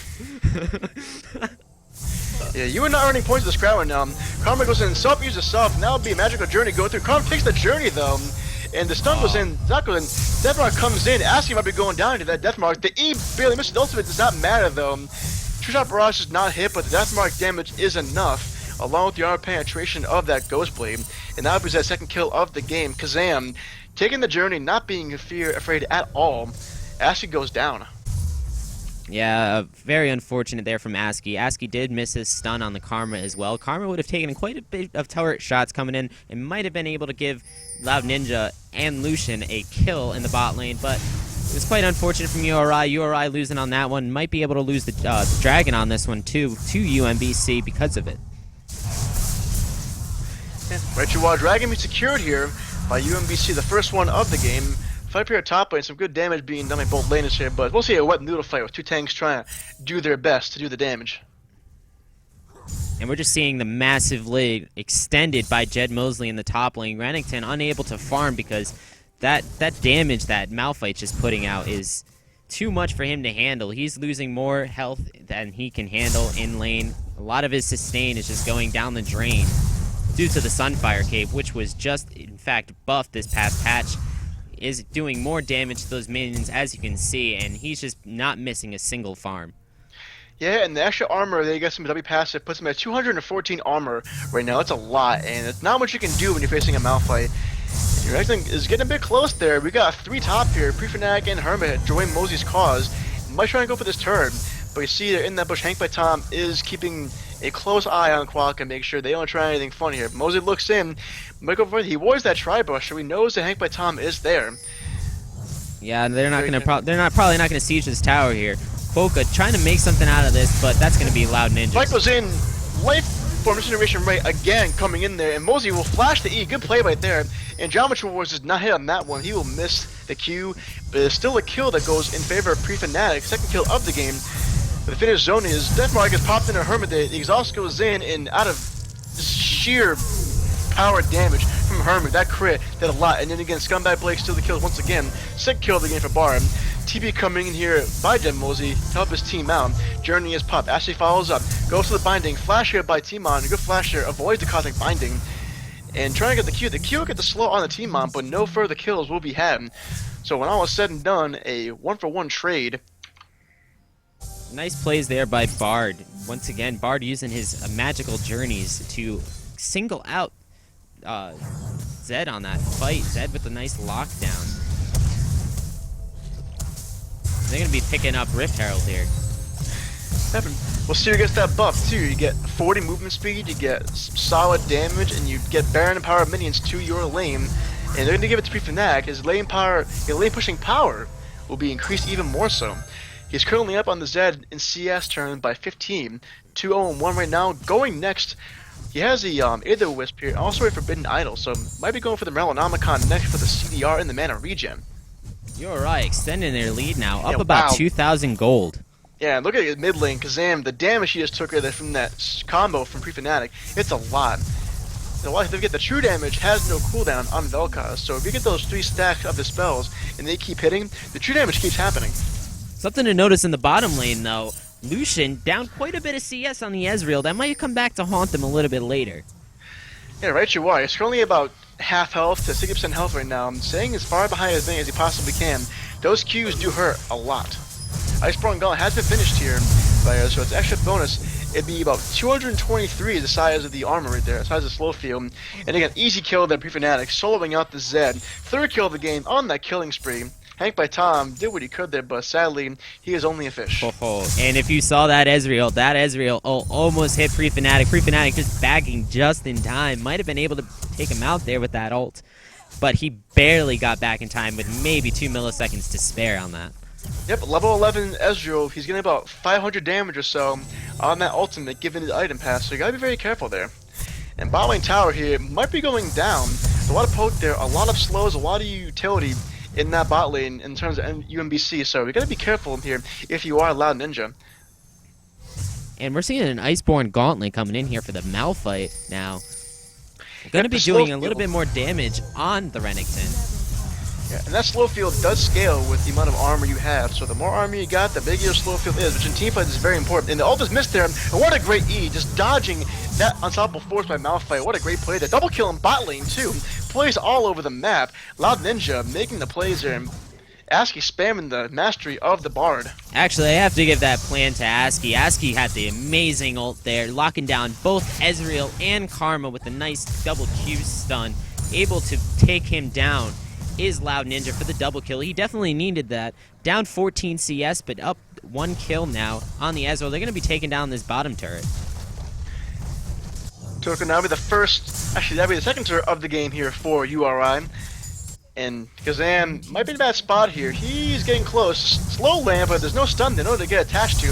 Yeah, you are not earning points to this crowd now. Karma goes in, self uses self. Now it'll be a magical journey go through. Karma takes the journey though. And the stun goes in, that goes in, Deathmark comes in, Asking might be going down into that Deathmark. The E barely misses, the ultimate does not matter though. True Shot Barrage is not hit, but the Deathmark damage is enough, along with the armor penetration of that Ghost Blade. And that was that second kill of the game. Kazam, taking the journey, not being afraid at all. Asking goes down. Yeah, very unfortunate there from Aski. Aski did miss his stun on the Karma as well. Karma would have taken quite a bit of turret shots coming in and might have been able to give Loud Ninja and Lucian a kill in the bot lane, but it was quite unfortunate from URI. URI losing on that one. Might be able to lose the Dragon on this one too to UMBC because of it. Yeah, right, you are. Dragon be secured here by UMBC, the first one of the game. Fight here top lane, some good damage being done by both laners here, but we'll see a wet noodle fight with two tanks trying to do their best to do the damage. And we're just seeing the massive lead extended by Jed Mosley in the top lane. Renekton unable to farm because that damage that Malphite's just putting out is too much for him to handle. He's losing more health than he can handle in lane. A lot of his sustain is just going down the drain due to the Sunfire Cape, which was just, in fact, buffed this past patch. Is doing more damage to those minions, as you can see, and he's just not missing a single farm. Yeah, and the extra armor, they got some W passive, puts him at 214 armor right now. That's a lot, and it's not much you can do when you're facing a Malphite. Your next thing is getting a bit close there. We got 3 top here, Pre-Fanatic and Hermit join Mosley's cause. Might try and go for this turn, but you see there in that bush, Hanked by Tom is keeping a close eye on Quack and make sure they don't try anything funny here. Mosley looks in, might go for it. He wards that tri-brush, so he knows that Hanked by Tom is there. Yeah, they're not gonna. Probably not gonna siege this tower here. Boca trying to make something out of this, but that's gonna be Loud Ninja. Mike goes in, life form incineration right again coming in there, and Mosley will flash the E. Good play right there. And Geometry Wars does not hit on that one. He will miss the Q, but it's still a kill that goes in favor of Pre-Fanatic. Second kill of the game. The finish zone is Deathmark gets popped in a Hermit. The exhaust goes in, and out of sheer power damage from Hermit, that crit did a lot. And then again, Scumbag Blake still the kills once again. Sick kill of the game for Barb. TP coming in here by Jed Mosley to help his team out. Journey is popped. Ashley follows up, goes to the binding. Flash here by T-Mon. Good flash here, avoids the cosmic binding. And trying to get the Q. The Q will get the slow on the T-Mon, but no further kills will be had. So when all is said and done, a 1-for-1 trade. Nice plays there by Bard. Once again, Bard using his magical journeys to single out Zed on that fight. Zed with a nice lockdown. They're going to be picking up Rift Herald here. Well, Seer gets that buff too. You get 40 movement speed, you get solid damage, and you get Baron and Power minions to your lane. And they're going to give it to Pre-Fnatic. His lane power, your lane pushing power will be increased even more so. He's currently up on the Zed in CS turn by 15. 2-0-1 right now. Going next, he has the Aether Wisp here, also a Forbidden Idol, so might be going for the Melonomicon next for the CDR and the mana regen. URI extending their lead now, up Yeah, about wow. 2,000 gold. Yeah, look at his mid lane, Kazam. The damage he just took right there from that combo from Pre-Fnatic, it's a lot. If get the true damage has no cooldown on Vel'Koz, so if you get those 3 stacks of the spells and they keep hitting, the true damage keeps happening. Something to notice in the bottom lane, though. Lucian down quite a bit of CS on the Ezreal. That might come back to haunt them a little bit later. Yeah, right you are. He's currently about half health to 60% health right now. I'm staying as far behind his thing as he possibly can. Those Qs do hurt a lot. Iceborne Gauntlet has been finished here, so it's extra bonus. It'd be about 223 the size of the armor right there, the size of the slow field. And again, easy kill there, Pre-Fnatic, soloing out the Zed. 3rd kill of the game on that killing spree. Hank by Tom did what he could there, but sadly, he is only a fish. And if you saw that Ezreal almost hit Pre-Fnatic. Pre-Fnatic just bagging just in time. Might have been able to take him out there with that ult. But he barely got back in time with maybe 2 milliseconds to spare on that. Yep, level 11 Ezreal, he's getting about 500 damage or so on that ultimate given his item pass, so you gotta be very careful there. And bot lane tower here might be going down. There's a lot of poke there, a lot of slows, a lot of utility in that bot lane in terms of UMBC, so you gotta be careful here if you are Loud Ninja. And we're seeing an Iceborne Gauntlet coming in here for the Malphite now. We're going to be the doing slow a little field. bit more damage on the Renekton. Yeah, and that slow field does scale with the amount of armor you have, so the more armor you got, the bigger your slow field is, which in teamfights is very important. And the ult is missed there, and what a great E, just dodging that unstoppable force by Malphite. What a great play there. Double kill in bot lane too. Plays all over the map. Loud Ninja making the plays there, and ASCII spamming the mastery of the Bard. Actually, I have to give that plan to ASCII. ASCII had the amazing ult there, locking down both Ezreal and Karma with a nice double Q stun, able to take him down. Is Loud Ninja for the double kill. He definitely needed that. Down 14 CS, but up 1 kill now on the Ezreal. They're going to be taking down this bottom turret. So now be the first, actually that'll be the second turret of the game here for URI. And Kazam might be in a bad spot here. He's getting close. Slow land, but there's no stun there, no to get attached to.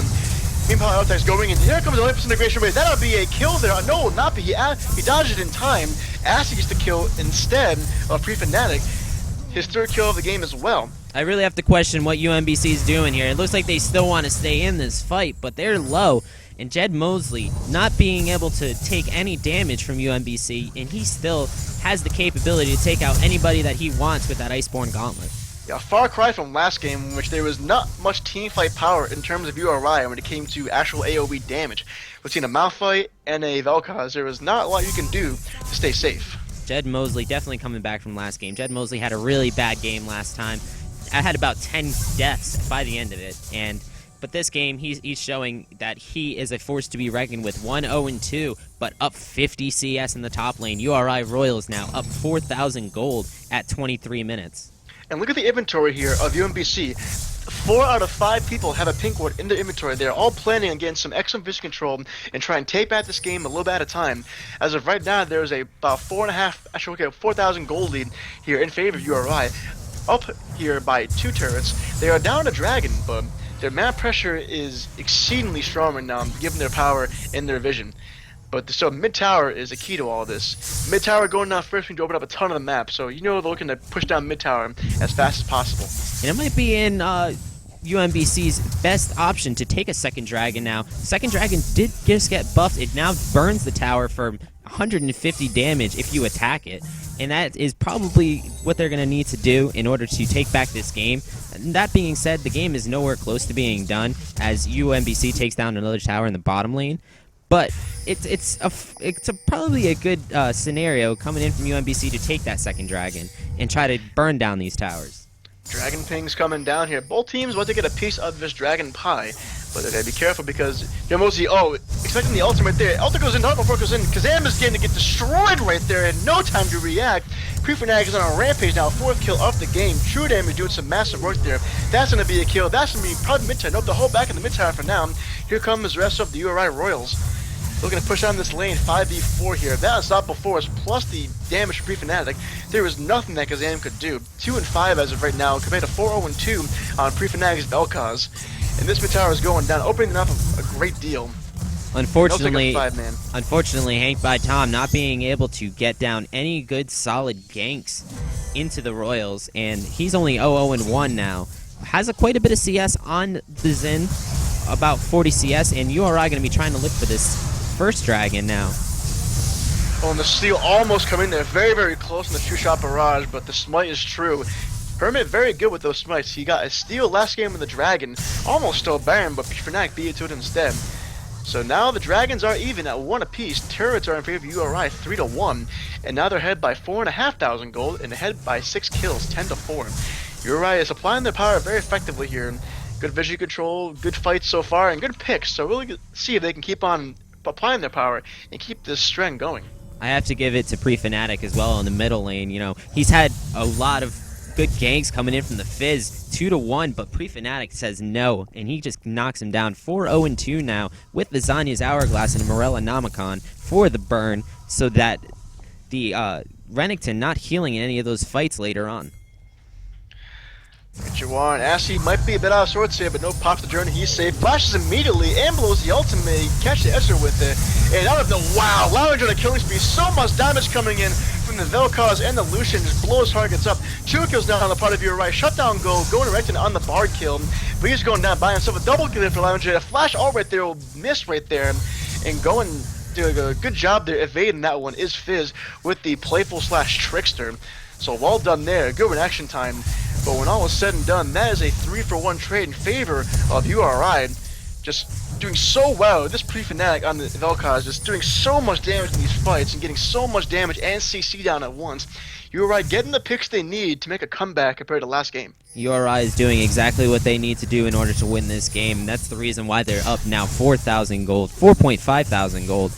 Meanwhile, Altex going in. Here comes the 100% integration rate. That'll be a kill there. No, not be. He dodged it in time. ASCII gets the kill instead of Pre-Fnatic. His 3rd kill of the game as well. I really have to question what UMBC is doing here. It looks like they still want to stay in this fight, but they're low. And Jed Mosley not being able to take any damage from UMBC, and he still has the capability to take out anybody that he wants with that Iceborne Gauntlet. Yeah, far cry from last game in which there was not much teamfight power in terms of URI when it came to actual AoE damage. Between a Malphite and a Vel'Koz, there was not a lot you can do to stay safe. Jed Mosley definitely coming back from last game. Jed Mosley had a really bad game last time. I had about 10 deaths by the end of it, but this game he's showing that he is a force to be reckoned with. 1-0-2, but up 50 CS in the top lane. URI Royals now up 4,000 gold at 23 minutes. And look at the inventory here of UMBC. 4 out of 5 people have a pink ward in their inventory. They're all planning on getting some excellent vision control and try and take back this game a little bit at a time. As of right now, there's about 4,000 gold lead here in favor of URI. Up here by 2 turrets. They are down a dragon, but their mana pressure is exceedingly strong right now, given their power and their vision. But so mid tower is a key to all this. Mid tower going down first means to open up a ton of the map, so you know they're looking to push down mid tower as fast as possible. And it might be in UMBC's best option to take a second dragon now. Second dragon did just get buffed. It now burns the tower for 150 damage if you attack it. And that is probably what they're going to need to do in order to take back this game. And that being said, the game is nowhere close to being done as UMBC takes down another tower in the bottom lane. But it's probably a good scenario coming in from UMBC to take that second dragon and try to burn down these towers. Dragon ping's coming down here. Both teams want to get a piece of this dragon pie, but they gotta be careful because Yamosi, expecting the ultimate there. Ultimate goes in, not before it goes in. Kazam is going to get destroyed right there and no time to react. Pre-Fnatic is on a rampage now, 4th kill of the game. True Damage doing some massive work there. That's going to be a kill. That's going to be probably mid-tower. Nope, the whole back in the mid-tower for now. Here comes the rest of the URI Royals. Looking to push on this lane, 5v4 here. That unstoppable force plus the damage from Pre-Fnatic. There was nothing that Kazam could do. 2-5 as of right now, compared to 4-0-2 on Pre-Fnatic's Vel'Koz. And this mid-tower is going down, opening up a great deal. Unfortunately, Hank by Tom not being able to get down any good solid ganks into the Royals, and he's only 0-0-1 now. Has quite a bit of CS on the Zen, about 40 CS, and URI going to be trying to look for this first dragon now. Oh, and the steal almost coming there, very, very close in the two-shot barrage, but the smite is true. Hermit very good with those smites. He got a steal last game with the dragon, almost stole Baron, but Fnatic beat it to it instead. So now the dragons are even at 1 apiece. Turrets are in favor of URI 3-1, and now they're ahead by 4,500 gold and ahead by 6 kills, 10-4. URI is applying their power very effectively here. Good vision control, good fights so far, and good picks. So really see if they can keep on applying their power and keep this trend going. I have to give it to Pre-Fnatic as well in the middle lane. You know, he's had a lot of good ganks coming in from the Fizz, 2-1, but Pre-Fnatic says no, and he just knocks him down. 4-0-2 now with the Zanya's Hourglass and Morella Namicon for the burn, so that the Renekton not healing in any of those fights later on. Jawan, Ashy might be a bit out of sorts here, but no pops the journey, he's safe. Flashes immediately and blows the ultimate, catch the Escher with it. And out of the wow, Lounger on a killing spree, so much damage coming in from the Vel'Koz and the Lucian, just blows targets up. 2 kills down on the part of URI, shutdown go, going Renekton on the Bard kill. But he's going down by himself, a double kill there for Lounger, a flash all right there, will miss right there, and going, doing a good job there, evading that one is Fizz with the playful slash trickster. So well done there, good reaction time. But when all is said and done, that is a 3-for-1 trade in favor of URI. Just doing so well. This Pre-Fnatic on the Vel'Koz just doing so much damage in these fights and getting so much damage and CC down at once. URI getting the picks they need to make a comeback compared to last game. URI is doing exactly what they need to do in order to win this game. And that's the reason why they're up now 4,000 gold, 4.5 thousand gold.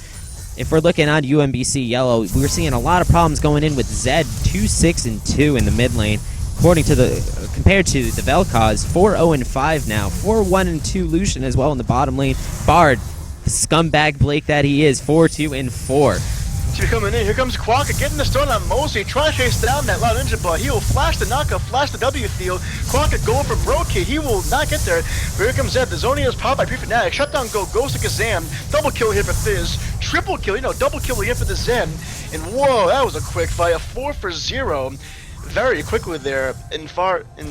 If we're looking at UMBC yellow, we're seeing a lot of problems going in with Zed 2-6-2 in the mid lane. According to the, compared to the Vel'Koz, 4-0-5 now. 4-1-2 Lucian as well in the bottom lane. Bard, the scumbag Blake that he is, 4-2-4. Coming in, here comes Quokka getting the stun on Mosley, trying to chase down that Loud Ninja, but he will flash the knockup, flash the W field. Quokka going for Bro Kid, he will not get there. But here comes Zed, the Zonia is popped by Pre-Fnatic, shutdown go, goes to Kazam, double kill here for Fizz, triple kill, double kill here for the Zed. And whoa, that was a quick fight, a 4-for-0. Very quickly there, in part of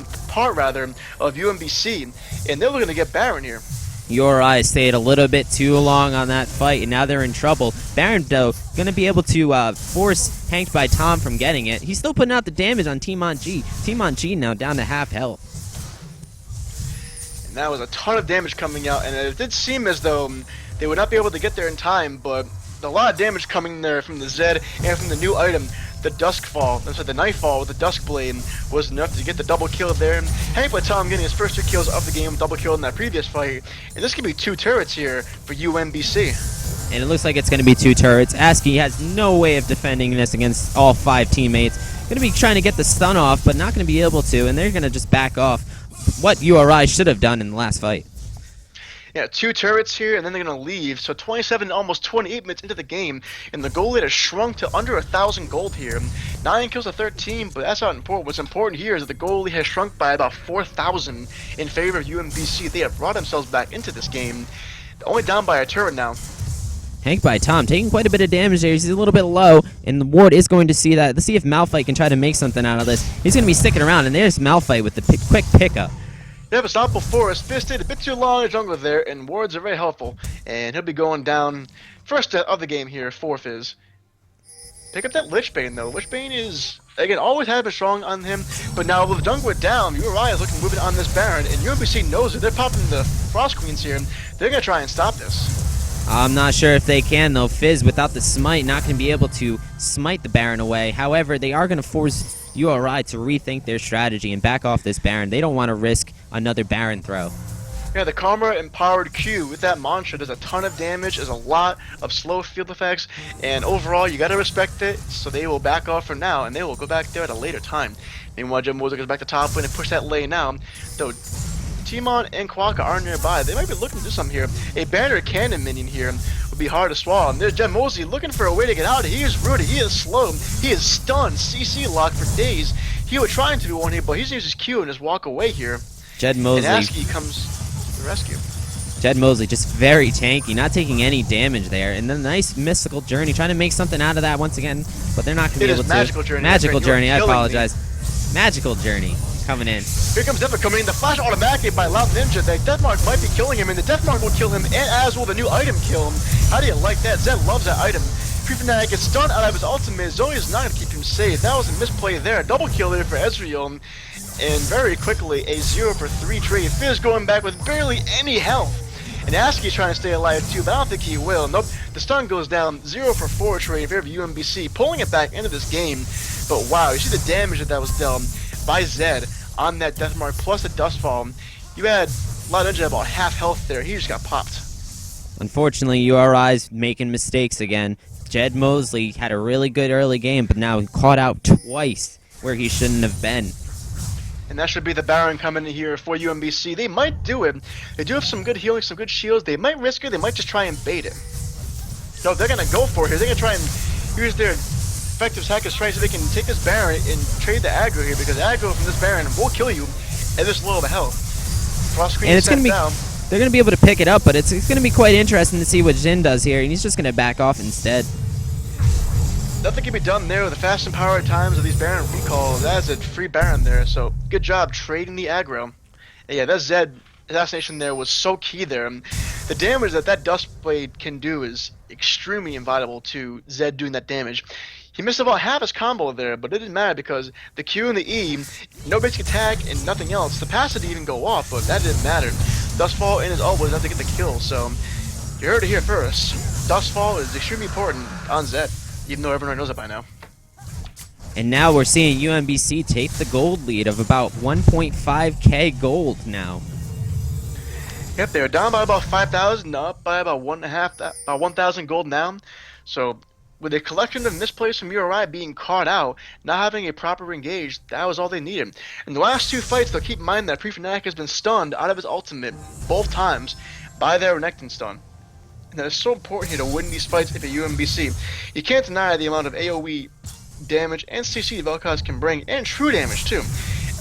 UMBC, and they're looking to get Baron here. URI stayed a little bit too long on that fight, and now they're in trouble. Baron, though, going to be able to force Hank by Tom from getting it. He's still putting out the damage on Team on G. Team on G now down to half health. And that was a ton of damage coming out, and it did seem as though they would not be able to get there in time, but a lot of damage coming there from the Zed and from the new item. The the Nightfall with the Dusk Blade was enough to get the double kill there. Hank by Tom getting his first 2 kills of the game, double kill in that previous fight. And this could be 2 turrets here for UMBC. And it looks like it's going to be 2 turrets. Askey has no way of defending this against all 5 teammates. Going to be trying to get the stun off, but not going to be able to, and they're going to just back off what URI should have done in the last fight. Yeah, 2 turrets here, and then they're going to leave. So 27, almost 28 minutes into the game, and the goal lead has shrunk to under 1,000 gold here. 9 kills to 13, but that's not important. What's important here is that the goal lead has shrunk by about 4,000 in favor of UMBC. They have brought themselves back into this game. Only down by a turret now. Hank by Tom taking quite a bit of damage there. He's a little bit low, and the Ward is going to see that. Let's see if Malphite can try to make something out of this. He's going to be sticking around, and there's Malphite with the quick pickup. They have a stoppable forest. Fizz stayed a bit too long in the jungle there, and wards are very helpful. And he'll be going down first of the game here for Fizz. Pick up that Lich Bane though. Lich Bane is, again, always has been strong on him, but now with Jungler down, URI is looking moving on this Baron, and UMBC knows it. They're popping the Frost Queens here. They're gonna try and stop this. I'm not sure if they can, though. Fizz, without the smite, not going to be able to smite the Baron away. However, they are going to force URI to rethink their strategy and back off this Baron. They don't want to risk another Baron throw. Yeah, the Karma-empowered Q with that mantra does a ton of damage, there's a lot of slow field effects, and overall, you gotta respect it, so they will back off for now, and they will go back there at a later time. Meanwhile, Jim Moser goes back to top lane and push that lane now, though Timon and Quokka are nearby. They might be looking to do something here. A banner cannon minion here would be hard to swallow. And there's Jem Mosley looking for a way to get out. He is rooted. He is slow. He is stunned. CC locked for days. He was trying to do one here, but he's used his Q and just walk away here. Jed Mosley. And Askey comes to the rescue. Jed Mosley just very tanky, not taking any damage there. And then nice mystical journey, trying to make something out of that once again, but they're not going to be able to. Magical journey. Magical journey. I apologize. Magical journey coming in. Here comes Deathmark coming in. The flash automatically by Loud Ninja. The Deathmark might be killing him, and the Deathmark will kill him, and as will the new item kill him. How do you like that? Zed loves that item. Pre-Fnatic gets stunned out of his ultimate. Zoe is not going to keep him safe. That was a misplay there. Double kill there for Ezreal. And very quickly, a 0-for-3 trade. Fizz going back with barely any health. And Askey's trying to stay alive too, but I don't think he will. Nope, the stun goes down. 0-for-4 trade in favor of UMBC, pulling it back into this game. But wow, you see the damage that was dealt by Zed on that Deathmark plus the Dustfall. You had Loud Ninja about half health there. He just got popped. Unfortunately, URI's making mistakes again. Jed Mosley had a really good early game, but now he caught out twice where he shouldn't have been. And that should be the Baron coming in here for UMBC. They might do it. They do have some good healing, some good shields. They might risk it. They might just try and bait it. No, they're going to go for it here. They're going to try and use their effective sack strike so they can take this Baron and trade the aggro here, because aggro from this Baron will kill you at this low of a health. Frost Queen and it's going to be down. They're going to be able to pick it up, but it's going to be quite interesting to see what Jin does here, and he's just going to back off instead. Nothing can be done there with the fast and powered times of these Baron recalls. That's a free Baron there, so good job trading the aggro. And yeah, that Zed assassination there was so key there. The damage that that Dust Blade can do is extremely invaluable to Zed doing that damage. He missed about half his combo there, but it didn't matter because the Q and the E, no basic attack and nothing else. The passive didn't even go off, but that didn't matter. Dustfall and his ult was enough to get the kill, so you heard it here first. Dustfall is extremely important on Zed, even though everyone knows it by now. And now we're seeing UMBC take the gold lead of about 1.5k gold now. Yep, they're down by about 5,000, up by about 1,000 gold now. So with a collection of misplays from URI being caught out, not having a proper engage, that was all they needed. In the last two fights, though, keep in mind that Pre-Fnatic has been stunned out of his ultimate both times by their Renekton stun. And that is so important here to win these fights if you're UMBC. You can't deny the amount of AoE damage and CC Vel'Koz can bring, and true damage too.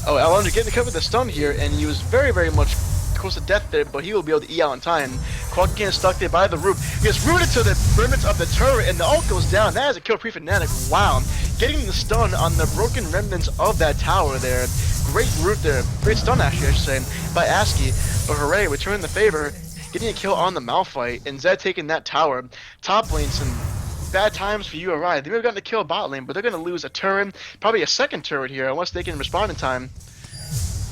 Oh, Alondra getting the cover with the stun here, and he was very, very much close to death there, but he will be able to E out in time. Quokka getting stuck there by the roof. He gets rooted to the remnants of the turret, and the ult goes down. That is a kill Pre-Fnatic. Wow. Getting the stun on the broken remnants of that tower there. Great root there. Great stun, actually, I should say, by Askey. But hooray, returning the favor. Getting a kill on the Malphite, and Zed taking that tower. Top lane, some bad times for URI. They may have gotten the kill bot lane, but they're going to lose a turret, probably a second turret here, unless they can respond in time.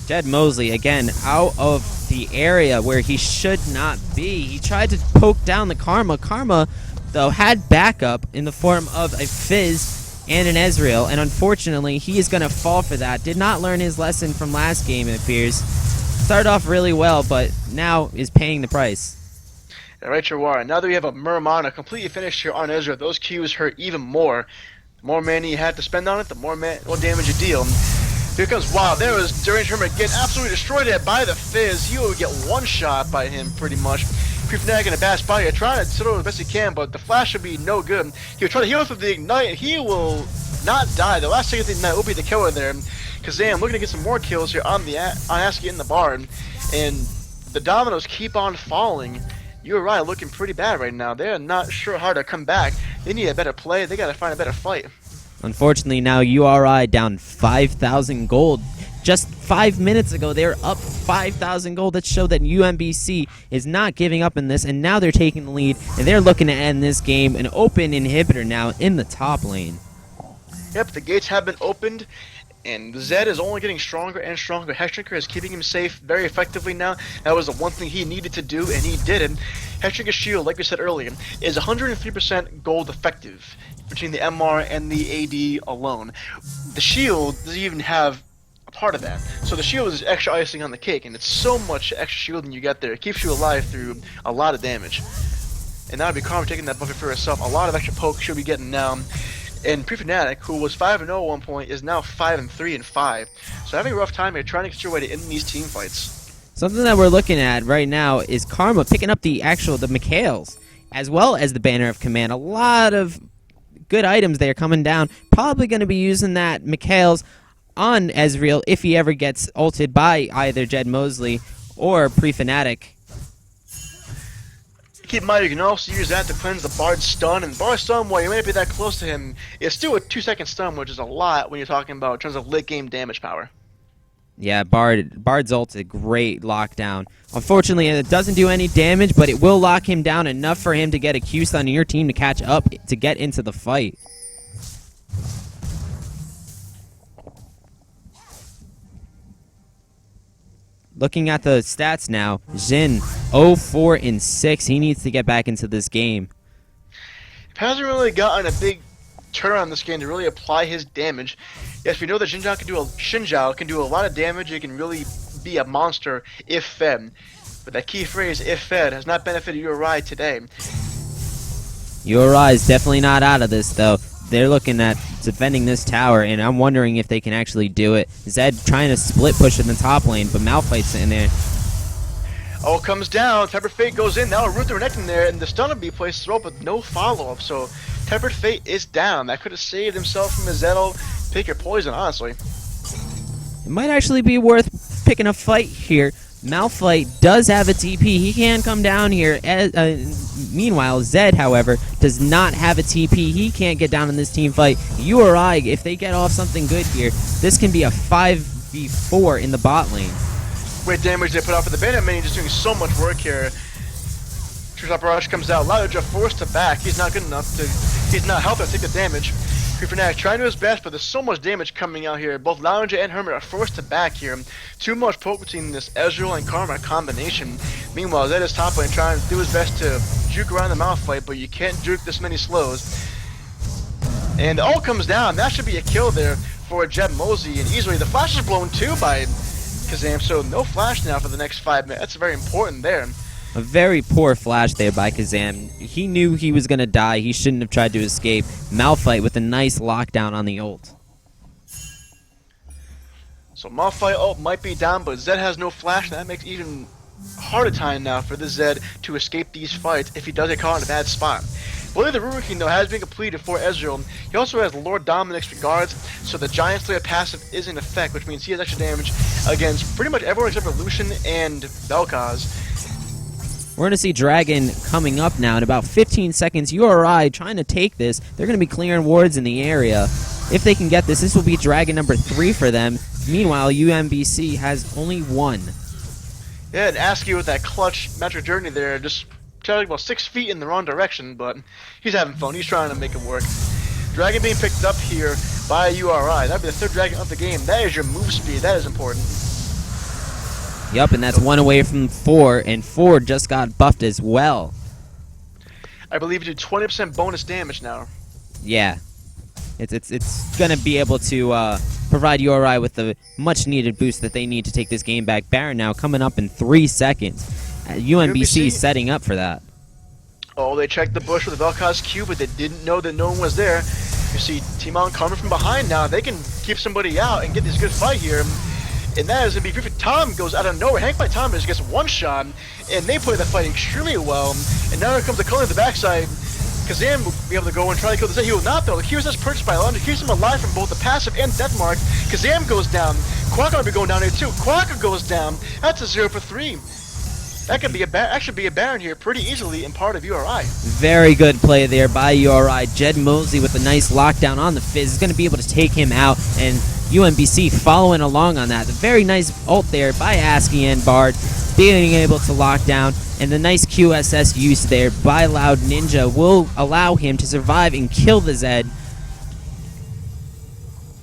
Jed Mosley, again, out of the area where he should not be. He tried to poke down the Karma. Karma, though, had backup in the form of a Fizz and an Ezreal, and unfortunately, he is going to fall for that. Did not learn his lesson from last game, it appears. Started off really well, but now is paying the price. Yeah, right, you are. Now that we have a Murmana completely finished here on Ezreal, those Qs hurt even more. The more mana you had to spend on it, the more damage you deal. Here comes Wild. There was During Tournament getting absolutely destroyed by the Fizz. He will get one shot by him pretty much. Pre-Fnatic in a bad spot here, trying to throw as best he can, but the flash will be no good. He'll try to heal with the Ignite. He will not die. The last thing of the Ignite will be the killer there. Kazam looking to get some more kills here on Askey in the barn. And the dominoes keep on falling. URI looking pretty bad right now. They're not sure how to come back. They need a better play. They got to find a better fight. Unfortunately, now URI down 5,000 gold just 5 minutes ago, they were up 5,000 gold. That showed that UMBC is not giving up in this, and now they're taking the lead, and they're looking to end this game. An open inhibitor now in the top lane. Yep, the gates have been opened, and Zed is only getting stronger and stronger. Hexdrinker is keeping him safe very effectively now. That was the one thing he needed to do, and he did it. Hexdrinker's shield, like we said earlier, is 103% gold effective between the MR and the AD alone. The shield doesn't even have a part of that. So the shield is extra icing on the cake, and it's so much extra shielding you get there. It keeps you alive through a lot of damage. And now it'd be Karma taking that buffet for herself. A lot of extra poke she'll be getting now. And Pre-Fnatic, who was 5-0 at one point, is now 5-3 and 5. So having a rough time here, trying to get your way to end these team fights. Something that we're looking at right now is Karma picking up the Mikhails, as well as the Banner of Command. A lot of good items there coming down. Probably going to be using that Mikhails on Ezreal if he ever gets ulted by either Jed Mosley or Pre-Fnatic. Keep in mind, you can also use that to cleanse the Bard's stun, and Bard's stun, while you may not be that close to him, is still a 2-second stun, which is a lot when you're talking about in terms of late game damage power. Yeah, Bard's ult is a great lockdown. Unfortunately, it doesn't do any damage, but it will lock him down enough for him to get a Q-stun on your team to catch up to get into the fight. Looking at the stats now, Jhin 0-4 and 6. He needs to get back into this game. Hasn't really gotten a big turnaround in this game to really apply his damage. Yes, we know that Xinjiao can do a lot of damage. It can really be a monster if fed. But that key phrase, if fed, has not benefited URI today. URI is definitely not out of this, though. They're looking at defending this tower, and I'm wondering if they can actually do it. Zed trying to split push in the top lane, but Malphite's in there. Oh, it comes down. Tempered Fate goes in. Now Root the Renekton in there, and the stun will be placed throw, but no follow-up. So Tempered Fate is down. That could have saved himself from a Zetto. Pick your poison, honestly. It might actually be worth picking a fight here. Malphite does have a TP. He can come down here. Meanwhile, Zed, however, does not have a TP. He can't get down in this team fight. URI, if they get off something good here, this can be a 5v4 in the bot lane. Great damage they put out for the Bandit Minion, just doing so much work here. Trueslap Rush comes out. Loudja forced to back. He's not good enough to. He's not helping to take the damage. Fnatic trying to do his best, but there's so much damage coming out here. Both Lounge and Hermit are forced to back here. Too much poke between this Ezreal and Karma combination. Meanwhile, Zed is top lane trying to do his best to juke around the Malphite, but you can't juke this many slows. And it all comes down. That should be a kill there for Jed Mosley, and easily the flash is blown too by Kazam, so no flash now for the next 5 minutes. That's very important there. A very poor flash there by Kazam. He knew he was going to die. He shouldn't have tried to escape. Malphite with a nice lockdown on the ult. So Malphite ult might be down, but Zed has no flash, and that makes even harder time now for the Zed to escape these fights if he does get caught in a bad spot. Believe the Ruin King, though, has been completed for Ezreal. He also has Lord Dominic's Regards, so the Giant Slayer passive is in effect, which means he has extra damage against pretty much everyone except for Lucian and Vel'Koz. We're going to see Dragon coming up now in about 15 seconds. URI trying to take this. They're going to be clearing wards in the area. If they can get this, this will be Dragon number 3 for them. Meanwhile, UMBC has only 1. Yeah, and Askew with that clutch Magic Journey there, just traveling about 6 feet in the wrong direction, but he's having fun. He's trying to make it work. Dragon being picked up here by URI. That'd be the 3rd Dragon of the game. That is your move speed. That is important. Yup, and that's 1 away from 4, and 4 just got buffed as well. I believe you do 20% bonus damage now. Yeah. It's going to be able to provide URI with the much-needed boost that they need to take this game back. Baron now coming up in 3 seconds. UMBC setting up for that. Oh, they checked the bush with the Vel'Koz Q, but they didn't know that no one was there. You see T-Mount coming from behind now. They can keep somebody out and get this good fight here. And that is going to be perfect. Tom goes out of nowhere. Hank by Tom just gets 1 shot, and they play the fight extremely well. And now here comes the Culling at the backside. Kazam will be able to go and try to kill the Zed. He will not, though. The Q is just purchased by London. Keeps him alive from both the passive and death mark. Kazam goes down. Quacker will be going down here, too. Quacker goes down. That's a 0 for 3. That could be actually be a Baron here pretty easily in part of URI. Very good play there by URI. Jed Mosley with a nice lockdown on the Fizz is going to be able to take him out, and UMBC following along on that. The very nice ult there by ASCII and Bard, being able to lock down, and the nice QSS use there by Loud Ninja will allow him to survive and kill the Zed.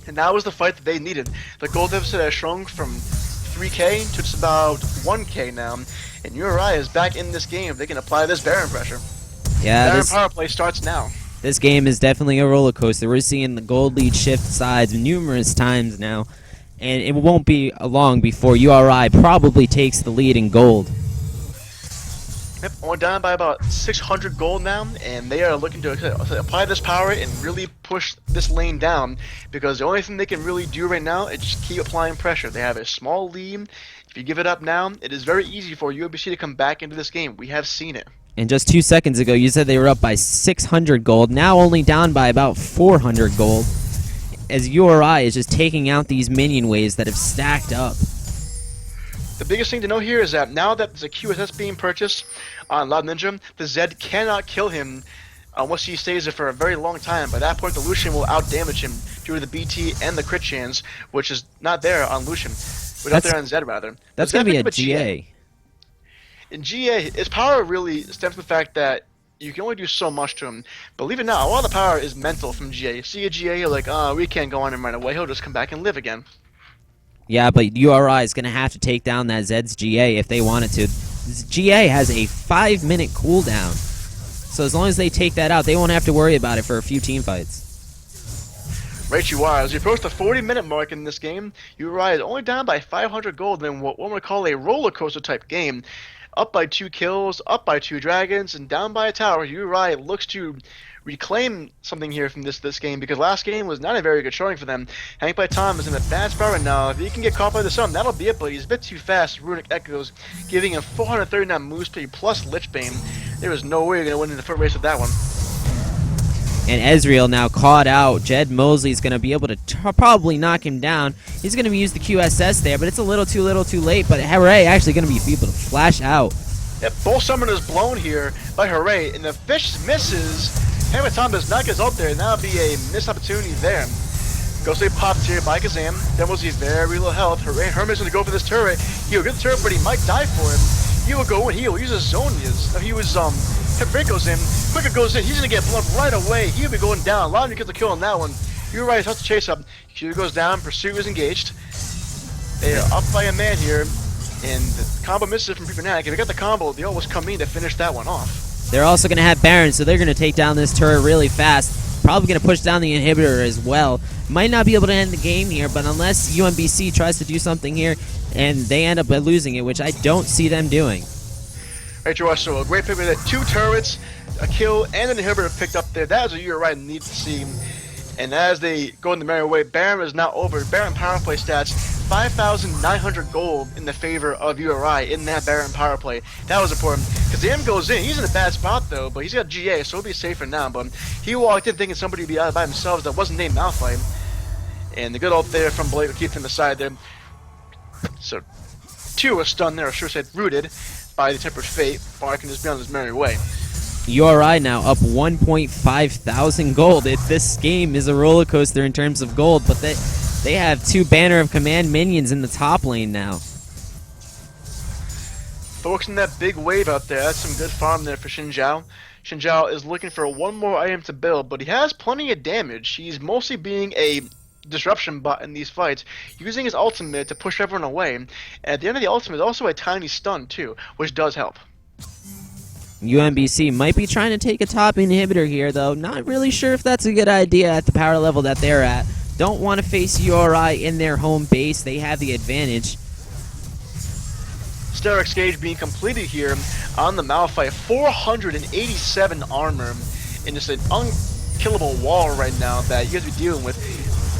And that was the fight that they needed. The gold deficit has shrunk from 3k to just about 1k now, and URI is back in this game. They can apply this Baron pressure. Yeah, Baron power play starts now. This game is definitely a roller coaster. We're seeing the gold lead shift sides numerous times now, and it won't be long before URI probably takes the lead in gold. Yep, we're down by about 600 gold now, and they are looking to apply this power and really push this lane down, because the only thing they can really do right now is just keep applying pressure. They have a small lead. If you give it up now, it is very easy for UMBC to come back into this game. We have seen it. And just 2 seconds ago, you said they were up by 600 gold, now only down by about 400 gold, as URI is just taking out these minion waves that have stacked up. The biggest thing to know here is that now that there's a QSS being purchased on Loud Ninja, the Zed cannot kill him unless he stays there for a very long time. By that point, the Lucian will outdamage him due to the BT and the crit chance, which is not there on Lucian. But not there on Zed, rather. That's going to be a GA. In GA, his power really stems from the fact that you can only do so much to him. Believe it or not, a lot of the power is mental from GA. You see a GA, you're like, oh, we can't go on him right away. He'll just come back and live again. Yeah, but URI is going to have to take down that Zed's GA if they wanted to. GA has a 5-minute cooldown. So as long as they take that out, they won't have to worry about it for a few team fights. Right you are. As you approach the 40-minute mark in this game, URI is only down by 500 gold in what one would call a roller coaster type game. Up by 2 kills, up by 2 dragons, and down by a tower. URI looks to reclaim something here from this game, because last game was not a very good showing for them. Hank by Tom is in a bad spot right now. If he can get caught by the sun, that'll be it, but he's a bit too fast. Runic Echoes giving him 439 move speed plus Lichbane. There is no way you're going to win in the foot race with that one. And Ezreal now caught out. Jed Mosley's going to be able to probably knock him down. He's going to use the QSS there, but it's a little too late. But Hooray actually going to be able to flash out. Yep, both summoners blown here by Hooray, and the fish misses. Hamatom does not get ult there, and that'll be a missed opportunity there. Ghostly popped here by Kazam. Devils sees very little health. Hooray, Hermit's going to go for this turret. He'll get the turret, but he might die for him. He will go and heal. Use his Zonias. Now he was, Break goes in. Quicker goes in. He's going to get blown right away. He'll be going down. A lot of you get the kill on that one. URI starts to chase up. Q goes down. Pursuit is engaged. They are up by a man here. And the combo misses from Prefanatic. If they got the combo, they almost come in to finish that one off. They're also going to have Baron, so they're going to take down this turret really fast. Probably going to push down the inhibitor as well. Might not be able to end the game here, but unless UMBC tries to do something here and they end up losing it, which I don't see them doing. Right, Josh, so a great pick with that. 2 turrets, a kill, and an inhibitor picked up there. That is what URI needs to see. And as they go in the merry way, Baron is now over. Baron power play stats, 5,900 gold in the favor of URI in that Baron power play. That was important. Because the M goes in. He's in a bad spot, though, but he's got GA, so he'll be safer now. But he walked in thinking somebody would be out by themselves that wasn't named Malphite. And the good ult there from Blake will keep him aside there. So, 2 are stunned there, or sure said rooted by the Tempered Fate. Bard can just be on his merry way. URI now up 1.5 thousand gold. This game is a roller coaster in terms of gold, but they have 2 Banner of Command minions in the top lane now. Focusing that big wave out there. That's some good farm there for Xin Zhao. Xin Zhao is looking for one more item to build, but he has plenty of damage. He's mostly being a disruption bot in these fights, using his ultimate to push everyone away. And at the end of the ultimate, also a tiny stun too, which does help. UMBC might be trying to take a top inhibitor here, though. Not really sure if that's a good idea at the power level that they're at. Don't want to face URI in their home base. They have the advantage. Steric's Gauge being completed here on the Malphite. 487 armor in just an unkillable wall right now that you guys be dealing with.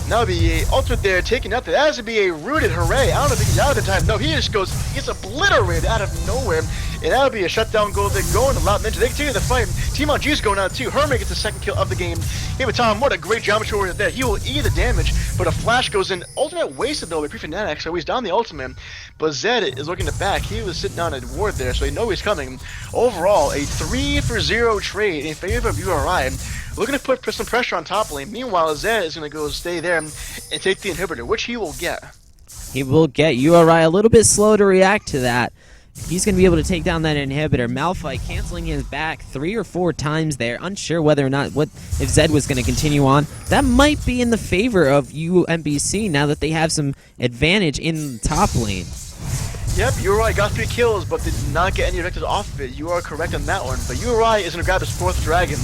Now be a ultimate there taken out there. That has to be a rooted Hooray. I don't know if he's out of the time. No, he just goes, gets obliterated out of nowhere. And that would be a shutdown goal. They're going to Loud Ninja. They continue the fight. Team on G's going out too. Hermit gets the second kill of the game. Hey, but Tom, what a great geometry warrior there. He will eat the damage, but a flash goes in. Ultimate wasted though by Pre-Fnatic, so he's down the ultimate. But Zed is looking to back. He was sitting on a ward there, so they know he's coming. Overall, a 3-for-0 trade in favor of URI. Looking to put some pressure on top lane. Meanwhile, Zed is going to go stay there and take the inhibitor, which he will get. He will get URI a little bit slow to react to that. He's going to be able to take down that inhibitor. Malphite canceling his back 3 or 4 times there. Unsure whether or not if Zed was going to continue on. That might be in the favor of UMBC now that they have some advantage in the top lane. Yep, URI got 3 kills, but did not get any objectives off of it. You are correct on that one. But URI is going to grab his 4th dragon.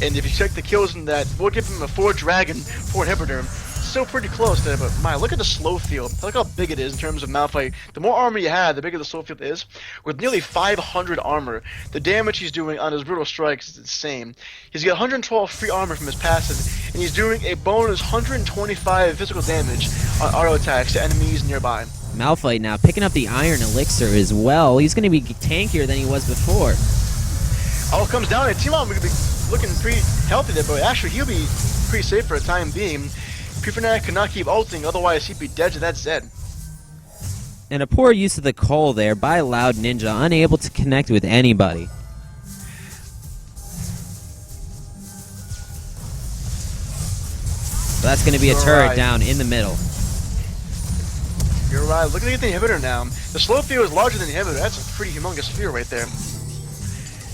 And if you check the kills in that, we'll give him a 4 dragon, 4 inhibitor. Still pretty close there, but my, look at the slow field. Look how big it is in terms of Malphite. The more armor you have, the bigger the slow field is. With nearly 500 armor, the damage he's doing on his brutal strikes is insane. He's got 112 free armor from his passive, and he's doing a bonus 125 physical damage on auto attacks to enemies nearby. Malphite now picking up the iron elixir as well. He's going to be tankier than he was before. All comes down to Team going to be looking pretty healthy there, but actually he'll be pretty safe for a time being. Pre-Fnatic could not keep ulting, otherwise he'd be dead to that Zed. And a poor use of the coal there by Loud Ninja, unable to connect with anybody. So that's going to be a turret down in the middle. You're right. Look at the inhibitor now. The slow field is larger than the inhibitor. That's a pretty humongous sphere right there.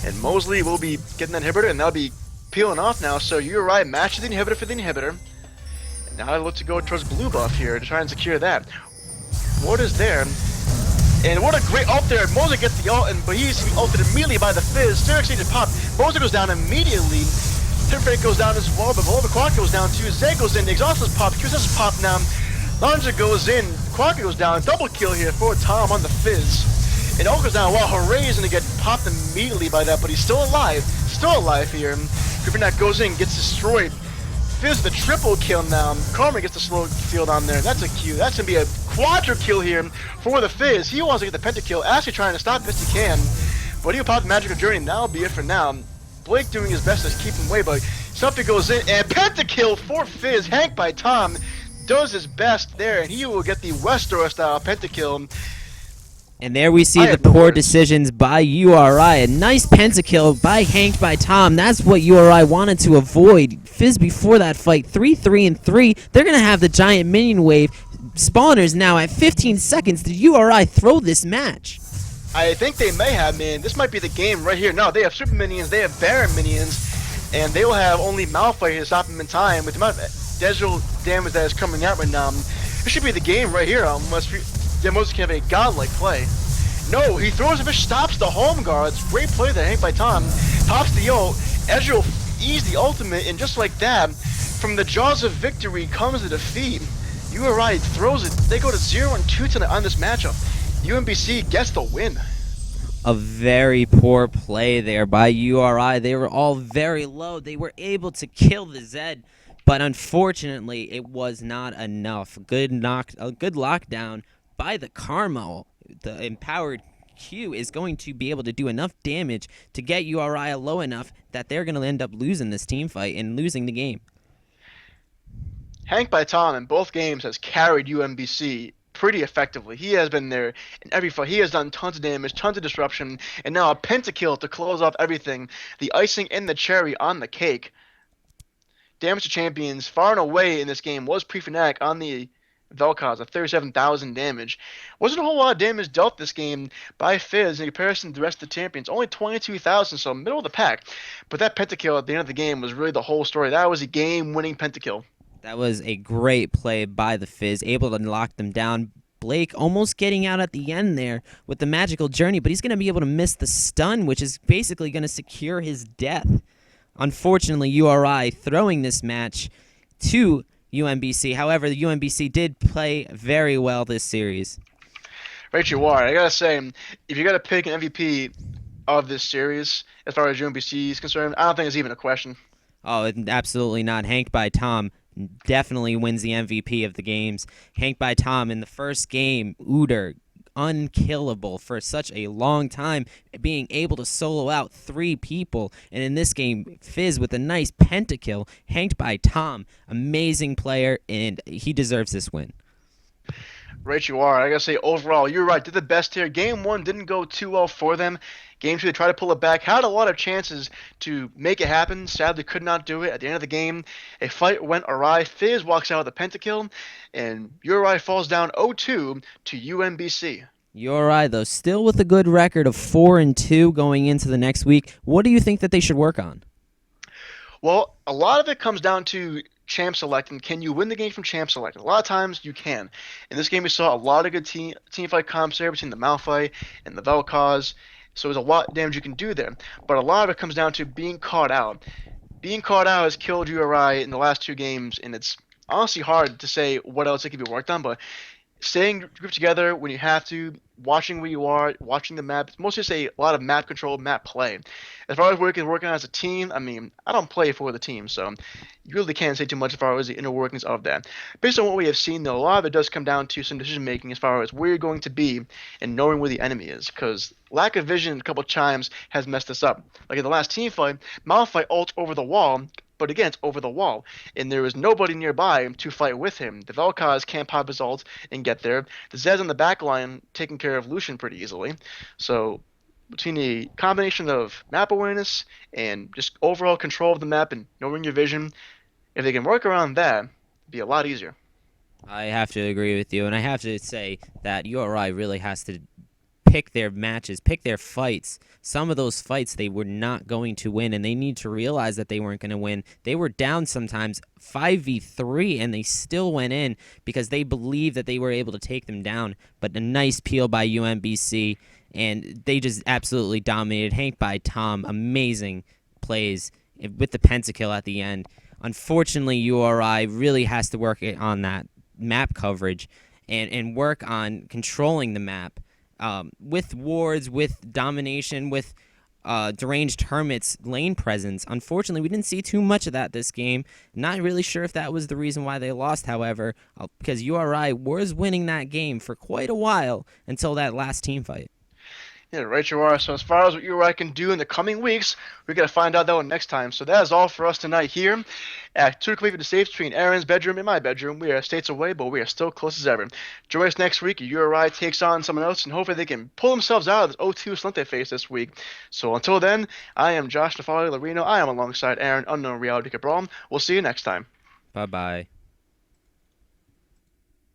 And Mosley will be getting that inhibitor, and they'll be peeling off now. So you're right. Match the inhibitor for the inhibitor. Now I look to go towards blue buff here to try and secure that. Ward is there. And what a great ult there. Mosley gets the ult, but he's ulted immediately by the Fizz. Sterix needs to pop. Mosley goes down immediately. Timberfake goes down as well, but below the Quack goes down too. Zed goes in. The Exhaust is popped. QSS is popped now. Lanja goes in. Quack goes down. Double kill here for Tom on the Fizz. And ult goes down. Wow, Hooray is going to get popped immediately by that, but he's still alive. Still alive here. Creeper goes in, gets destroyed. Fizz the triple kill now. Karma gets the slow field on there. That's a Q. That's going to be a quadra kill here for the Fizz. He wants to get the pentakill. Actually trying to stop best he can. But he'll pop the magical journey. That'll be it for now. Blake doing his best to keep him away, but something goes in. And pentakill for Fizz. Hank by Tom does his best there. And he will get the Westeros style pentakill. And there we see the poor decisions by URI. A nice pentakill by Hank by Tom. That's what URI wanted to avoid. Fizz before that fight, 3-3-3. They're going to have the giant minion wave. Spawners now at 15 seconds. Did URI throw this match? I think they may have, man. This might be the game right here. No, they have super minions. They have Baron minions. And they will have only Malphite to stop them in time. With the amount of digital damage that is coming out right now, this should be the game right here. Moses can have a godlike play. No, he throws a fish, stops the home guards. Great play there, Hank by Tom. Pops the ult. Ezreal will ease the ultimate, and just like that, from the jaws of victory comes the defeat. URI throws it. They go to 0-2 tonight on this matchup. UMBC gets the win. A very poor play there by URI. They were all very low. They were able to kill the Zed, but unfortunately, it was not enough. A good lockdown by the Karma. The empowered Q is going to be able to do enough damage to get URI low enough that they're going to end up losing this team fight and losing the game. Hank by Tom in both games has carried UMBC pretty effectively. He has been there in every fight. He has done tons of damage, tons of disruption, and now a pentakill to close off everything. The icing and the cherry on the cake. Damage to champions far and away in this game was Pre-Fnatic on the Vel'Koz at 37,000 damage. Wasn't a whole lot of damage dealt this game by Fizz in comparison to the rest of the champions. Only 22,000, so middle of the pack. But that pentakill at the end of the game was really the whole story. That was a game-winning pentakill. That was a great play by the Fizz, able to lock them down. Blake almost getting out at the end there with the magical journey, but he's going to be able to miss the stun, which is basically going to secure his death. Unfortunately, URI throwing this match to UMBC. However, the UMBC did play very well this series. Right, you are. I gotta say, if you gotta pick an MVP of this series, as far as UMBC is concerned, I don't think it's even a question. Oh, absolutely not. Hank by Tom definitely wins the MVP of the games. Hank by Tom in the first game, URI unkillable for such a long time, being able to solo out three people. And in this game, Fizz with a nice pentakill, hanked by Tom. Amazing player, and he deserves this win. Right, you are. I gotta say, overall, you're right. Did the best here. Game one didn't go too well for them. Game two, they tried to pull it back. Had a lot of chances to make it happen. Sadly, could not do it. At the end of the game, a fight went awry. Fizz walks out with a pentakill, and URI falls down 0-2 to UMBC. URI, though, still with a good record of 4-2 going into the next week. What do you think that they should work on? Well, a lot of it comes down to champ select and can you win the game from champ select? A lot of times you can. In this game, we saw a lot of good team fight comps there between the Malphite and the Vel'Koz. So there's a lot of damage you can do there. But a lot of it comes down to being caught out. Being caught out has killed URI in the last two games, and it's honestly hard to say what else it could be worked on. But staying grouped together when you have to, watching where you are, watching the map. It's mostly just a lot of map control, map play. As far as working on as a team, I mean, I don't play for the team, so you really can't say too much as far as the inner workings of that. Based on what we have seen, though, a lot of it does come down to some decision making as far as where you're going to be and knowing where the enemy is, because lack of vision a couple times has messed us up. Like in the last team fight, Malphite ults over the wall, but again, it's over the wall, and there is nobody nearby to fight with him. The Vel'Koz can't pop his ult and get there. The Zed's on the back line taking care of Lucian pretty easily. So between a combination of map awareness and just overall control of the map and knowing your vision, if they can work around that, it'd be a lot easier. I have to agree with you, and I have to say that URI really has to pick their matches, pick their fights. Some of those fights they were not going to win, and they need to realize that they weren't going to win. They were down sometimes 5v3, and they still went in because they believed that they were able to take them down. But a nice peel by UMBC, and they just absolutely dominated. Hank by Tom, amazing plays with the pentakill at the end. Unfortunately, URI really has to work on that map coverage and work on controlling the map with wards, with domination, with deranged hermits lane presence. Unfortunately, we didn't see too much of that this game. Not really sure if that was the reason why they lost, however, because URI was winning that game for quite a while until that last team fight. Yeah, right you are. So as far as what URI can do in the coming weeks, we're gonna find out that one next time. So that is all for us tonight here at Two Cleveland Safe between Aaron's bedroom and my bedroom. We are states away, but we are still close as ever. Join us next week. URI takes on someone else, and hopefully they can pull themselves out of this 0-2 slump they face this week. So until then, I am Josh Nafali Larino. I am alongside Aaron, Unknown Reality Cabral. We'll see you next time. Bye bye,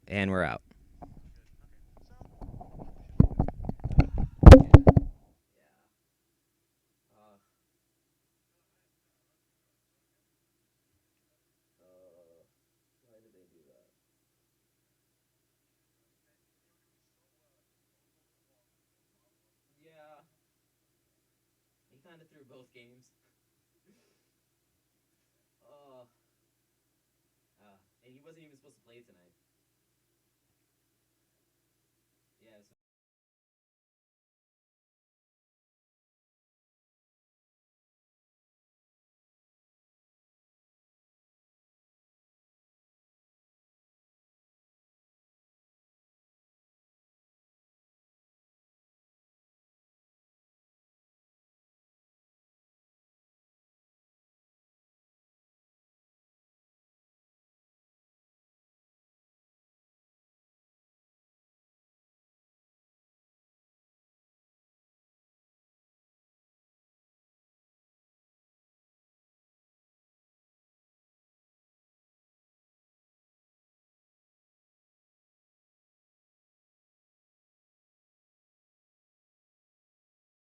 and we're out. Yeah, he kind of threw both games. Uh, and he wasn't even supposed to play tonight.